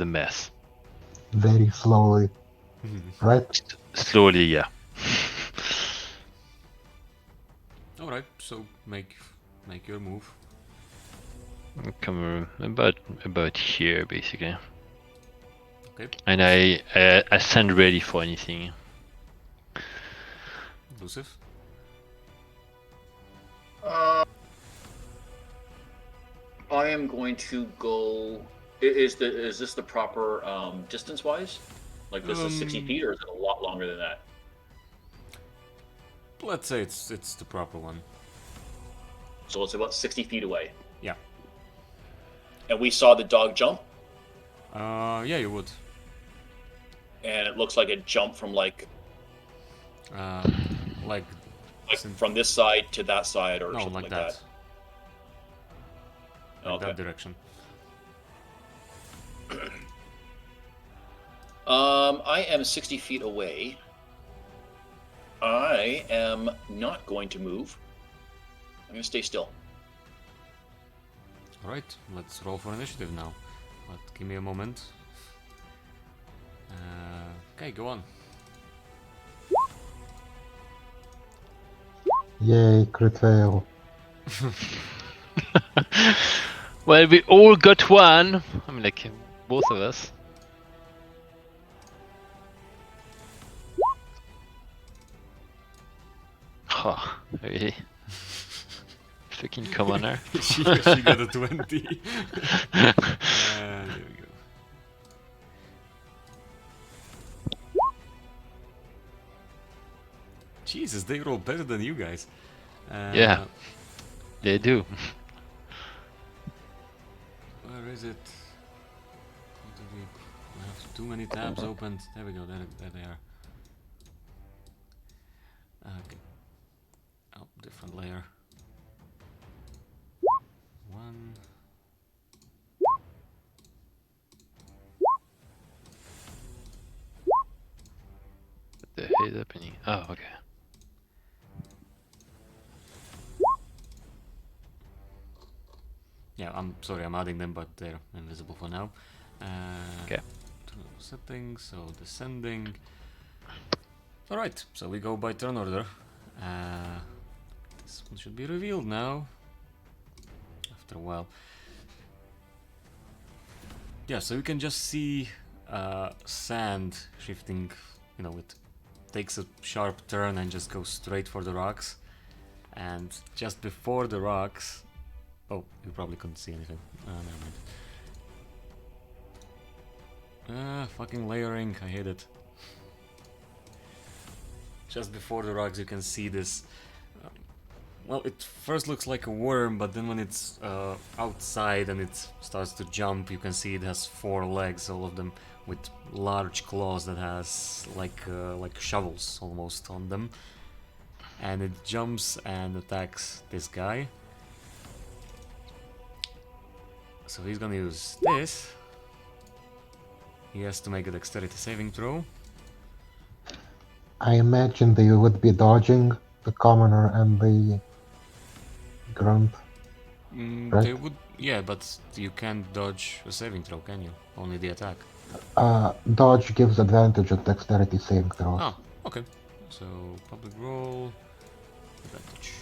S2: mess.
S4: Very slowly. Right?
S2: Slowly, yeah.
S1: Alright, so make your move.
S2: Come about here, basically.
S1: Okay.
S2: And I stand ready for anything.
S1: Lucif?
S3: I am going to go. Is this the proper distance wise? Like this is 60 feet, or is it a lot longer than that?
S1: Let's say it's the proper one.
S3: So it's about 60 feet away.
S1: Yeah.
S3: And we saw the dog jump,
S1: Yeah, you would.
S3: and it looks like it jumped from like from this side to that side, or
S1: no,
S3: something
S1: like
S3: like
S1: that.
S3: that.
S1: Like
S3: Okay.
S1: that direction.
S3: I am 60 feet away. I am not going to move. I'm going to stay still.
S1: Alright, let's roll for initiative now. But give me a moment. Okay, go on.
S4: Yay, crit fail.
S2: Well, we all got one. I mean, like, both of us. Oh, really? Fucking commoner.
S1: she got a 20. There we go. Jesus, they roll better than you guys.
S2: Yeah, they do.
S1: Where is it? What do we have too many tabs opened? There we go, there they are. Okay. Oh, different layer. One.
S2: What the hell is happening? Oh, okay.
S1: Yeah, I'm sorry, I'm adding them, but they're invisible for now.
S2: Okay.
S1: Settings, so descending. Alright, so we go by turn order. This one should be revealed now. After a while. Yeah, so you can just see sand shifting, you know, it takes a sharp turn and just goes straight for the rocks. And just before the rocks... Oh, you probably couldn't see anything. Never mind. Fucking layering, I hate it. Just before the rocks you can see this... well, it first looks like a worm, but then when it's outside and it starts to jump, you can see it has 4 legs, all of them with large claws that has like shovels almost on them. And it jumps and attacks this guy. So he's gonna use this. He has to make a dexterity saving throw.
S4: I imagine they would be dodging the commoner and the grunt. Right?
S1: They would, yeah, but you can't dodge a saving throw, can you? Only the attack.
S4: Dodge gives advantage on dexterity saving throws.
S1: Ah, okay. So public roll, advantage.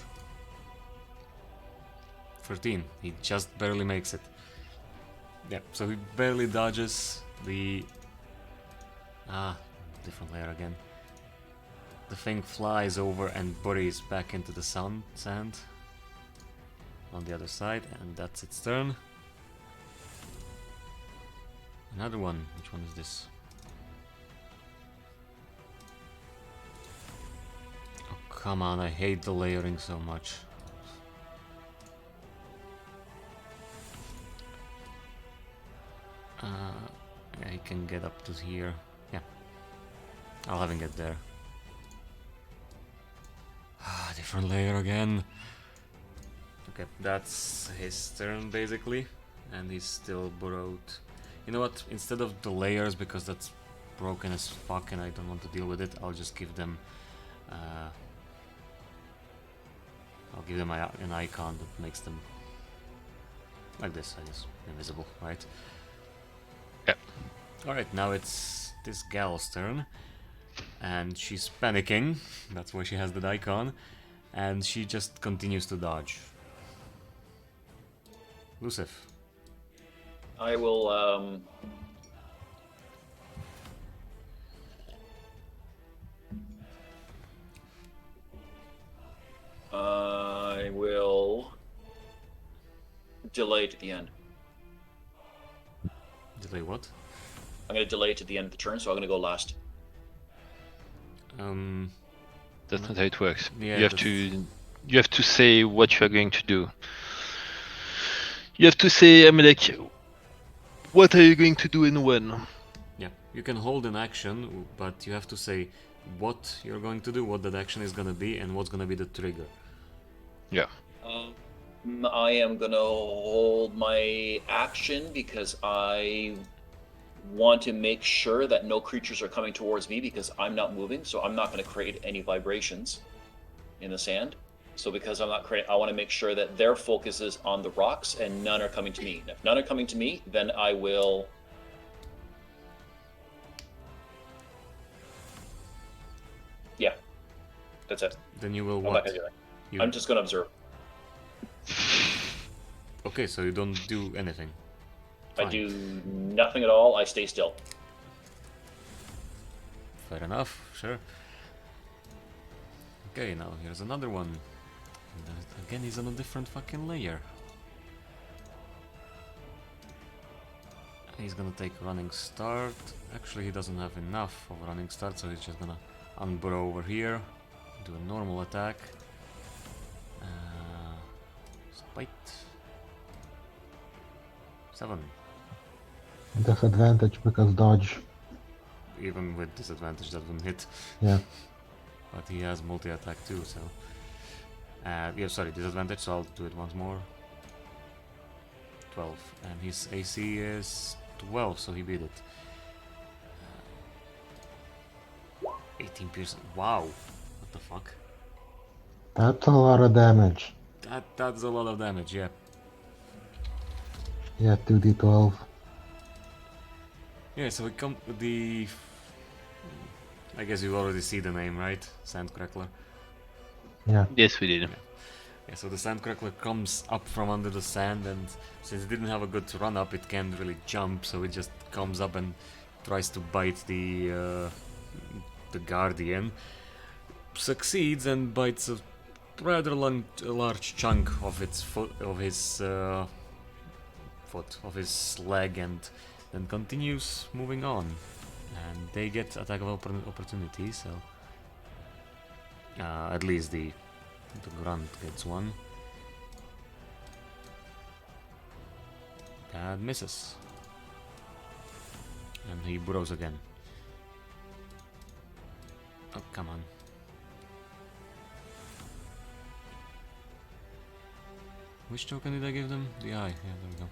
S1: 13. He just barely makes it. Yeah, so he barely dodges the... different layer again. The thing flies over and buries back into the sand on the other side, and that's its turn. Another one. Which one is this? Oh, come on, I hate the layering so much. I can get up to here. Yeah. I'll have him get there. Different layer again. Okay, that's his turn basically. And he's still burrowed. You know what? Instead of the layers, because that's broken as fuck and I don't want to deal with it, I'll just give them... I'll give them an icon that makes them... like this, I guess. Invisible, right?
S2: Yep.
S1: Alright, now it's this gal's turn. And she's panicking. That's why she has that icon. And she just continues to dodge. Lucif.
S3: I will, I will delay to the end.
S1: Delay what?
S3: I'm going to delay to the end of the turn, so I'm going to go last.
S2: That's not how it works.
S1: Yeah,
S2: You have to say what you are going to do. You have to say, I mean, like, what are you going to do and when?
S1: Yeah, you can hold an action, but you have to say what you're going to do, what that action is going to be, and what's going to be the trigger.
S2: Yeah.
S3: I am going to hold my action because I want to make sure that no creatures are coming towards me because I'm not moving, so I'm not going to create any vibrations in the sand. So because I'm not creating, I want to make sure that their focus is on the rocks and none are coming to me. And if none are coming to me, then I will. Yeah, that's it.
S1: Then you will
S3: I'm not
S1: what?
S3: gonna do that.
S1: You...
S3: I'm just gonna observe.
S1: Okay, so you don't do anything.
S3: I
S1: Fine.
S3: do nothing at all. I stay still.
S1: Fair enough, sure. Okay, now here's another one. And again, he's on a different fucking layer. He's gonna take running start. Actually, he doesn't have enough of running start, so he's just gonna unburrow over here, do a normal attack. Spite. 7.
S4: Disadvantage because dodge.
S1: Even with disadvantage, that wouldn't hit.
S4: Yeah.
S1: But he has multi-attack too, so... yeah, sorry, disadvantage, so I'll do it once more. 12. And his AC is 12, so he beat it. 18 piercing. Wow! What the fuck?
S4: That's a lot of damage.
S1: That's a lot of damage, yeah.
S4: Yeah, 2d12.
S1: Yeah, so we come with the... I guess you already see the name, right? Sandcrackler.
S4: Yeah.
S2: Yes, we did.
S1: Yeah, so the Sandcrackler comes up from under the sand, and since it didn't have a good run up, it can't really jump, so it just comes up and tries to bite the Guardian. Succeeds and bites a rather large chunk of its foot, of his leg, and then continues moving on. And they get attack of opportunity, so at least the grunt gets one. That misses. And he burrows again. Oh, come on. Which token did I give them? The eye. Yeah, there we go.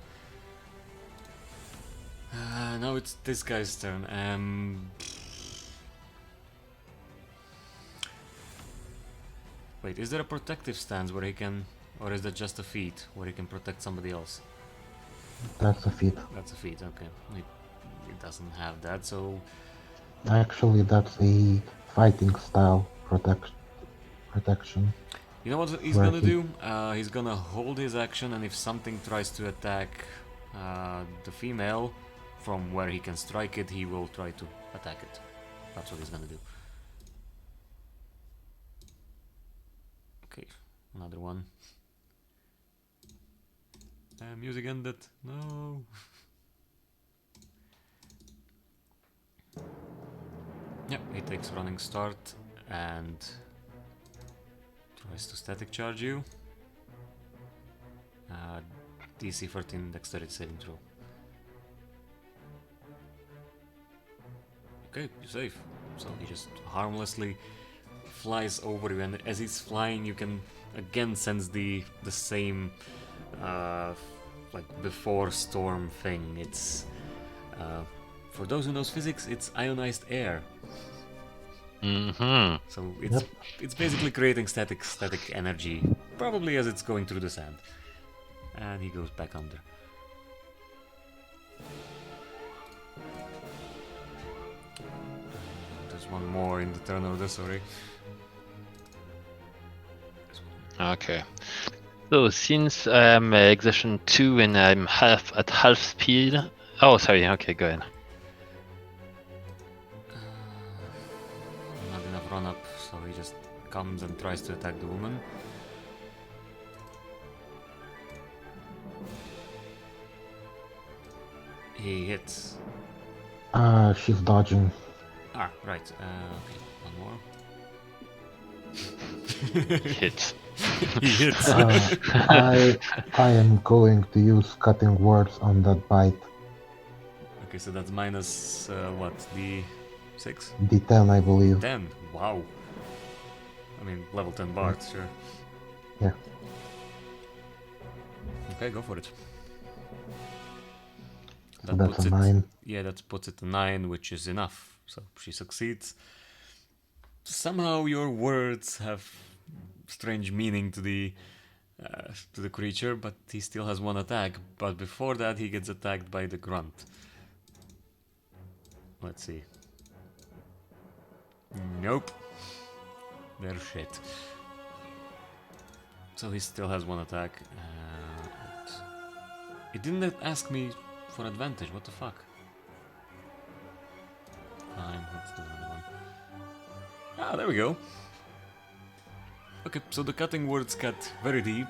S1: Now it's this guy's turn. Wait, is there a protective stance where he can... Or is that just a feat where he can protect somebody else?
S4: That's a feat.
S1: That's a feat, okay. It doesn't have that, so...
S4: Actually, that's a fighting style protection.
S1: You know what he's gonna do? He's gonna hold his action, and if something tries to attack the female from where he can strike it, he will try to attack it. That's what he's gonna do. Okay, another one. Music ended. No. Yep, he takes running start and tries to static charge you. DC 13 dexterity saving throw. Okay, you're safe. So he just harmlessly flies over you, and as he's flying, you can again sense the same like before storm thing. It's for those who knows physics, it's ionized air.
S2: Mm-hmm.
S1: So it's basically creating static energy, probably as it's going through the sand. And he goes back under. There's one more in the turn order, sorry.
S2: Okay. So since I'm exertion 2 and I'm at half speed. Oh, sorry. Okay, go ahead.
S1: Not enough run up, so he just comes and tries to attack the woman. He hits.
S4: She's dodging.
S1: Ah, right. Okay, one more.
S2: Hit.
S1: He hits.
S4: I am going to use cutting words on that bite.
S1: Okay, so that's minus what? D6?
S4: D10, I believe.
S1: 10. Wow. I mean, level 10 bard, sure.
S4: Yeah.
S1: Okay, go for it.
S4: So that's a 9.
S1: Yeah, that puts it to 9, which is enough. So she succeeds. Somehow your words have strange meaning to the creature, but he still has one attack. But before that, he gets attacked by the grunt. Let's see. Nope. They're shit. So he still has one attack. It didn't ask me for advantage. What the fuck? Fine, let's do another one. Ah, there we go. Okay, so the cutting words cut very deep.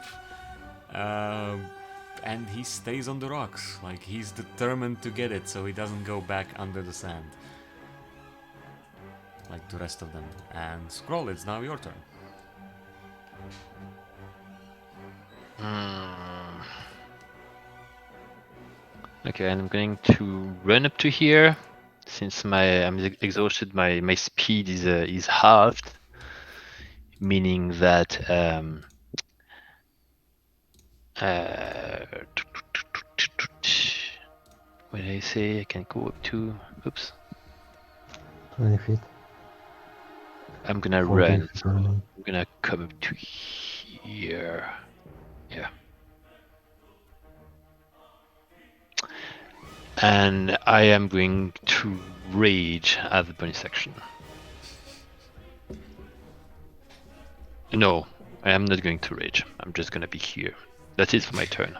S1: And he stays on the rocks. Like, he's determined to get it, so he doesn't go back under the sand. Like the rest of them. And Scroll, it's now your turn.
S2: Okay, and I'm going to run up to here. Since I'm exhausted, my speed is halved, meaning that what did I say? I can go up to
S4: 20 feet.
S2: I'm gonna
S4: 40
S2: run.
S4: feet
S2: So
S4: running.
S2: I'm gonna come up to here. Yeah. And I am going to rage at the bonus action. No, I am not going to rage. I'm just gonna be here. That's it for my turn.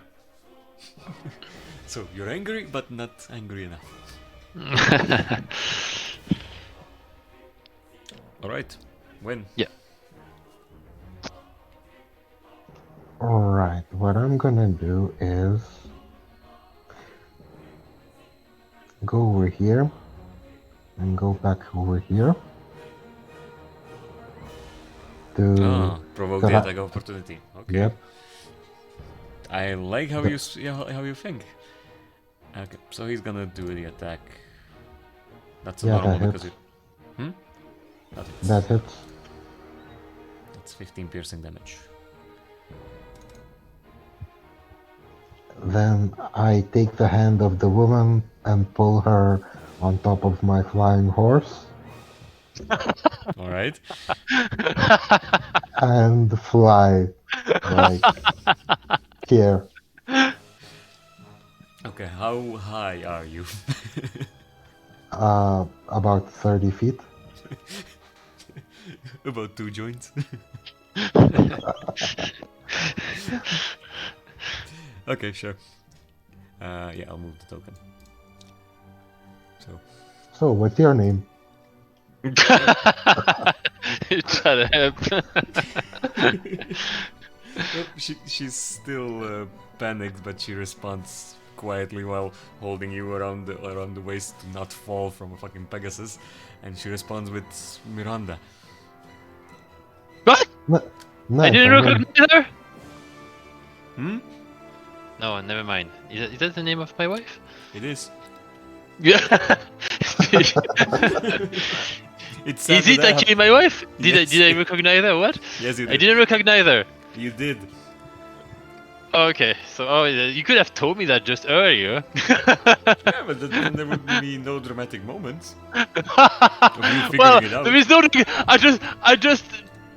S1: So you're angry, but not angry enough. Alright, win.
S2: Yeah.
S4: Alright, what I'm gonna do is go over here and go back over here to
S1: Provoke the attack of opportunity. Okay.
S4: Yep.
S1: I like how you think. Okay, so he's gonna do the attack. That's a
S4: Yeah,
S1: normal
S4: that
S1: because
S4: hits.
S1: it. That hits.
S4: That hits.
S1: That's 15 piercing damage.
S4: Then I take the hand of the woman and pull her on top of my flying horse
S1: Alright.
S4: and fly like here.
S1: Okay, how high are you?
S4: About 30 feet.
S1: About 2 joints. Okay, sure. Yeah, I'll move the token.
S4: So, what's your name?
S2: Shut up.
S1: Well, she's still panicked, but she responds quietly while holding you around the waist to not fall from a fucking Pegasus, and she responds with Miranda.
S2: What?
S4: No,
S2: I didn't recognize her?
S1: Hmm?
S2: No, never mind. Is that the name of my wife?
S1: It is.
S2: Yeah.
S1: It's
S2: Is it actually my wife?
S1: Yes.
S2: Did I recognize her? What?
S1: Yes, you did.
S2: I didn't recognize her.
S1: You did.
S2: Okay, so you could have told me that just earlier.
S1: Yeah, but then there would be no dramatic moments of you figuring
S2: Well,
S1: it out.
S2: there is no. I just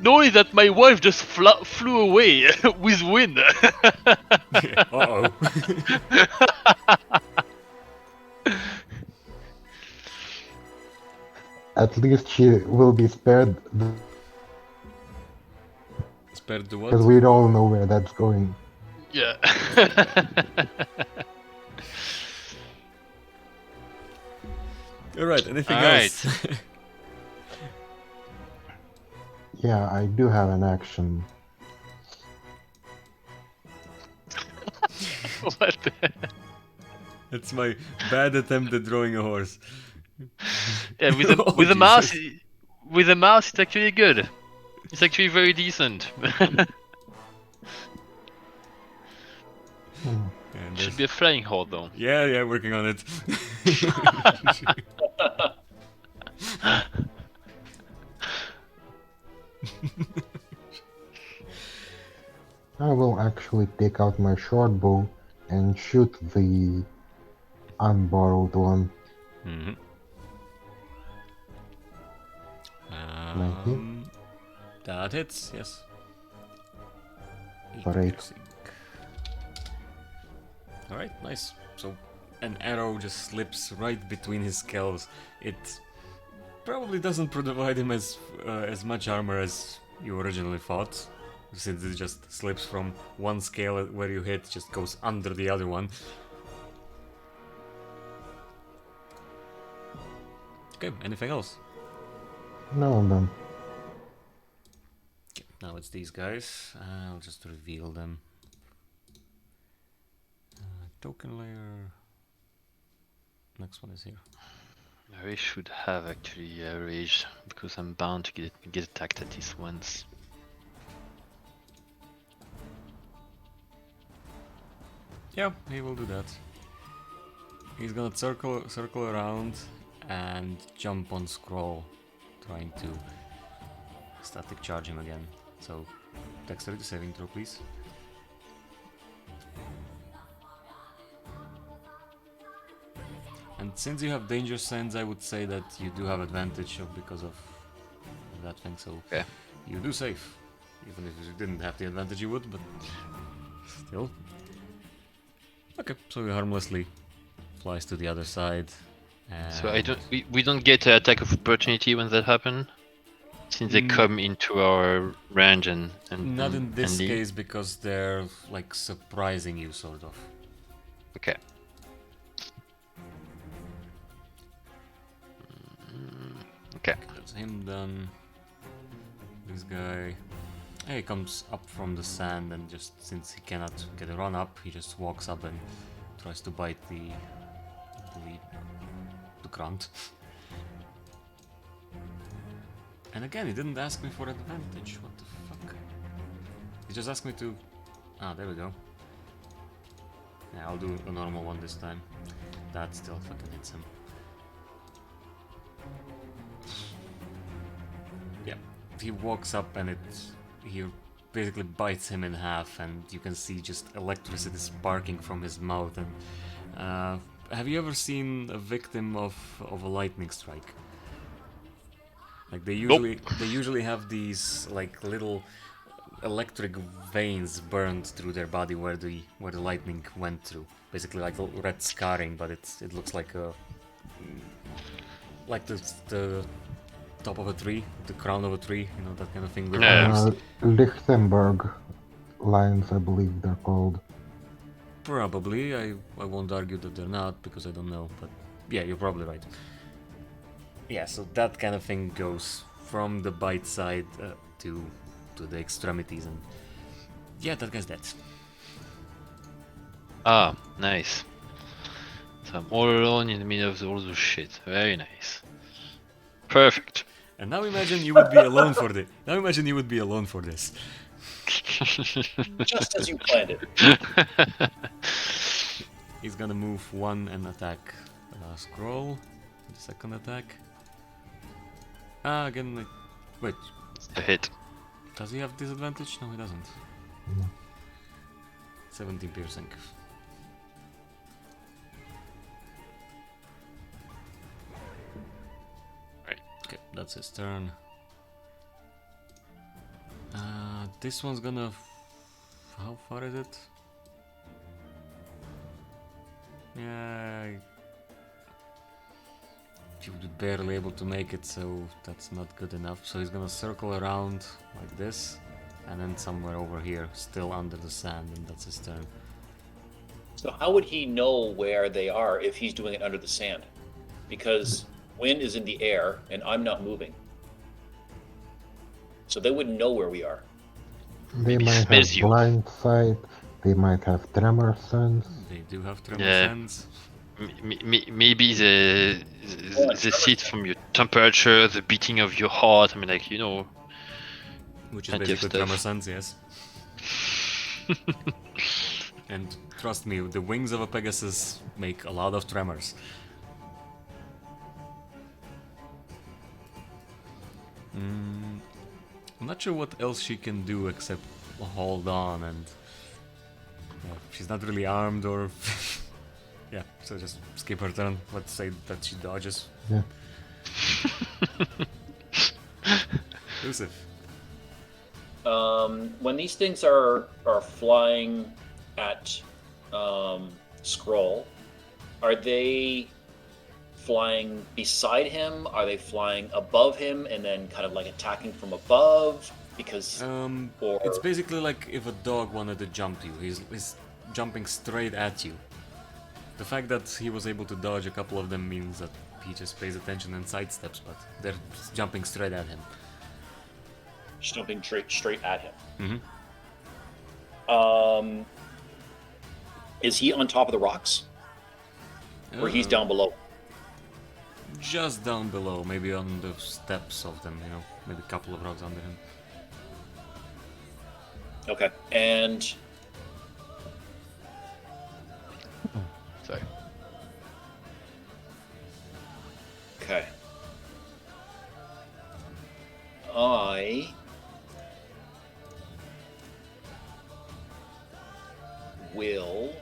S2: noticed that my wife just flew away with wind.
S1: Uh-oh.
S4: At least she will be spared
S1: Spared the what?
S4: because we all know where that's going.
S2: Yeah.
S1: Alright, anything
S2: Alright.
S1: else?
S4: Yeah, I do have an action.
S2: What the heck?
S1: That's my bad attempt at drawing a horse.
S2: Yeah, with
S1: Oh,
S2: the mouse,
S1: Jesus.
S2: with the mouse, it's actually good. It's actually very decent.
S1: And
S2: Should be a flying horde though.
S1: yeah, working on it.
S4: I will actually take out my short bow and shoot the unborrowed one.
S1: Mm-hmm.
S4: 19.
S1: That hits, yes.
S4: For 8.
S1: Alright, nice. So an arrow just slips right between his scales. It probably doesn't provide him as much armor as you originally thought, since it just slips from one scale where you hit, just goes under the other one. Okay, anything else?
S4: No, I'm done.
S1: Okay, now it's these guys. I'll just reveal them. Token layer. Next one is here.
S2: I should have actually rage because I'm bound to get attacked at least once.
S1: Yeah, he will do that. He's gonna circle around and jump on scroll, trying to static charge him again. So, dexterity saving throw, please. And since you have danger sense, I would say that you do have advantage because of that thing. So,
S2: Okay.
S1: you do save. Even if you didn't have the advantage, you would, but still. Okay, so he harmlessly flies to the other side.
S2: So we don't get an attack of opportunity when that happens, since they come into our range and
S1: not in this
S2: leave?
S1: case because they're like surprising you, sort of.
S2: Okay. Okay.
S1: That's him done. This guy, he comes up from the sand and just since he cannot get a run up, he just walks up and tries to bite the ground. And again, he didn't ask me for advantage. What the fuck? He just asked me to. Ah, there we go. Yeah, I'll do a normal one this time. That still fucking hits him. Yeah, he walks up and he basically bites him in half, and you can see just electricity sparking from his mouth. And have you ever seen a victim of a lightning strike? Like they usually have these like little electric veins burned through their body where the lightning went through. Basically like a red scarring, but it looks like the top of a tree, the crown of a tree, you know, that kind of thing. With
S4: Lichtenberg lines, I believe they're called.
S1: Probably. I won't argue that they're not because I don't know, but yeah, you're probably right. Yeah, so that kind of thing goes from the bite side to the extremities, and yeah, that guy's dead.
S2: Ah, nice. So I'm all alone in the middle of all this shit. Very nice. Perfect.
S1: And now imagine you would be alone for this. Now imagine you would be alone for this.
S3: Just as you planned it.
S1: He's gonna move one and attack scroll. The second attack. Again, like, wait.
S2: It's a hit.
S1: Does he have disadvantage? No, he doesn't.
S4: No.
S1: 17 piercing.
S2: Right.
S1: Okay, that's his turn. This one's gonna. How far is it? Yeah. He was barely able to make it, so that's not good enough. So he's gonna circle around like this, and then somewhere over here, still under the sand, and that's his turn.
S3: So how would he know where they are if he's doing it under the sand? Because wind is in the air and I'm not moving. So they wouldn't know where we are.
S4: They
S2: Maybe
S4: might have
S2: smells you.
S4: blind sight, they might have tremor sense.
S1: They do have tremor
S2: Yeah.
S1: sense.
S2: Maybe the seat from your temperature, the beating of your heart. I mean, like, you know.
S1: Which is
S2: Plenty of
S1: basically
S2: stuff.
S1: tremor sense, yes. And trust me, the wings of a Pegasus make a lot of tremors. I'm not sure what else she can do except hold on, and she's not really armed or Yeah, so just skip her turn. Let's say that she dodges.
S4: Yeah.
S1: Yusuf.
S3: When these things are flying at Scroll, are they flying beside him? Are they flying above him and then kind of like attacking from above? Because or
S1: It's basically like if a dog wanted to jump you. He's jumping straight at you. The fact that he was able to dodge a couple of them means that he just pays attention and sidesteps, but they're jumping straight at him.
S3: jumping straight at him.
S1: Mm-hmm.
S3: Is he on top of the rocks? Or he's down below?
S1: Just down below, maybe on the steps of them, maybe a couple of rocks under him.
S3: Okay, and
S2: Sorry.
S3: okay, I will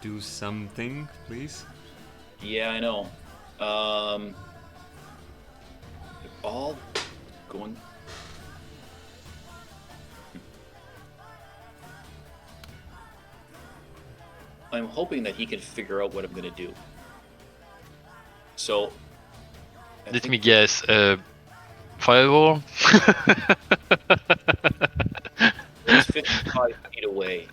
S1: Do something, please.
S3: Yeah, I know. They're all going. I'm hoping that he can figure out what I'm gonna do. So.
S2: Let me guess. Fireball?
S3: It's 55 feet away.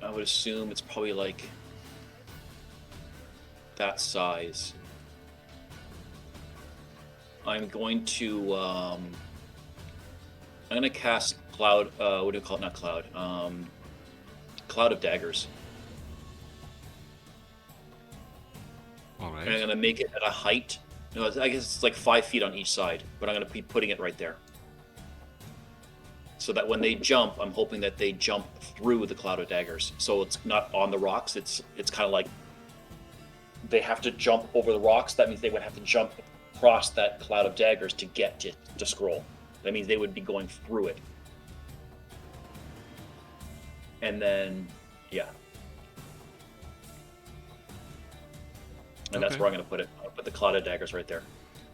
S3: I would assume it's probably like that size. I'm going to cast cloud. What do you call it? Not cloud. Cloud of daggers.
S1: All right.
S3: And I'm gonna make it at a height. No, I guess it's like 5 feet on each side, but I'm gonna be putting it right there. So that when they jump, I'm hoping that they jump through the cloud of daggers. So it's not on the rocks. It's kind of like they have to jump over the rocks. That means they would have to jump across that cloud of daggers to get to Scroll. That means they would be going through it. And then, yeah. And that's
S1: Okay.
S3: where I'm going to put it. I'll put the cloud of daggers right there.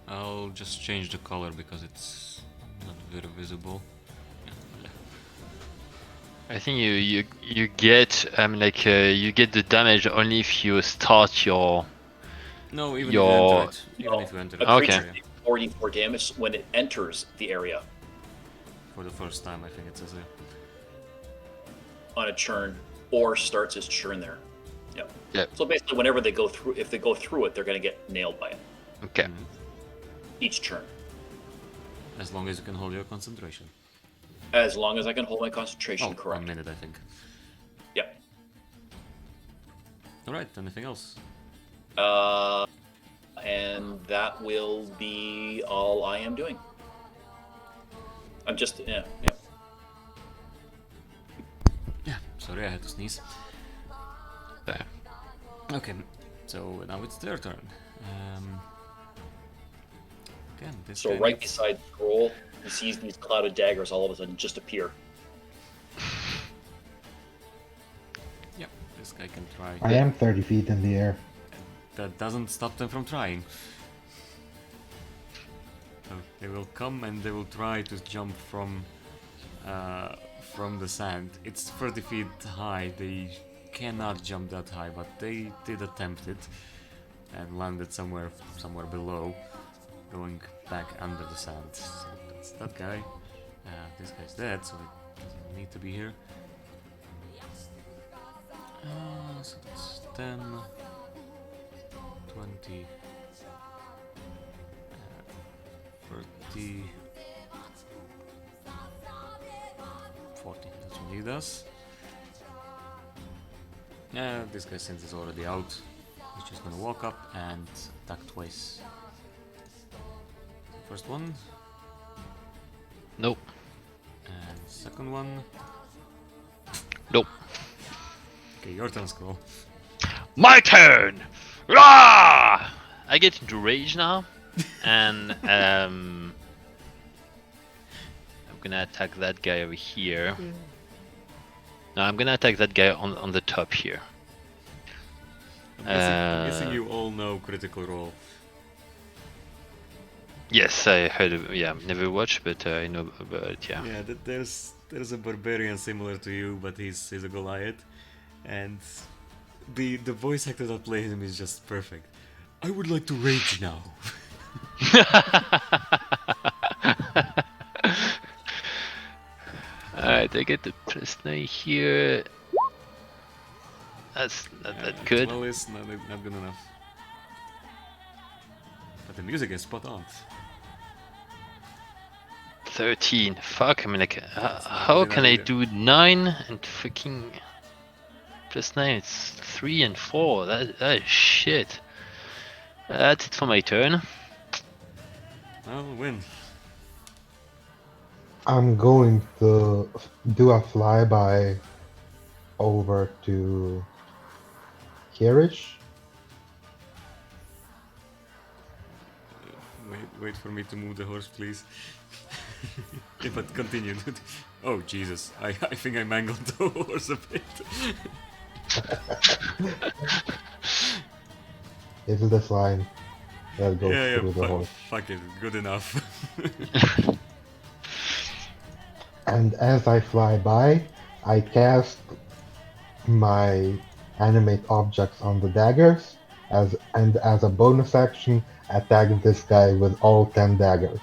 S1: I'll just change the color because it's not very visible.
S2: I think you get you get the damage only if you start your.
S1: No, even
S2: Your-
S1: if you enter it. Even if you enter
S3: A
S1: it.
S2: Okay.
S3: creature takes 44 damage when it enters the area
S1: For the first time, I think it says it.
S3: on a churn or starts its churn there. Yep.
S2: Yep.
S3: So basically, whenever they go through, if they go through it, they're going to get nailed by it
S2: Okay.
S3: each turn.
S1: As long as you can hold your concentration.
S3: As long as I can hold my concentration
S1: Oh,
S3: correct.
S1: 1 minute, I think.
S3: Yep.
S1: Alright, anything else?
S3: And that will be all I am doing. I'm just yeah.
S1: Yeah, sorry, I had to sneeze.
S2: There.
S1: Okay, so now it's their turn. Again, this
S3: So
S1: guy
S3: right
S1: needs-
S3: beside Scroll, he sees these cloud of daggers all of a sudden just appear.
S1: Yep, this guy can try.
S4: I am 30 feet in the air.
S1: That doesn't stop them from trying. So they will come and they will try to jump from the sand. It's 30 feet high. They cannot jump that high, but they did attempt it and landed somewhere below, going back under the sand. So that's that guy. This guy's dead, so he doesn't need to be here. So that's 10, 20, 30, 40. That's what he does. This guy, since he's already out, he's just gonna walk up and attack twice. First one,
S2: Nope.
S1: and second one.
S2: Nope.
S1: Okay, your turn, Scroll.
S2: My turn. Rah! I get into rage now, and I'm gonna attack that guy over here. No, I'm gonna attack that guy on the top here.
S1: I'm guessing you all know Critical Role.
S2: Yes, I heard of, yeah, never watched, but I know about it, yeah.
S1: Yeah, there's a barbarian similar to you, but he's a Goliath, and the voice actor that plays him is just perfect. I would like to rage now.
S2: Alright, I get the +9 here. That's not that good.
S1: 12 is not good enough. But the music is spot on.
S2: 13. Fuck, I mean, like,
S1: That's not
S2: how
S1: good
S2: can I
S1: enough
S2: do 9 and fucking +9? It's 3 and 4. That is shit. That's it for my turn.
S1: I'll win.
S4: I'm going to do a flyby over to Kirish.
S1: Wait for me to move the horse, please. Yeah, but continue. Oh Jesus! I think I mangled the horse a bit.
S4: It's this line that goes
S1: yeah,
S4: through the horse.
S1: fuck it, good enough.
S4: And as I fly by, I cast my animate objects on the daggers, and as a bonus action, attack this guy with all 10 daggers.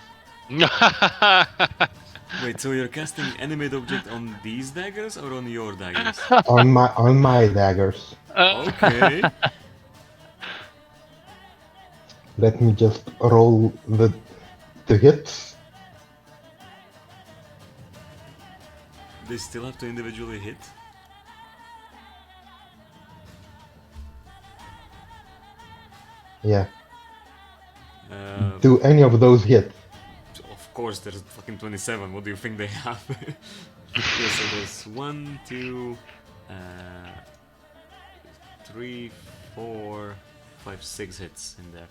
S1: Wait, so you're casting animate object on these daggers or on your daggers?
S4: on my daggers.
S1: Okay.
S4: Let me just roll the hits.
S1: They still have to individually hit?
S4: Yeah.
S1: Uh,
S4: Do any of those hit?
S1: Of course, there's fucking 27. What do you think they have? Yeah, so there's 1, 2, 3, 4, 5, 6 hits in there.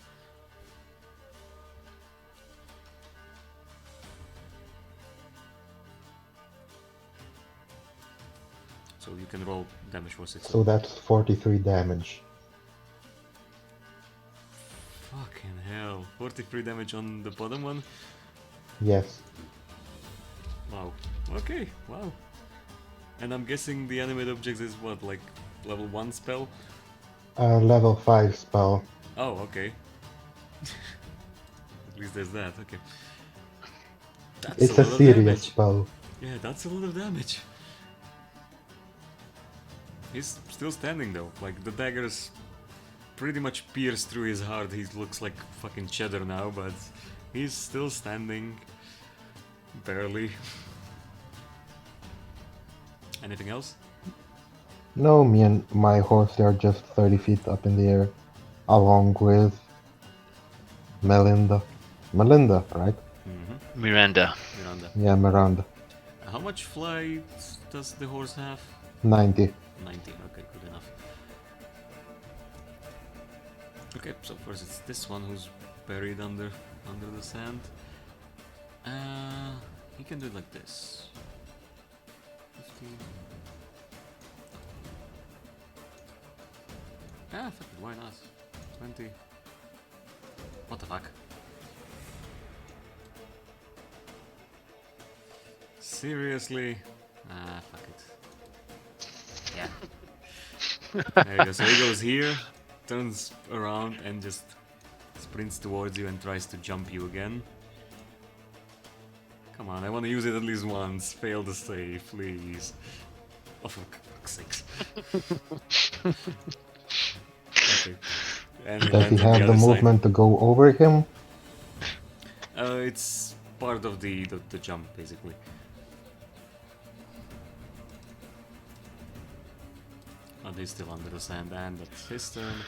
S1: So you can roll damage for 6.
S4: So that's 43 damage.
S1: Fucking hell. 43 damage on the bottom one?
S4: Yes.
S1: Wow. Okay, wow. And I'm guessing the animate objects is what, like level 1 spell?
S4: Level 5 spell.
S1: Oh, okay. At least there's that, okay. That's
S4: It's
S1: a
S4: a
S1: lot of
S4: serious
S1: damage.
S4: spell.
S1: Yeah, that's a lot of damage. He's still standing though. Like the daggers pretty much pierce through his heart. He looks like fucking cheddar now, but he's still standing. Barely. Anything else?
S4: No, me and my horse are just 30 feet up in the air, along with Melinda. Melinda, right?
S1: Mm-hmm.
S2: Miranda.
S1: Miranda.
S4: Yeah, Miranda.
S1: How much flight does the horse have?
S4: 90.
S1: 19, okay, good enough. Okay, so first it's this one who's buried under the sand. He can do it like this. 15. Ah, fuck it, why not? 20. What the fuck? Seriously? Ah, fuck it. Yeah. There you go. So he goes here, turns around and just sprints towards you and tries to jump you again. Come on, I want to use it at least once. Fail the save, please. Oh, for fuck's sakes. Okay. And
S4: Does he
S1: lands on
S4: have the
S1: other side.
S4: movement to go over him?
S1: It's part of the jump, basically. Oh, he's still under the sand, and that's his turn.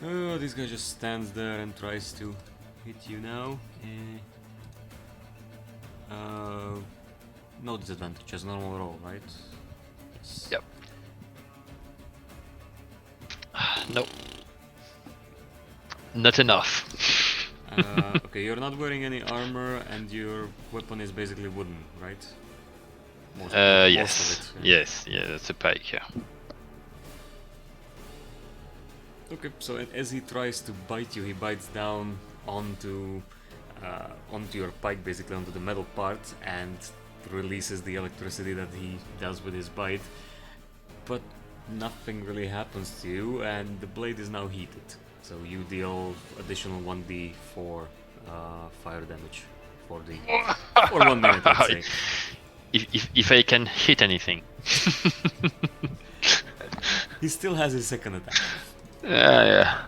S1: Oh, this guy just stands there and tries to hit you now. No disadvantage, just normal roll, right? Yes.
S2: Yep. Nope. Not enough.
S1: Okay, you're not wearing any armor, and your weapon is basically wooden, right? Most
S2: Yes.
S1: of it. Yeah.
S2: Yes, yeah, that's a pike, yeah.
S1: Okay, so as he tries to bite you, he bites down onto your pike, basically onto the metal part, and releases the electricity that he does with his bite. But nothing really happens to you, and the blade is now heated. So you deal additional 1d4 fire damage for 1 minute, let's say.
S2: If I can hit anything.
S1: He still has his second attack.
S2: Yeah.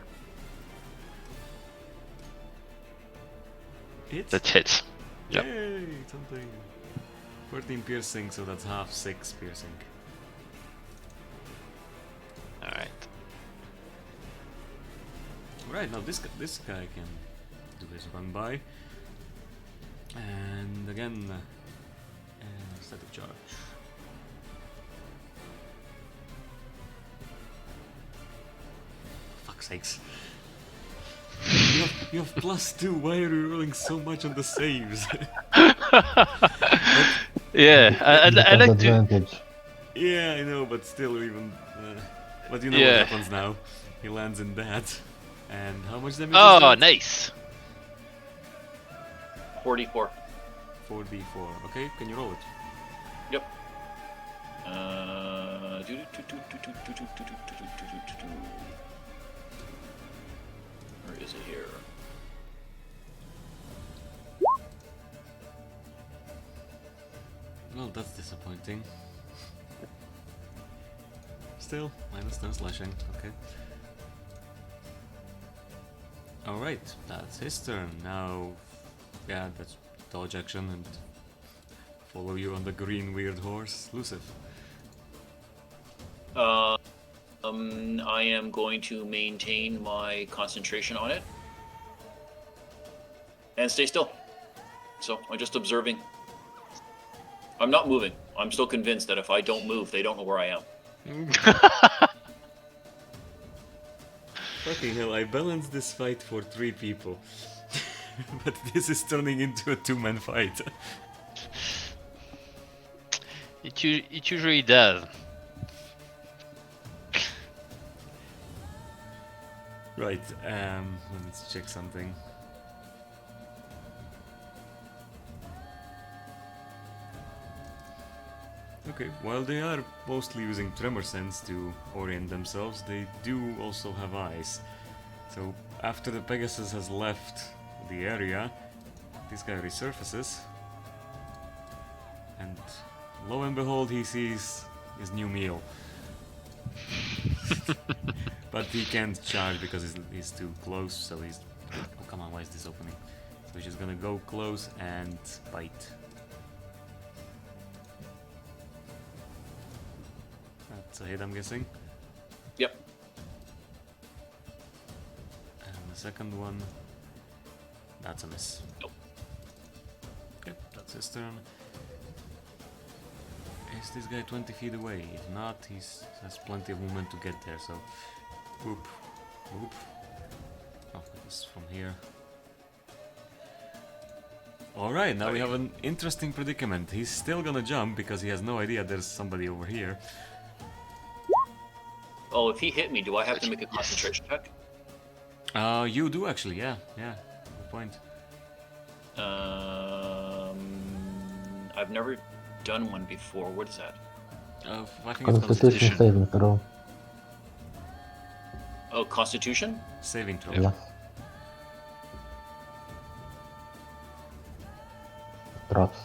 S1: Hits?
S2: That hits. Yep.
S1: Yay, something. 14 piercing, so that's half 6 piercing.
S2: Alright.
S1: Right, now this guy can do his run by. And again, static charge. Fuck's sakes. You have +2, why are you rolling so much on the saves?
S2: Yeah, I like to.
S4: Advantage.
S1: Yeah, I know, but still, even. But you know
S2: Yeah.
S1: what happens now. He lands in that. And how much damage is
S2: Oh,
S1: that?
S2: nice.
S3: 44.
S1: 4d4. Okay, can you roll it?
S3: Yep. Where is it here?
S1: Well, that's disappointing. Still, -10 slashing, okay. Alright, that's his turn. Now, yeah, that's dodge action and follow you on the green weird horse. Lucifer.
S3: I am going to maintain my concentration on it. And stay still. So, I'm just observing. I'm not moving. I'm still convinced that if I don't move, they don't know where I am.
S1: Fucking hell, I balanced this fight for 3 people. But this is turning into a 2-man fight.
S2: It usually does.
S1: Right, let's check something. Okay, while they are mostly using tremor sense to orient themselves, they do also have eyes. So after the Pegasus has left the area, this guy resurfaces, and lo and behold, he sees his new meal. But he can't charge because he's too close, so he's... Oh, come on, why is this opening? So he's just gonna go close and bite. That's a hit, I'm guessing.
S3: Yep.
S1: And the second one... That's a miss.
S3: Nope.
S1: Okay, that's his turn. Is this guy 20 feet away? If not, he has plenty of movement to get there, so... Whoop. Whoop. Oh, it's from here. Alright, now we have an interesting predicament. He's still gonna jump because he has no idea there's somebody over here.
S3: Oh, if he hit me, do I have to make a concentration check?
S1: You do actually, yeah. Yeah, good point.
S3: I've never done one before. What is that?
S1: I think it's
S4: Constitution saving throw.
S3: Oh, Constitution?
S1: Saving throw.
S4: Yes. Drops.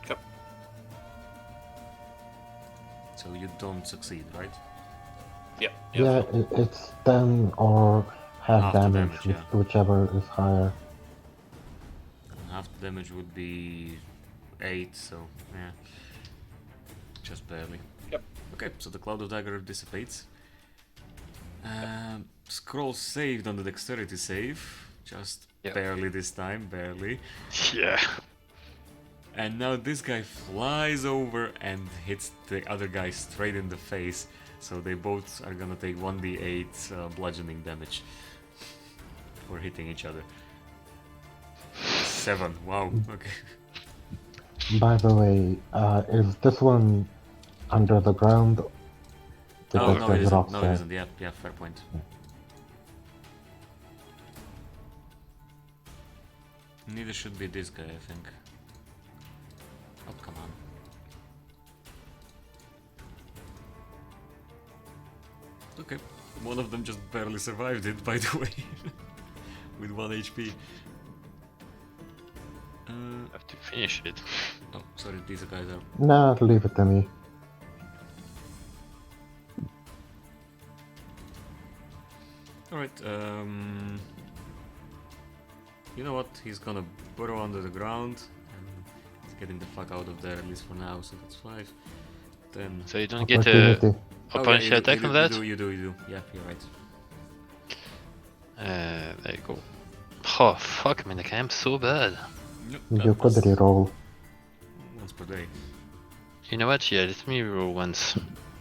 S3: Yep.
S1: So you don't succeed, right?
S3: Yep.
S4: Yeah, it's 10 or half
S1: Half the
S4: damage,
S1: damage, yeah.
S4: whichever is higher.
S1: Half the damage would be 8, so yeah. Just barely.
S3: Yep.
S1: Okay, so the Cloud of Dagger dissipates. Scroll saved on the dexterity save. Just
S2: Yep.
S1: barely this time, barely.
S2: Yeah.
S1: And now this guy flies over and hits the other guy straight in the face. So they both are gonna take 1d8 bludgeoning damage for hitting each other. 7. Wow. Okay.
S4: By the way, is this one under the ground?
S1: Oh
S4: Because
S1: no, it
S4: there's
S1: isn't.
S4: rocks
S1: No, it
S4: there.
S1: isn't. Yeah, yeah. Fair point. Neither should be this guy, I think. Oh, come on. Okay, one of them just barely survived it, by the way, with 1 HP.
S2: Have to finish it.
S1: Oh, sorry, these guys are...
S4: Nah, leave it to me.
S1: Alright, you know what, he's gonna burrow under the ground, and he's getting the fuck out of there, at least for now, so that's 5. Then...
S2: So you don't get a
S4: Opportunity.
S2: opportunity attack on that?
S1: You do. Yeah, you're right.
S2: There you go. Oh fuck, man, like, I am so bad.
S1: Yep,
S4: You could reroll.
S1: once per day.
S2: You know what? Yeah, let me reroll once.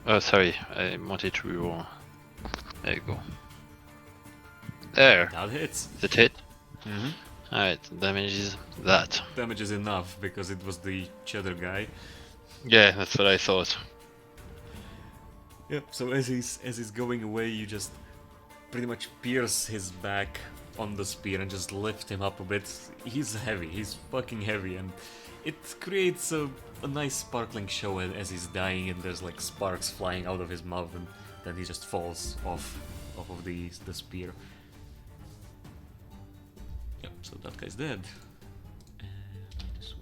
S2: Oh, sorry, I wanted to reroll. There you go. There,
S1: That hits.
S2: that hit.
S1: Mm-hmm.
S2: Alright, damage is that.
S1: Damage is enough, because it was the cheddar guy.
S2: Yeah, that's what I thought.
S1: Yep, so as he's going away, you just pretty much pierce his back on the spear and just lift him up a bit. He's heavy, he's fucking heavy, and it creates a nice sparkling show as he's dying, and there's like sparks flying out of his mouth, and then he just falls off of the spear. Yep, so that guy's dead. Minus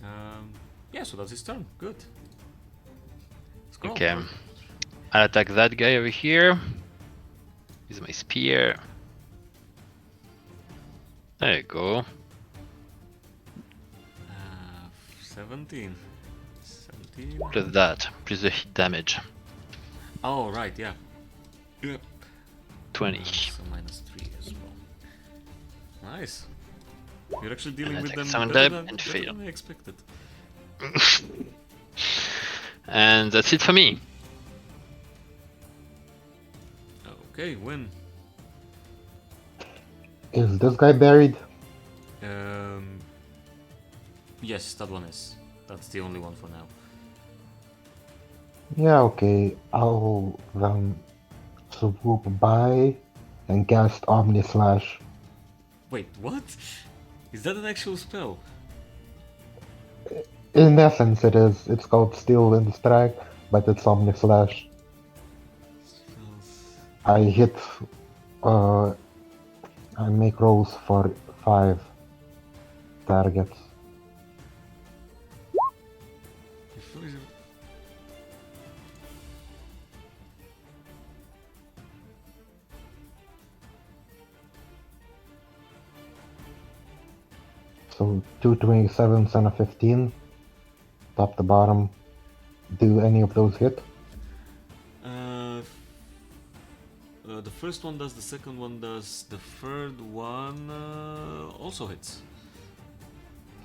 S1: 1. Yeah, so that's his turn. Good. Let's go.
S2: Okay. I'll attack that guy over here. Use my spear. There you go.
S1: 17. 17.
S2: Plus that. Plus the hit damage.
S1: Oh, right, yeah. Yep.
S2: 20.
S1: So minus 3 as well. Nice. You're actually dealing
S2: And
S1: with them
S2: attack sound
S1: better
S2: lab
S1: than,
S2: and
S1: better
S2: fail.
S1: than I expected.
S2: And that's it for me.
S1: Okay, win.
S4: Is this guy buried?
S1: Yes, that one is. That's the only one for now.
S4: Yeah, okay. I'll then swoop by and cast Omni Slash.
S1: Wait, what? Is that an actual spell?
S4: In essence, it is. It's called Steel and Strike, but it's Omni Slash. I hit. I make rolls for 5 targets. So 2 27s and a 15. Top to bottom. Do any of those hit?
S1: The first one does, the second one does, the third one also hits.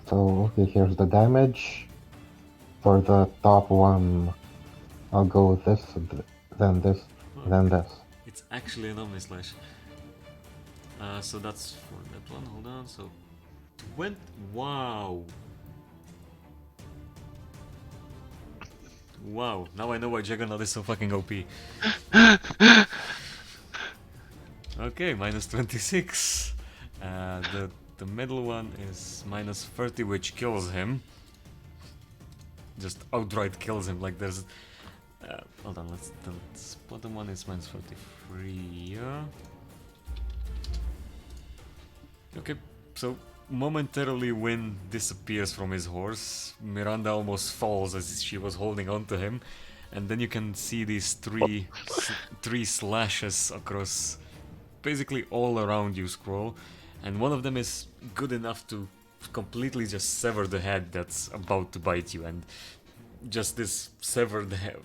S4: So, okay, here's the damage. For the top one, I'll go with this, then this, then this.
S1: It's actually an Omni Slash. So that's for that one, hold on, so... Wow! Wow, now I know why Juggernaut is so fucking OP. Okay, minus 26. The middle one is minus 30, which kills him. Just outright kills him. Like there's. Hold on, let's. The bottom one is minus 43. Yeah. Okay, so momentarily Wynn disappears from his horse. Miranda almost falls as she was holding on to him, and then you can see these three slashes across basically all around you, Scroll, and one of them is good enough to completely just sever the head that's about to bite you, and just this severed head,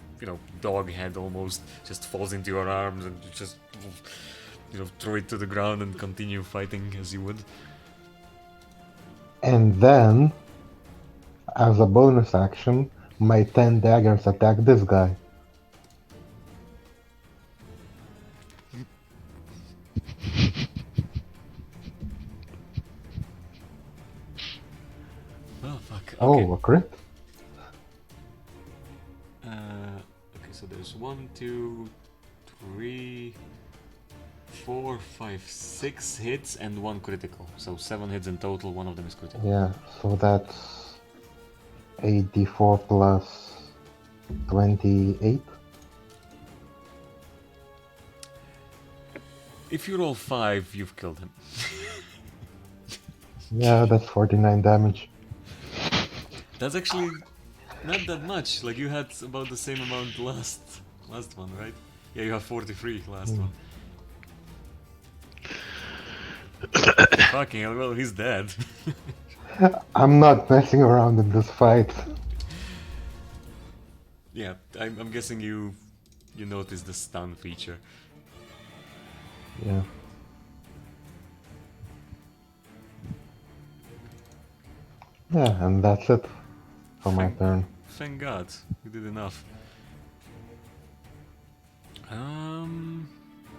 S1: dog head almost just falls into your arms, and you just throw it to the ground and continue fighting as you would.
S4: And then, as a bonus action, my 10 daggers attack this guy.
S1: Oh fuck. Okay.
S4: Oh, a crit?
S1: Okay, so there's 1, 2, 3, 4, 5, 6 hits and 1 critical. So 7 hits in total, one of them is critical.
S4: Yeah, so that's 8d4 plus 28.
S1: If you roll 5, you've killed him.
S4: Yeah, that's 49 damage.
S1: That's actually not that much. Like you had about the same amount last one, right? Yeah, you have 43 last one. Fucking hell, well, he's dead.
S4: I'm not messing around in this fight.
S1: Yeah, I'm guessing you noticed the stun feature.
S4: Yeah. Yeah, and that's it for my turn.
S1: Thank God, you did enough.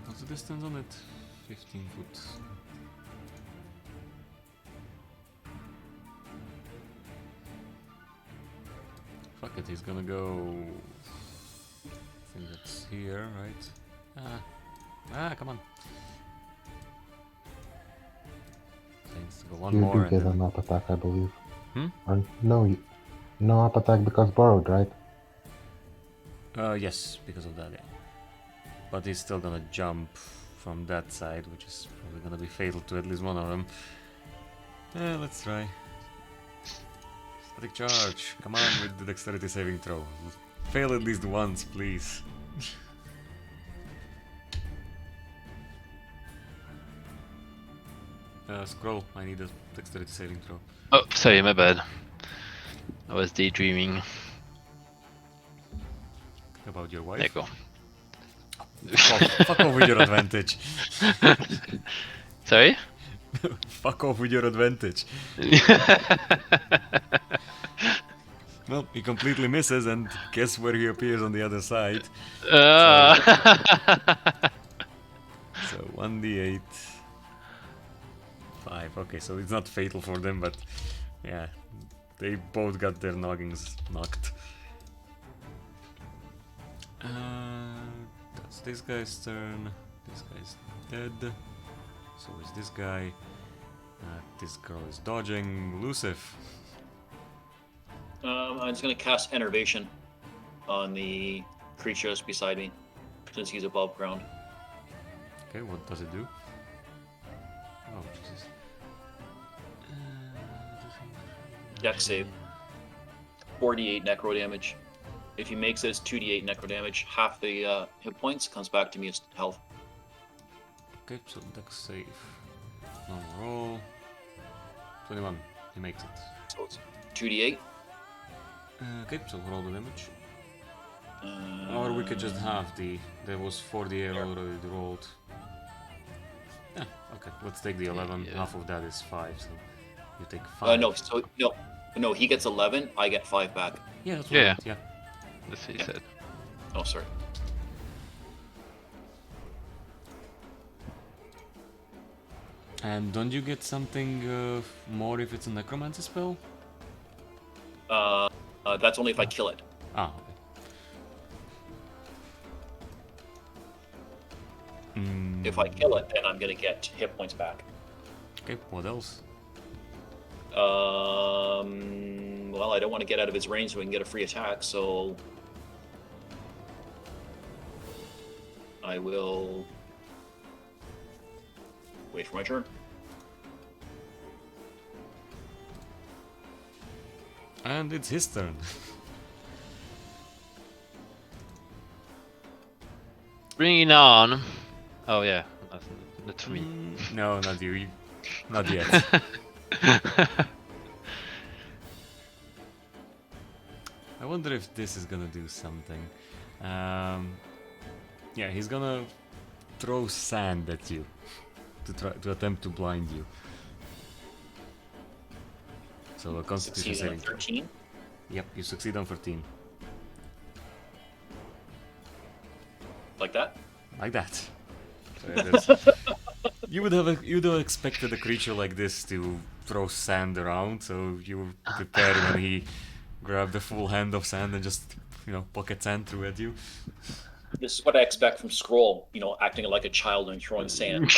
S1: What's the distance on it? 15 foot. Fuck it, he's gonna go. I think that's here, right? Come on. Needs to go one
S4: You
S1: more
S4: do
S1: and
S4: get
S1: then.
S4: an up attack, I believe.
S1: Hmm?
S4: Or no, no up attack because borrowed, right?
S1: Yes, because of that, yeah. But he's still gonna jump from that side, which is probably gonna be fatal to at least one of them. Let's try. Static charge. Come on with the dexterity saving throw. Fail at least once, please. Scroll. I need a dexterity saving throw.
S2: Oh, sorry, my bad. I was daydreaming.
S1: About your
S2: There you
S1: wife.
S2: go.
S1: Fuck off with your advantage.
S2: Sorry?
S1: Fuck off with your advantage. Well, he completely misses, and guess where he appears on the other side. So 1d8. 5. Okay, so it's not fatal for them, but yeah, they both got their noggins knocked. That's this guy's turn. This guy's dead. So is this guy. This girl is dodging. Lucif.
S3: I'm just going to cast Enervation on the creatures beside me, since he's above ground.
S1: Okay, what does it do? Oh, Jesus.
S3: Dex save. 48 necro damage. If he makes it, it's 2d8 necro damage. Half the hit points comes back to me as health.
S1: Okay, so dex save. Normal roll. 21. He makes it.
S3: So it's 2d8.
S1: Okay, so roll the damage. Or we could just have the. There was 4d8 already rolled. Yeah, okay, let's take the 11.
S2: Yeah.
S1: Half of that is 5, so you take 5.
S3: No, he gets 11, I get 5 back.
S1: Yeah, that's what I
S2: Yeah.
S1: meant, yeah.
S2: That's what he said.
S3: Oh, sorry.
S1: And don't you get something more if it's a necromancy spell?
S3: That's only if I kill it.
S1: Ah, okay.
S3: If I kill it, then I'm gonna get hit points back.
S1: Okay, what else?
S3: Well, I don't want to get out of his range so we can get a free attack, so I will wait for my turn.
S1: And it's his turn.
S2: Bring it on. Oh yeah, that's me.
S1: No, not you. Not yet. I wonder if this is gonna do something. Yeah, he's gonna throw sand at you to attempt to blind you. So a Constitution
S3: Succeeding on
S1: saving throw.
S3: 13.
S1: Yep, you succeed on 13.
S3: Like that?
S1: Like that. You would have expected a creature like this to throw sand around, so you were prepared when he grabbed a full hand of sand and just, pocket sand threw at you.
S3: This is what I expect from Scroll, acting like a child and throwing sand.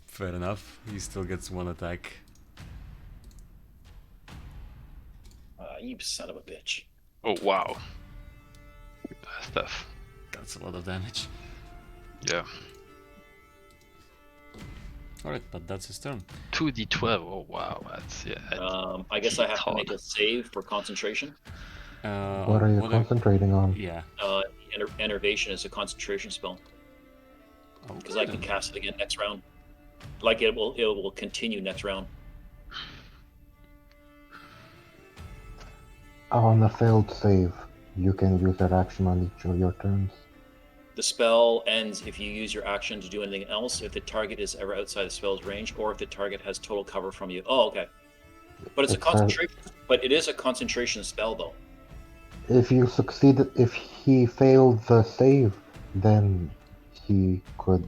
S1: Fair enough. He still gets one attack.
S3: You son of a bitch.
S2: Oh wow. Stuff.
S1: That's a lot of damage.
S2: Yeah.
S1: Alright, but that's his turn.
S2: 2d12. Oh wow. That's
S3: I guess I have to
S2: hard.
S3: make a save for concentration.
S4: What are you concentrating on?
S1: Yeah.
S3: Enervation is a concentration spell because
S1: Okay,
S3: I can cast it again next round. Like it will continue next round.
S4: On a failed save, you can use that action on each of your turns.
S3: The spell ends if you use your action to do anything else, if the target is ever outside the spell's range, or if the target has total cover from you. Oh, okay. But it's a concentration. But it is a concentration spell, though.
S4: If you succeeded, if he failed the save, then you could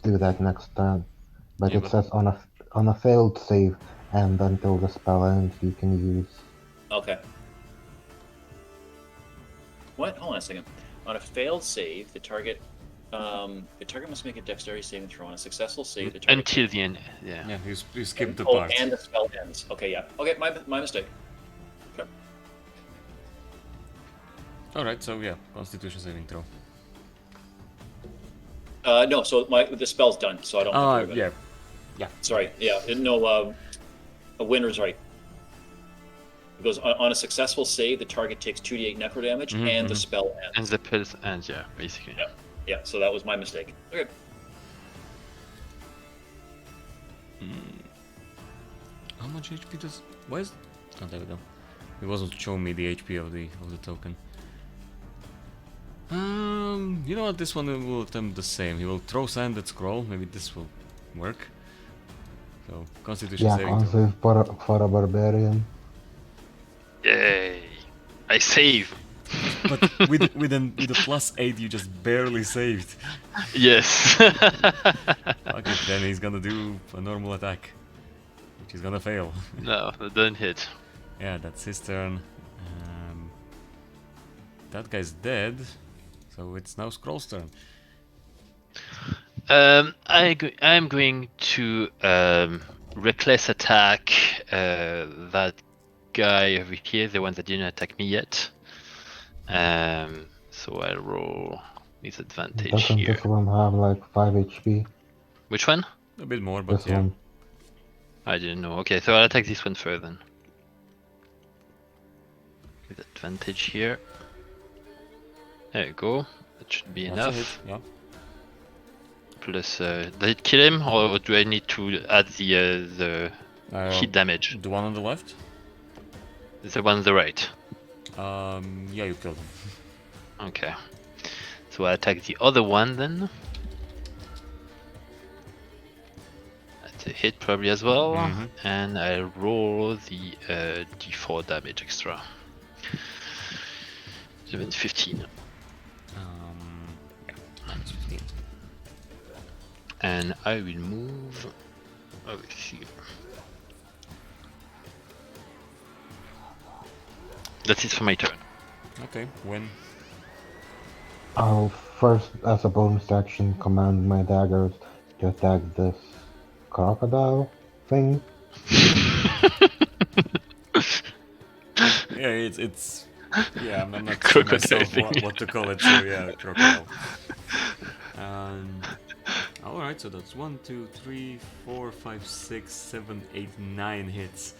S4: do that next turn. But
S1: Yeah,
S4: it says on a failed save, and until the spell ends, you can use.
S3: Okay. What? Hold on a second. On a failed save, the target must make a dexterity saving throw. On a successful save, the target
S2: until the end. Yeah.
S1: Yeah, you skipped the
S3: Oh,
S1: part.
S3: and the spell ends. Okay, yeah. Okay, my mistake. Okay.
S1: Alright, so yeah, Constitution saving throw.
S3: No, so the spell's done, so I don't. have to worry about it.
S1: Yeah.
S3: Sorry. Yeah. No. A winner's right. It goes on a successful save. The target takes 2d8 necro damage, and the spell ends.
S2: And the pills ends. Yeah, basically.
S3: Yeah. Yeah. So that was my mistake. Okay.
S1: How much HP does? Why is? Oh, there we go. It wasn't showing me the HP of the token. You know what? This one will attempt the same. He will throw sand at Scroll. Maybe this will work. So Constitution saving throw.
S4: Save for a barbarian.
S2: Yay! I save.
S1: But with a +8, you just barely saved.
S2: Yes.
S1: Okay, then he's gonna do a normal attack, which is gonna fail.
S2: No, don't hit.
S1: Yeah, that's his turn. That guy's dead, so it's now Scroll's turn.
S2: I'm going to reckless attack that guy over here, the one that didn't attack me yet. So I roll with advantage
S4: Doesn't
S2: here.
S4: this one have like 5 HP?
S2: Which one?
S1: A bit more, but
S4: This
S1: yeah.
S4: one.
S2: I didn't know. Okay, so I'll attack this one first then. With advantage here. There you go. That should be
S1: That's a
S2: enough.
S1: hit, yeah.
S2: Plus, does it kill him, or do I need to add the hit damage?
S1: The one on the left?
S2: The one on the right.
S1: Yeah, you killed him.
S2: Okay. So I attack the other one then. That's a hit probably as well.
S1: Mhm.
S2: And I roll the d4 damage extra. 15.
S1: Yeah, minus 15.
S2: And I will move over here. That's it for my turn.
S1: Okay, when?
S4: I'll first, as a bonus action, command my daggers to attack this crocodile thing.
S1: Yeah, it's yeah, I'm not sure myself what to call it, so yeah, crocodile. Alright, so that's 1, 2, 3, 4, 5, 6, 7, 8, 9 hits.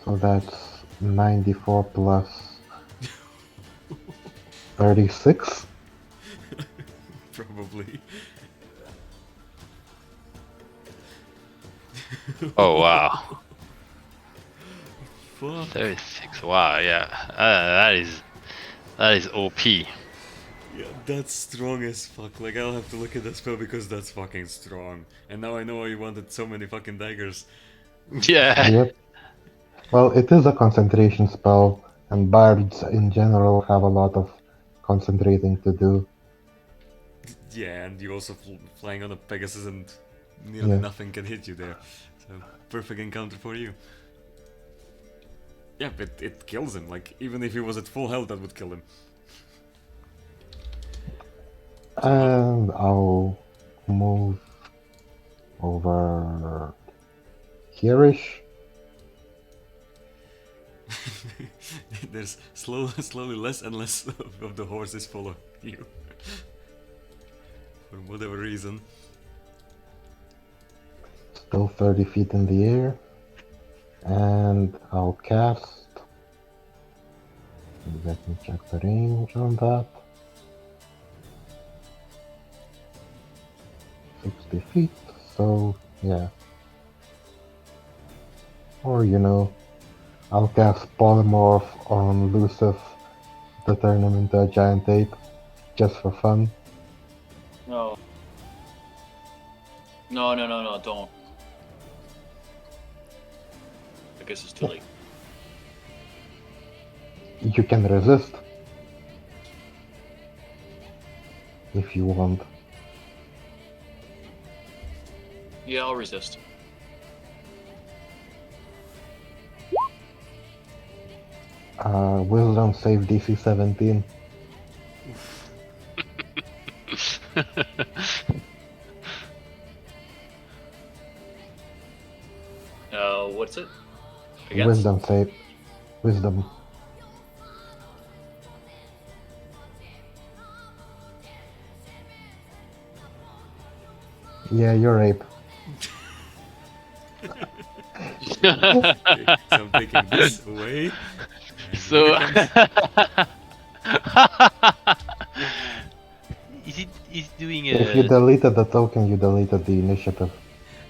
S4: So that's 94 plus 36.
S1: Probably.
S2: Oh wow.
S1: Fuck.
S2: 36. Wow, yeah. That is OP.
S1: Yeah, that's strong as fuck. Like, I'll have to look at that spell because that's fucking strong. And now I know why you wanted so many fucking daggers.
S2: Yeah.
S4: Yep. Well, it is a concentration spell, and bards in general have a lot of concentrating to do.
S1: Yeah, and you also flying on a Pegasus and nearly
S4: Yeah.
S1: nothing can hit you there. So, perfect encounter for you. Yeah, but it kills him. Like, even if he was at full health, that would kill him.
S4: And I'll move over here-ish.
S1: There's slowly less and less of the horses follow you. For whatever reason.
S4: Still 30 feet in the air. And I'll cast. Let me check the range on that. 60 feet, so yeah. Or, I'll cast Polymorph on Lucif to turn him into a giant ape, just for fun.
S3: No. No, don't. I guess it's too late.
S4: You can resist. If you want.
S3: Yeah, I'll resist.
S4: Wisdom save DC 17.
S3: What's it? Against?
S4: Wisdom save. Wisdom. Yeah, you're ape.
S1: Okay, so I'm taking this away. And
S2: So.
S1: here it
S2: He's doing
S4: If you
S2: a.
S4: deleted the token, you deleted the initiative.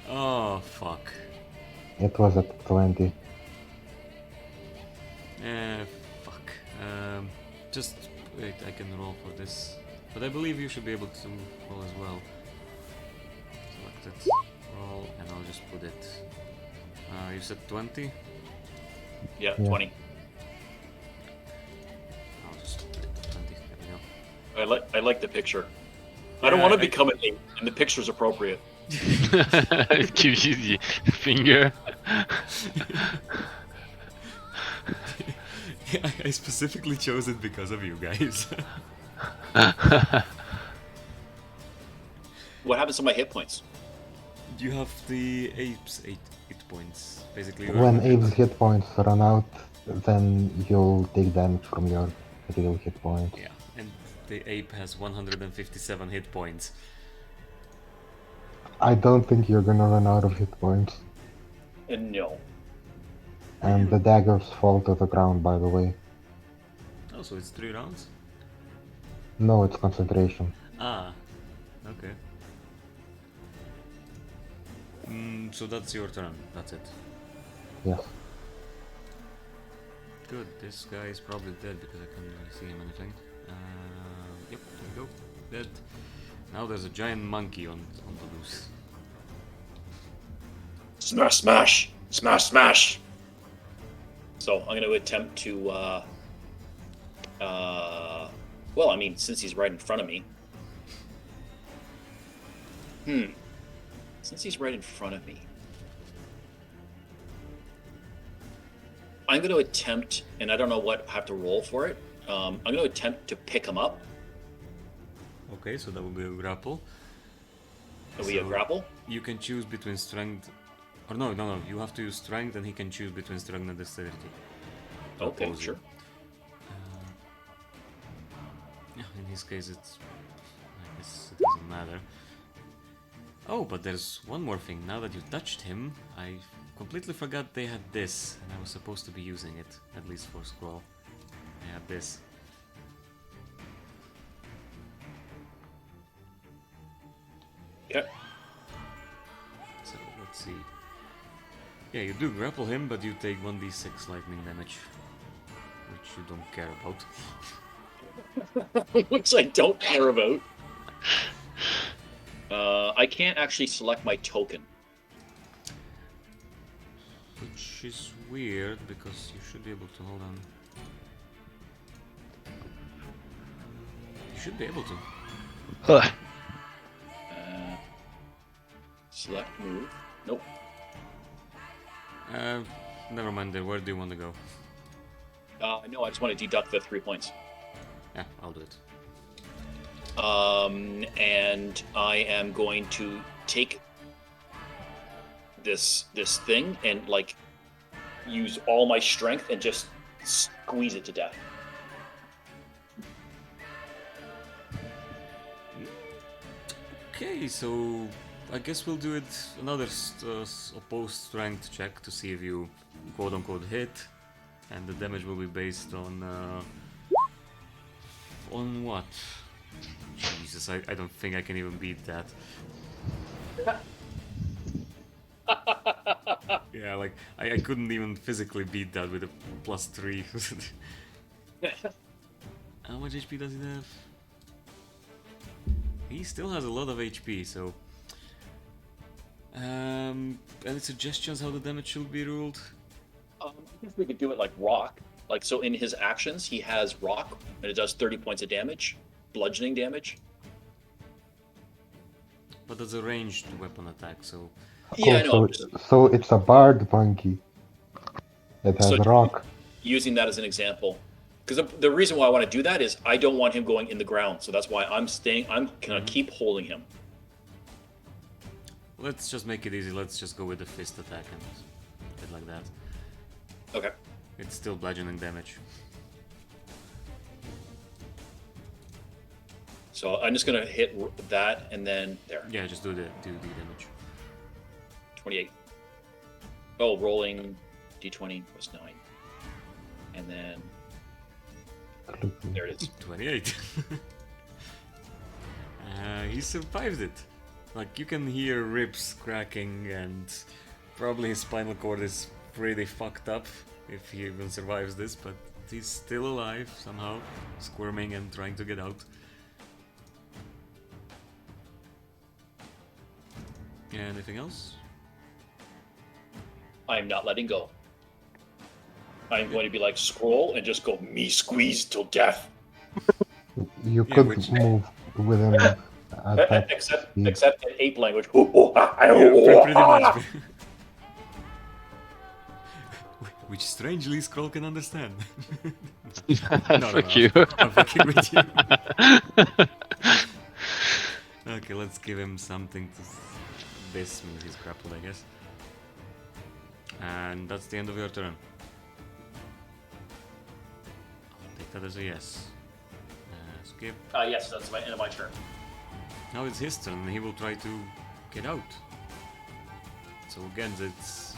S1: Oh, fuck.
S4: It was at 20.
S1: Fuck. Just wait, I can roll for this. But I believe you should be able to roll as well. Select it, roll, and I'll just put it. You said 20?
S3: Yeah,
S4: Yeah.
S3: 20.
S1: I'll just put it 20. There we go.
S3: I like the picture. I don't
S1: Yeah,
S3: want to
S1: I-
S3: become an ape, and the picture's appropriate.
S2: It gives you the finger.
S1: Yeah, I specifically chose it because of you guys.
S3: What happens to my hit points?
S1: You have the ape's 8 hit points. Basically,
S4: When ape's hit points run out, then you'll take damage from your real hit points.
S1: Yeah, and the ape has 157 hit points.
S4: I don't think you're gonna run out of hit points.
S3: No.
S4: And the daggers fall to the ground, by the way.
S1: Oh, so it's 3 rounds?
S4: No, it's concentration.
S1: Ah, okay. So that's your turn. That's it.
S4: Yes.
S1: Good. This guy is probably dead because I can't really see him anything. Yep, there we go. Dead. Now there's a giant monkey on the loose.
S3: Smash, smash! Smash, smash! So I'm going to attempt to, well, I mean, since he's right in front of me. Since he's right in front of me. I'm going to attempt, and I don't know what I have to roll for it. I'm going to attempt to pick him up.
S1: Okay, so that will be a grapple.
S3: Are we a grapple?
S1: You can choose between strength. Or no. You have to use strength, and he can choose between strength and dexterity. to
S3: Okay,
S1: oppose you.
S3: sure.
S1: Yeah, in his case, it's. I guess it doesn't matter. Oh, but there's one more thing. Now that you touched him, I completely forgot they had this, and I was supposed to be using it, at least for scroll. I had this.
S3: Okay.
S1: So let's see. Yeah, you do grapple him, but you take 1d6 lightning damage, which you don't care about.
S3: which I don't care about. I can't actually select my token.
S1: Which is weird because you should be able to hold on. You should be able to.
S3: Select move. Nope.
S1: Never mind there. Where do you want to go?
S3: No, I just want to deduct the 3 points.
S1: Yeah, I'll do it.
S3: And I am going to take this thing and like use all my strength and just squeeze it to death.
S1: Okay, so I guess we'll do it another opposed strength check to see if you quote-unquote hit, and the damage will be based on what? Jesus, I don't think I can even beat that. Yeah, like I couldn't even physically beat that with a +3. How much HP does he have? He still has a lot of HP, so... any suggestions how the damage should be ruled?
S3: I guess we could do it like rock. Like, so in his actions, he has rock, and it does 30 points of damage, bludgeoning damage.
S1: But that's a ranged weapon attack, so...
S3: Yeah, I know.
S4: So it's a bard monkey. It has rock.
S3: Using that as an example. Because the reason why I want to do that is I don't want him going in the ground, so that's why I'm gonna keep holding him.
S1: Let's just make it easy, let's just go with the fist attack and get like that.
S3: Okay.
S1: It's still bludgeoning damage.
S3: So I'm just gonna hit that and then there.
S1: Yeah, just do the damage.
S3: 28. Oh, rolling d20 was 9. And then there it is.
S1: 28. He survived it. Like, you can hear ribs cracking, and probably his spinal cord is pretty fucked up if he even survives this, but he's still alive somehow, squirming and trying to get out. Anything else?
S3: I'm not letting go. I'm going to be like scroll and just go me squeeze till death.
S4: You could move within attack
S3: except
S4: speed.
S3: except in ape language.
S1: Pretty much. Which strangely Skrull can understand.
S2: Fuck you.
S1: I'm fucking with you. Okay, let's give him something to... This means he's grappled, I guess. And that's the end of your turn. I'll take that as a yes. Skip.
S3: Yes, that's my end of my turn.
S1: Now it's his turn, and he will try to get out. So again, it's...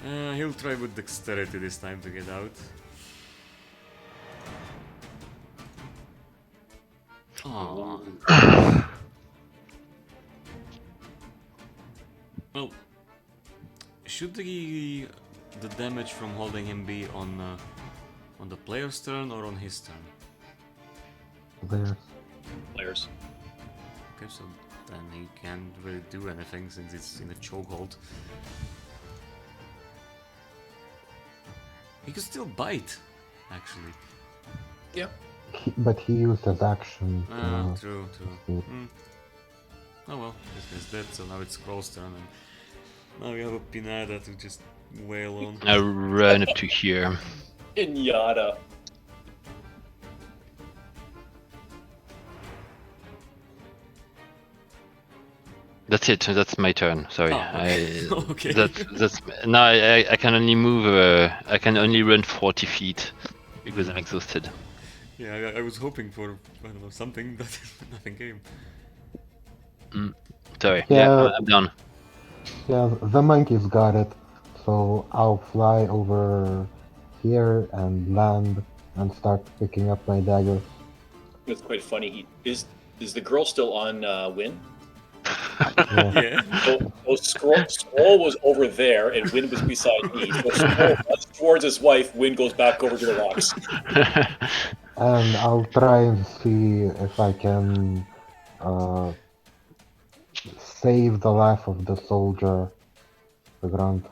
S1: he'll try with dexterity this time to get out. Aww. Well, should the damage from holding him be on the player's turn or on his turn?
S3: Players.
S1: Okay, so then he can't really do anything since it's in a chokehold. He could still bite, actually.
S3: Yeah.
S4: But he used his action.
S1: True. Oh well, this guy's dead, so now it's Skrull's turn, and now we have a Pinata to just wail on.
S2: I run up to here.
S3: Pinata.
S2: That's it. That's my turn. Sorry.
S1: Oh, okay.
S2: That's no. I can only move. I can only run 40 feet because I'm exhausted.
S1: Yeah, I was hoping for, I don't know, something, but nothing came.
S2: Sorry.
S4: Yeah.
S2: Yeah, I'm done.
S4: Yeah, the monkeys got it. So I'll fly over here and land and start picking up my daggers.
S3: It's quite funny. Is the girl still on Win?
S1: Yeah.
S3: So Scroll was over there, and Win was beside me. So Scroll runs towards his wife. Win goes back over to the rocks.
S4: And I'll try and see if I can save the life of the soldier, the grunt,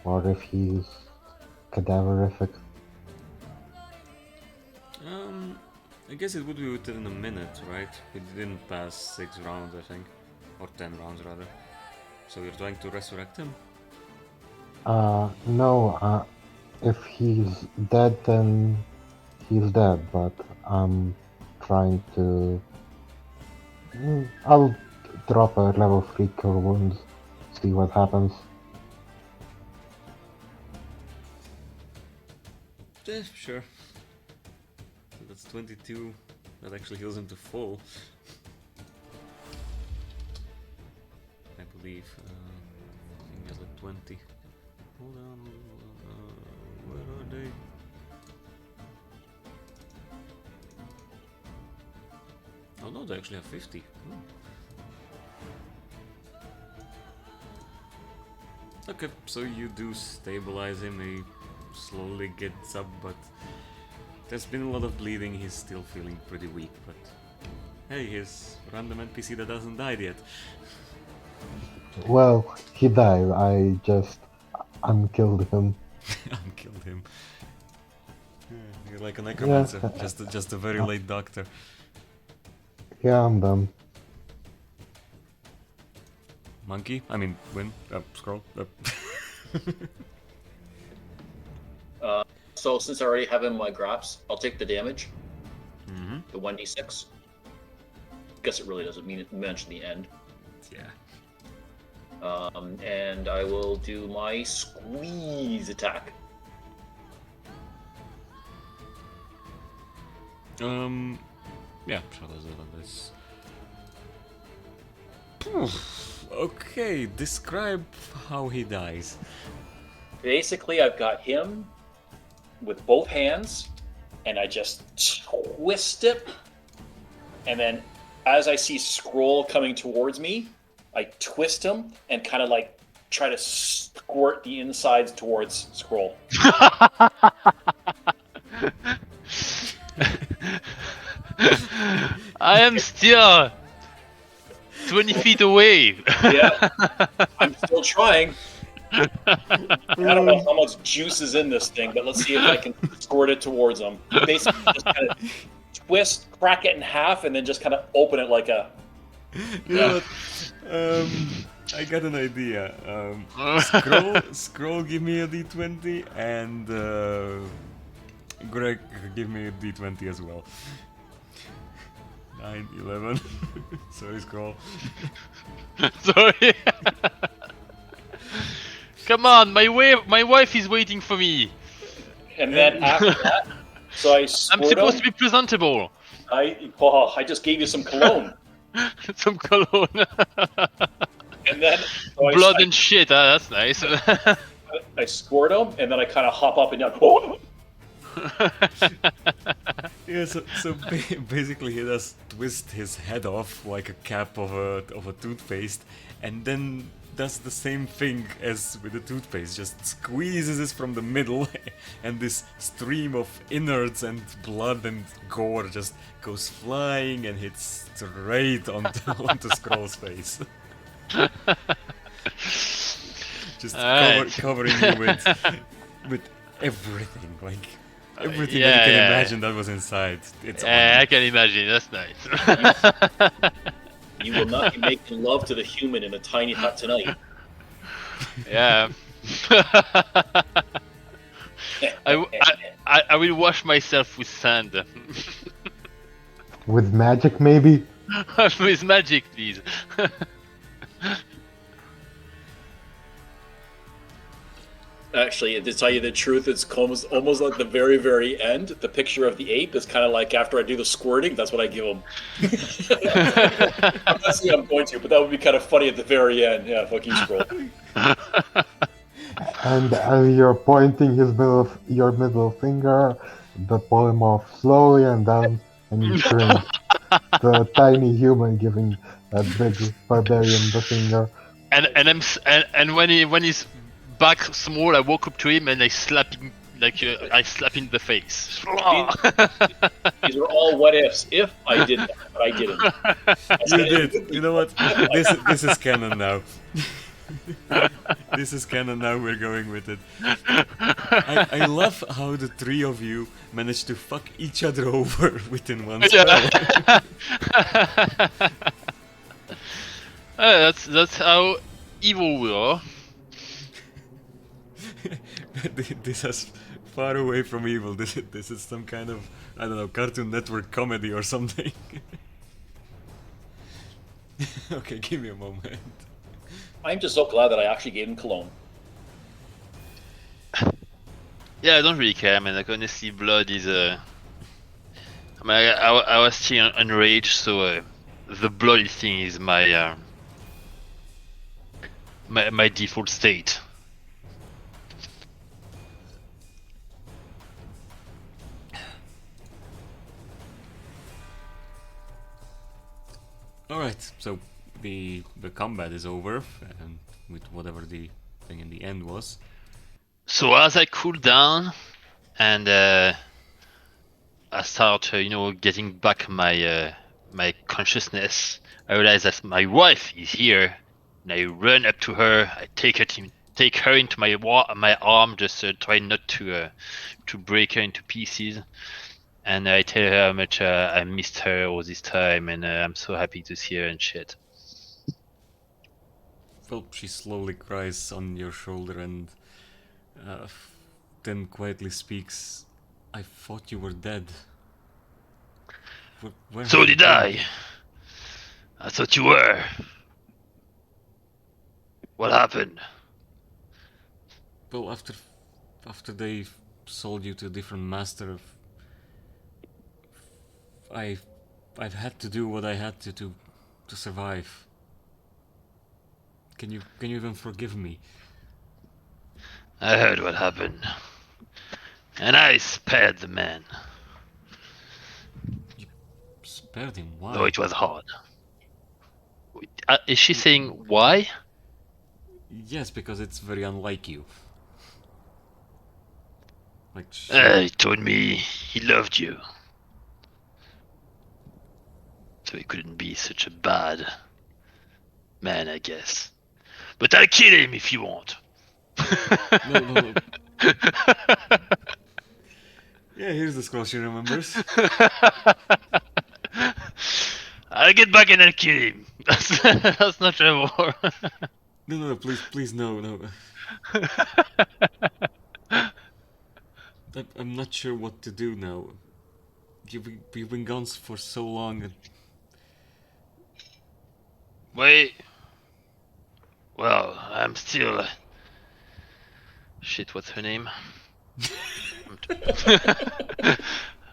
S4: or if he's cadaverific.
S1: I guess it would be within a minute, right? He didn't pass 6 rounds, I think. Or 10 rounds, rather. So you're trying to resurrect him?
S4: No, if he's dead, then he's dead, but I'm trying to... I'll drop a level 3 cure wounds, see what happens.
S1: Yeah, sure. So that's 22. That actually heals him to full. I believe. I think he has like 20. Hold on. Where are they? Oh no, they actually have 50. Okay, so you do stabilize him, he slowly gets up, but there's been a lot of bleeding, he's still feeling pretty weak, but hey, here's random NPC that hasn't died yet.
S4: Well, he died, I just unkilled him.
S1: Unkilled him. You're like a necromancer,
S4: Yeah.
S1: just a very late doctor.
S4: Yeah, I'm done.
S1: Monkey? I mean, win. Scroll.
S3: So since I already have him in my graps, I'll take the damage.
S1: Mm-hmm.
S3: The 1d6. Guess it really doesn't mention the end.
S1: Yeah.
S3: And I will do my squeeze attack.
S1: Yeah, shall I do this? Okay, describe how he dies.
S3: Basically, I've got him with both hands, and I just twist it, and then as I see Scroll coming towards me, I twist him and kind of like try to squirt the insides towards Scroll.
S2: I am still 20 feet away.
S3: Yeah, I'm still trying. I don't know how much juice is in this thing, but let's see if I can squirt it towards him. Basically, just kind of twist, crack it in half, and then just kind of open it like a...
S1: You know what? I got an idea. Scroll, give me a d20, and Greg, give me a d20 as well. 9, 11. Sorry, Scroll.
S2: Sorry. Come on, my wife is waiting for me.
S3: And then after that, so I squirt
S2: I'm supposed
S3: him.
S2: to be presentable.
S3: I just gave you some cologne.
S2: Some cologne.
S3: And then so
S2: Blood and shit, that's nice.
S3: I squirt him, and then I kind of hop up and down. Oh!
S1: Yeah, so basically he does twist his head off like a cap of a toothpaste, and then does the same thing as with the toothpaste, just squeezes it from the middle, and this stream of innards and blood and gore just goes flying and hits straight onto Scroll's face. Just covering you with everything, like everything that you can imagine that was inside. It's
S2: I can imagine. That's nice.
S3: You will not be making love to the human in a tiny hut tonight.
S2: Yeah. I will wash myself with sand.
S4: With magic, maybe?
S2: With magic, please.
S3: Actually, to tell you the truth, it's almost like the very, very end. The picture of the ape is kind of like after I do the squirting, that's what I give him. I'm not saying I'm going to, but that would be kind of funny at the very end. Yeah, fuck you, Scroll.
S4: And you're pointing your middle finger, the palm off slowly and down, and you shrink. The tiny human giving that big barbarian the finger.
S2: And when he's back small, I walk up to him and I slap him Like I slap in the face.
S3: These are all what ifs. If I did that, but I didn't.
S1: You did. You know what? This is canon now. This is canon now. We're going with it. I love how the three of you managed to fuck each other over within one spell.
S2: That's how evil we are.
S1: This is far away from evil. This is some kind of, I don't know, Cartoon Network comedy or something. Okay, give me a moment.
S3: I'm just so glad that I actually gave him cologne.
S2: Yeah, I don't really care. I mean, like honestly, blood is I mean, I was still enraged, so the bloody thing is my my default state.
S1: Alright, so the combat is over, and with whatever the thing in the end was.
S2: So as I cool down and I start, getting back my my consciousness, I realize that my wife is here, and I run up to her. I take her into my arm, just try not to break her into pieces. And I tell her how much I missed her all this time, and I'm so happy to see her and shit.
S1: Well, she slowly cries on your shoulder and then quietly speaks. I thought you were dead. Where
S2: So
S1: have you
S2: did
S1: been?
S2: I thought you were. What happened?
S1: Well, after they sold you to a different master, I've had to do what I had to survive. Can you even forgive me?
S2: I heard what happened, and I spared the man.
S1: Spared him? Why?
S2: Though it was hard. Is she saying why?
S1: Yes, because it's very unlike you. Like
S2: He told me he loved you, so he couldn't be such a bad man, I guess. But I'll kill him if you want.
S1: No. Yeah, here's the scroll she remembers.
S2: I'll get back and I'll kill him. That's not Trevor.
S1: No, please, no. I'm not sure what to do now. You've been gone for so long. And
S2: Wait. Well, I'm still. Shit, what's her name?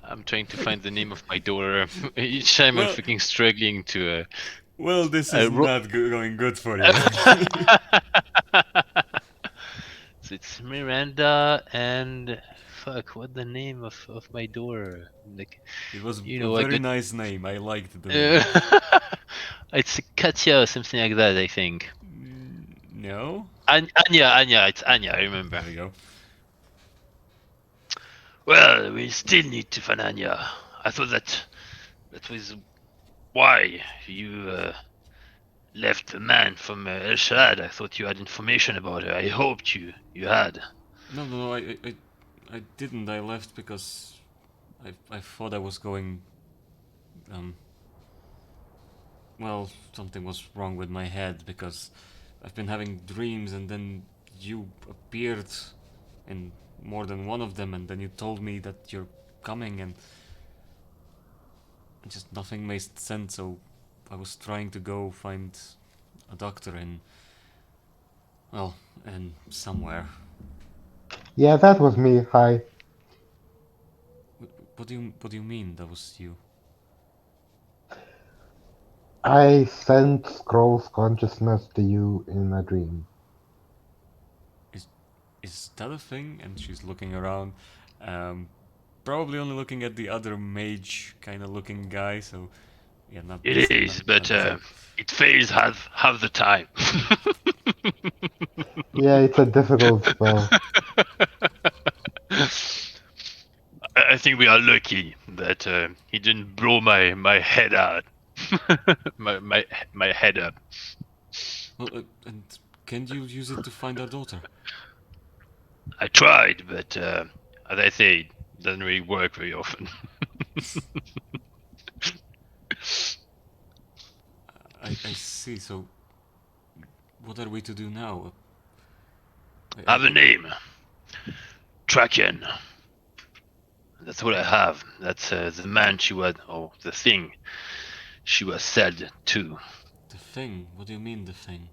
S2: I'm trying to find the name of my daughter. Each time I'm fucking struggling to.
S1: Well, this is not going good for you.
S2: So it's Miranda and fuck, what the name of my daughter? Like,
S1: it was a very nice name. I liked the name.
S2: It's Katya or something like that, I think.
S1: No?
S2: Anya, it's Anya, I remember.
S1: There we go.
S2: Well, we still need to find Anya. I thought that was why you left the man from El Shad. I thought you had information about her. I hoped you had.
S1: No, I didn't. I left because I thought I was going. Well, something was wrong with my head because I've been having dreams, and then you appeared in more than one of them, and then you told me that you're coming, and just nothing made sense. So I was trying to go find a doctor in, well, and somewhere.
S4: Yeah, that was me. Hi.
S1: What do you mean that was you?
S4: I sent Scroll's consciousness to you in a dream.
S1: Is that a thing? And she's looking around, probably only looking at the other mage kind of looking guy. So yeah, not.
S2: It is, but it fails half the time.
S4: Yeah, it's a difficult spell.
S2: I think we are lucky that he didn't blow my head out. my head up.
S1: Well, and can you use it to find our daughter?
S2: I tried, but as I say, it doesn't really work very often.
S1: I see. So, what are we to do now?
S2: I have a name. Traken. That's what I have. That's the man she was, or the thing she was said to.
S1: The thing? What do you mean, the thing?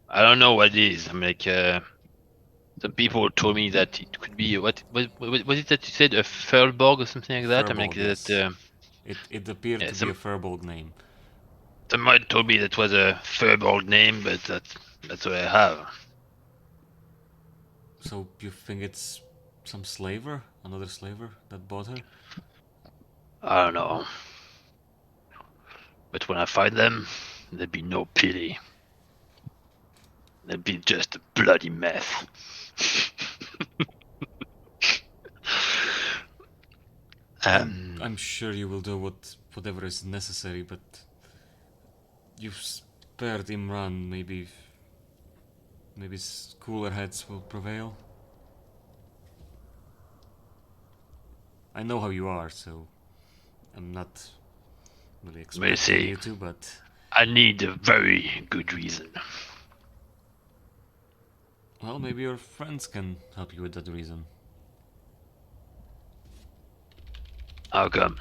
S2: I don't know what it is. I'm like, some people told me that it could be what was it that you said, a Furbolg or something like that? I'm like
S1: Furbolg, yes.
S2: that.
S1: It appeared
S2: Yeah,
S1: to be a Furbolg name.
S2: Somebody told me that was a Furbolg name, but that's what I have.
S1: So you think it's some slaver? Another slaver that bought her?
S2: I don't know. But when I find them, there'd be no pity. There'd be just a bloody mess.
S1: I'm sure you will do whatever is necessary, but you've spared Imran. Maybe cooler heads will prevail. I know how you are, so I'm not really expecting you to, but
S2: I need a very good reason.
S1: well, maybe your friends can help you with that reason.
S2: How come?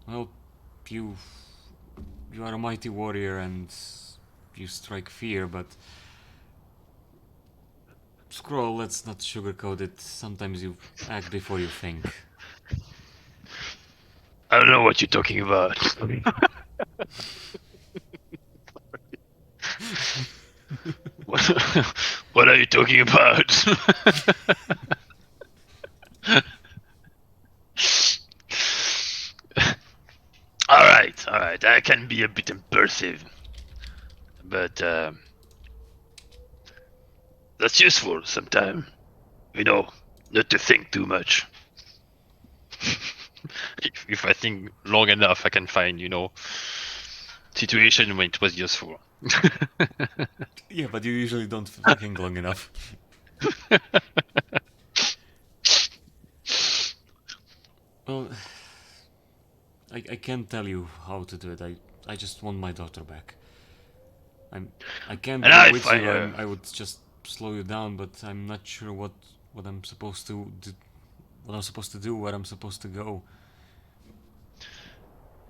S1: Well, you are a mighty warrior and you strike fear, but Scroll, let's not sugarcoat it. Sometimes you act before you think.
S2: I don't know what you're talking about. What are you talking about? All right. I can be a bit impulsive, but that's useful sometimes. You know, not to think too much. If I think long enough, I can find, situation when it was useful.
S1: Yeah, but you usually don't think long enough. Well, I can't tell you how to do it. I just want my daughter back. I can't
S2: And
S1: go
S2: I
S1: with
S2: find
S1: you.
S2: her.
S1: I would just slow you down, but I'm not sure what I'm supposed to do, what I'm supposed to do, where I'm supposed to go.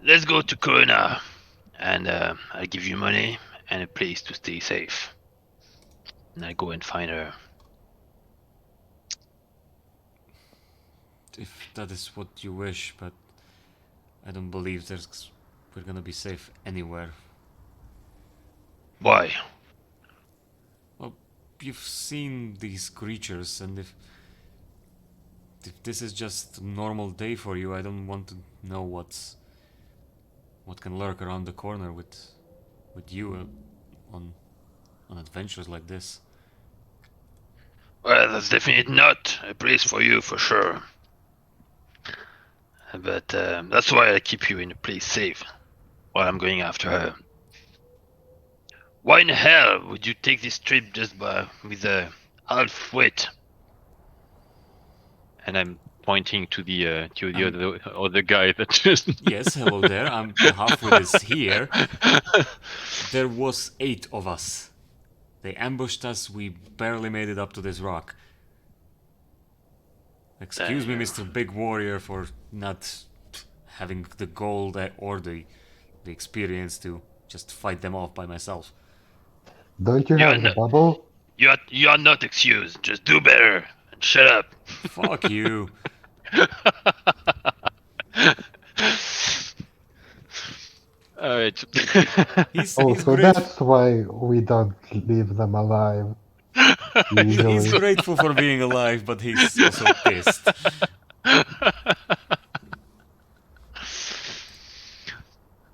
S2: Let's go to Corona, and I'll give you money and a place to stay safe. And I go and find her.
S1: If that is what you wish, but I don't believe we're gonna be safe anywhere.
S2: Why?
S1: Well, you've seen these creatures, and if this is just a normal day for you, I don't want to know what can lurk around the corner with you on adventures like this.
S2: Well, that's definitely not a place for you, for sure. But that's why I keep you in a place safe while I'm going after her. Why in hell would you take this trip just with a half wit? And I'm pointing to the other guy that just.
S1: Yes, hello there. The halfwit is here. There was 8 of us. They ambushed us. We barely made it up to this rock. Excuse me, Mr. Big Warrior, for not having the gold or the experience to just fight them off by myself.
S4: Don't you have the bubble?
S2: You are not excused. Just do better and shut up.
S1: Fuck you.
S2: Alright.
S1: He's
S4: that's why we don't leave them alive.
S1: He's grateful for being alive, but he's also pissed.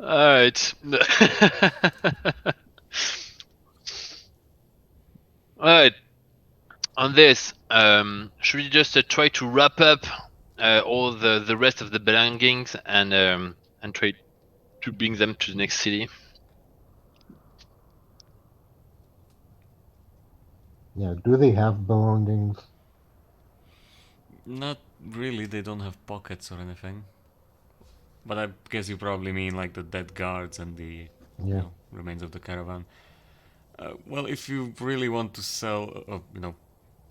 S2: Alright. Alright. On this, Should we just try to wrap up all the rest of the belongings and try to bring them to the next city?
S4: Yeah, do they have belongings?
S1: Not really, they don't have pockets or anything. But I guess you probably mean like the dead guards and the
S4: Yeah.
S1: remains of the caravan. Well, if you really want to sell,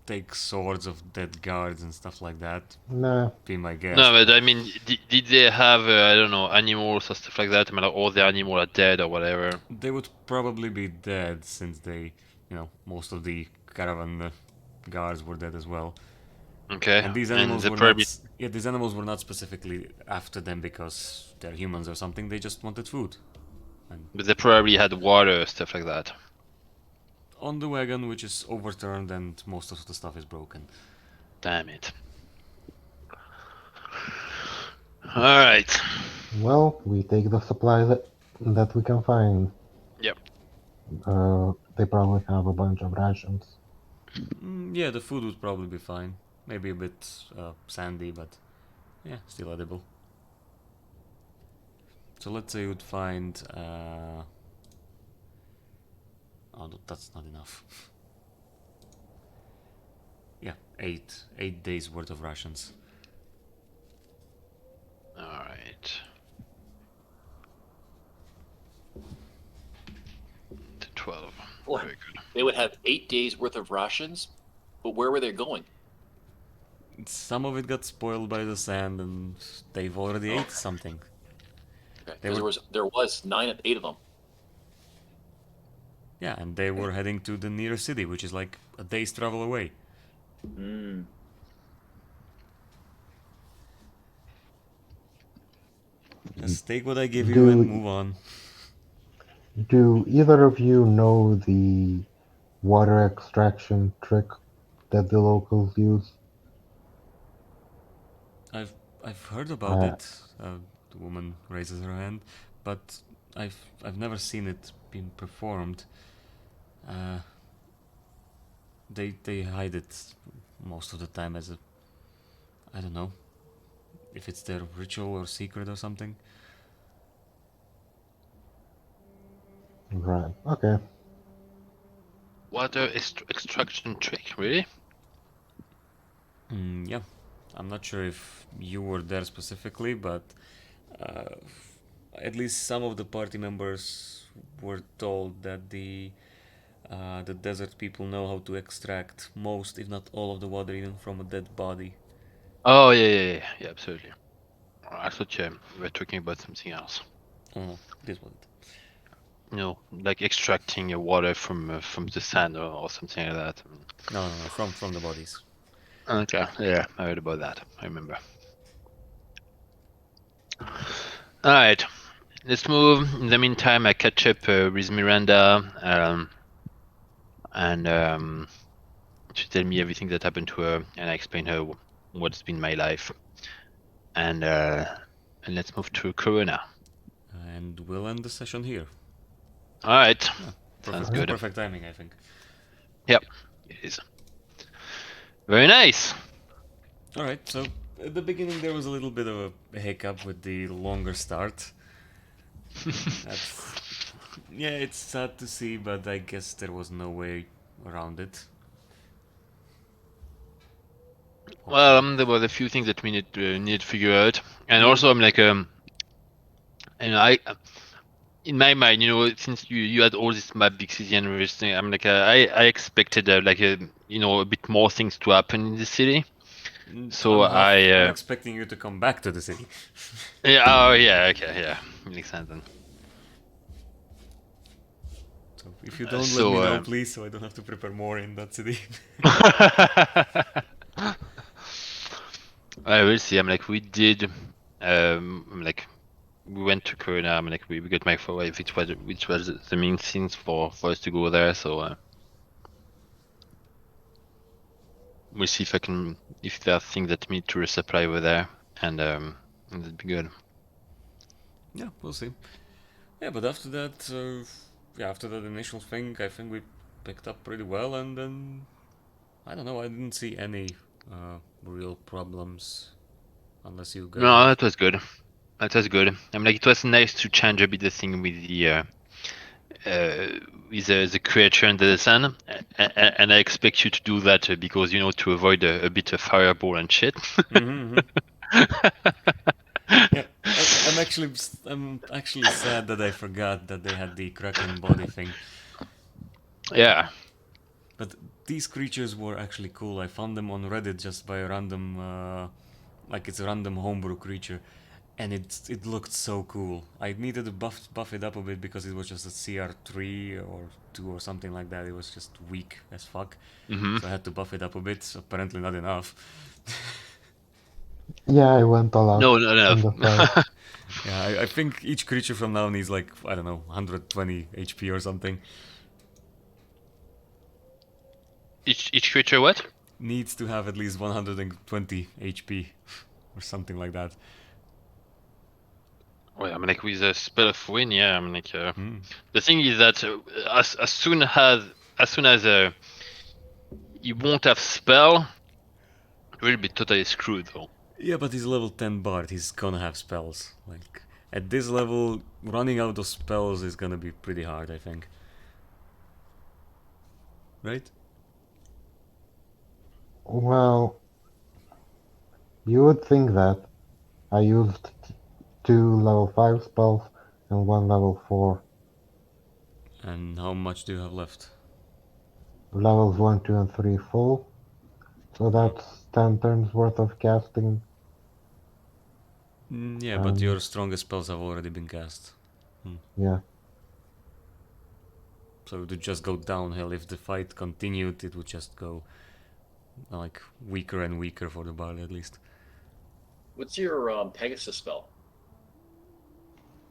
S1: take swords of dead guards and stuff like that,
S4: Nah.
S1: be my guest.
S2: No, but I mean, did they have I don't know, animals or stuff like that? I mean, like, all the animals are dead or whatever.
S1: They would probably be dead since they, most of the caravan guards were dead as well.
S2: Okay.
S1: And these
S2: And
S1: animals
S2: the
S1: were
S2: probably
S1: not. Yeah, these animals were not specifically after them because they're humans or something. They just wanted food.
S2: but they probably had water, stuff like that.
S1: On the wagon, which is overturned and most of the stuff is broken.
S2: Damn it. Alright.
S4: Well, we take the supply that we can find.
S2: Yep.
S4: They probably have a bunch of rations.
S1: Yeah, the food would probably be fine. Maybe a bit sandy, but yeah, still edible. So let's say you would find. Oh, no, that's not enough. Yeah, 8 days worth of rations.
S2: Alright. 12.
S3: Well,
S2: Very good.
S3: they would have 8 days worth of rations, but where were they going?
S1: Some of it got spoiled by the sand, and they've already ate something.
S3: Okay,
S1: They
S3: because
S1: were-
S3: there was 8 of them.
S1: Yeah, and they were heading to the nearest city, which is like a day's travel away.
S3: Mm.
S1: Just take what I give you
S4: Do-
S1: and move on.
S4: Do either of you know the water extraction trick that the locals use?
S1: I've heard about
S4: Uh,
S1: it. The woman raises her hand, but I've never seen it being performed. Uh, they hide it most of the time as a, I don't know, if it's their ritual or secret or something.
S4: Right. Okay.
S2: Water extraction trick, really?
S1: Yeah, I'm not sure if you were there specifically, but uh, at least some of the party members were told that the desert people know how to extract most, if not all, of the water, even from a dead body.
S2: Oh, yeah, absolutely. I thought we were talking about something else.
S1: Oh no, this was it.
S2: Like extracting water from the sand or something like that.
S1: No, from the bodies.
S2: Okay, yeah, I heard about that. I remember. Alright, let's move. In the meantime, I catch up with Miranda, and she tell me everything that happened to her, and I explain her what's been my life. And let's move to Corona.
S1: And we'll end the session here.
S2: Alright,
S1: Yeah,
S2: sounds
S1: perfect,
S2: good.
S1: perfect timing, I think.
S2: Yep, it is. Very nice.
S1: Alright, so at the beginning there was a little bit of a hiccup with the longer start. That's. Yeah, it's sad to see, but I guess there was no way around it.
S2: Well, there were a few things that we need to figure out, and also I'm like I in my mind, since you had all this map, big city and everything, I'm like I expected like a bit more things to happen in the city. So
S1: I'm expecting you to come back to the city.
S2: yeah, oh yeah, okay, yeah, makes sense then.
S1: So if you don't let
S2: so,
S1: me know, please, so I don't have to prepare more in that city.
S2: I will see. I'm like we did, I'm like we went to Corona. I'm like we got my wife, which was the main things for us to go there. So we'll see if there are things that need to resupply over there, and that'd be good.
S1: Yeah, we'll see. Yeah, but after that, after that initial thing, I think we picked up pretty well, and then I don't know. I didn't see any real problems, unless you guys.
S2: No, that was good. That was good. I mean, like, it was nice to change a bit the thing with the creature under the sun, and I expect you to do that because to avoid a bit of fireball and shit.
S1: Yeah, I'm actually sad that I forgot that they had the Kraken body thing.
S2: Yeah.
S1: But these creatures were actually cool. I found them on Reddit just by a random, like it's a random homebrew creature, and it looked so cool. I needed to buff it up a bit because it was just a CR3 or 2 or something like that. It was just weak as fuck.
S2: Mm-hmm.
S1: So I had to buff it up a bit. Apparently not enough.
S4: Yeah, I went all out
S2: No,
S4: in the fight.
S1: Yeah, I think each creature from now needs like, I don't know, 120 HP or something.
S2: Each creature what?
S1: Needs to have at least 120 HP or something like that.
S2: Well, I mean, like, with a spell of wind, yeah. I mean, like, the thing is that as soon as you won't have spell, you will be totally screwed, though.
S1: Yeah, but he's level 10 bard. He's gonna have spells. Like, at this level, running out of spells is gonna be pretty hard, I think. Right?
S4: Well, you would think that. I used 2 level 5 spells and 1 level 4.
S1: And how much do you have left?
S4: Levels 1, 2, and 3 full. So that's 10 turns worth of casting.
S1: Yeah, but your strongest spells have already been cast.
S4: Yeah.
S1: So it would just go downhill. If the fight continued, it would just go like weaker and weaker for the bard at least.
S3: What's your Pegasus spell?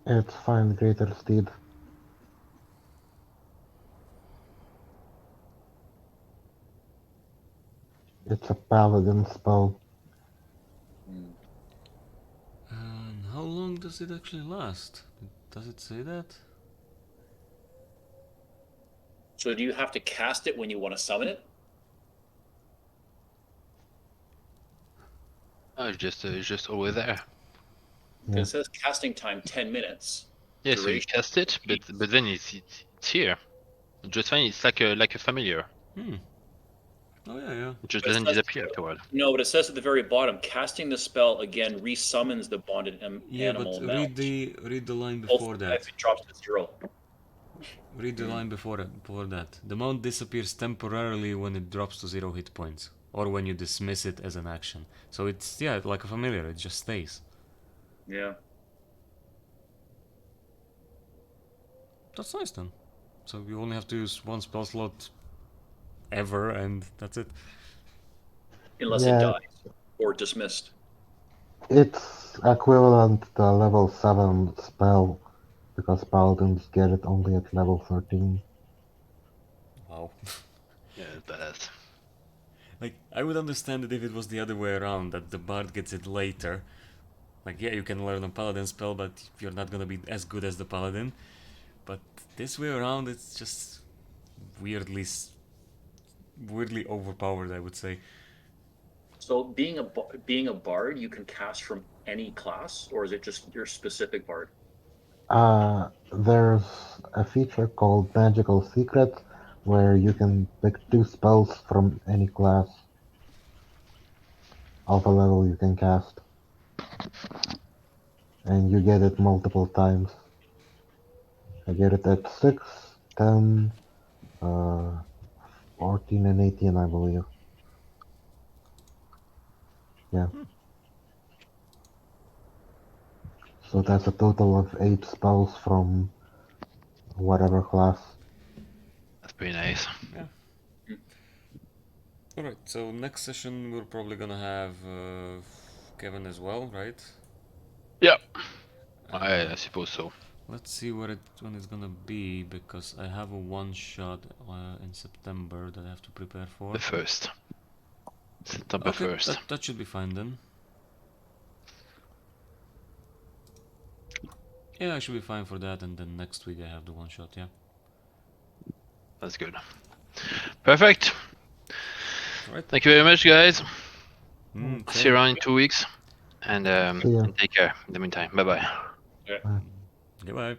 S4: It's Find Greater Steed. It's a paladin spell.
S1: And how long does it actually last? Does it say that?
S3: So do you have to cast it when you want to summon it?
S2: Oh, it's just over there.
S4: Yeah.
S3: It says casting time 10 minutes.
S2: Yeah, so you cast it, but then it's here. Just fine. It's like a familiar.
S1: Oh yeah.
S2: It just
S3: But it
S2: doesn't
S3: says-
S2: disappear afterward.
S3: No, but it says at the very bottom, casting the spell again resummons the bonded
S1: Yeah,
S3: animal
S1: but
S3: mount.
S1: read the line
S3: Both
S1: before that.
S3: times it drops to 0.
S1: Read the line before that. The mount disappears temporarily when it drops to 0 hit points, or when you dismiss it as an action. So it's like a familiar. It just stays.
S3: Yeah.
S1: That's nice then. So you only have to use one spell slot ever, and that's it.
S3: Unless it dies or dismissed.
S4: It's equivalent to a level 7 spell, because paladins get it only at level 13.
S1: Wow.
S2: Yeah, it's badass.
S1: Like, I would understand it if it was the other way around, that the bard gets it later. Like, yeah, you can learn a paladin spell, but you're not gonna be as good as the paladin. But this way around, it's just weirdly overpowered, I would say.
S3: So being a bard, you can cast from any class, or is it just your specific bard?
S4: There's a feature called Magical Secret, where you can pick 2 spells from any class of a level you can cast. And you get it multiple times. I get it at 6, 10, 14, and 18, I believe. Yeah. So that's a total of 8 spells from whatever class.
S2: That's pretty nice.
S1: Yeah. Alright, so next session we're probably gonna have Kevin as well, right?
S2: Yeah. I suppose so.
S1: Let's see when it's gonna be, because I have a one shot in September that I have to prepare for.
S2: The 1st. September 1st.
S1: That should be fine then. Yeah, I should be fine for that, and then next week I have the one shot, yeah.
S2: That's good. Perfect.
S1: Alright.
S2: Thank you very much, guys.
S1: Mm,
S2: See you around in 2 weeks, and
S4: See ya.
S2: take care in the meantime. Bye bye.
S3: Yeah.
S4: Bye.
S1: Goodbye.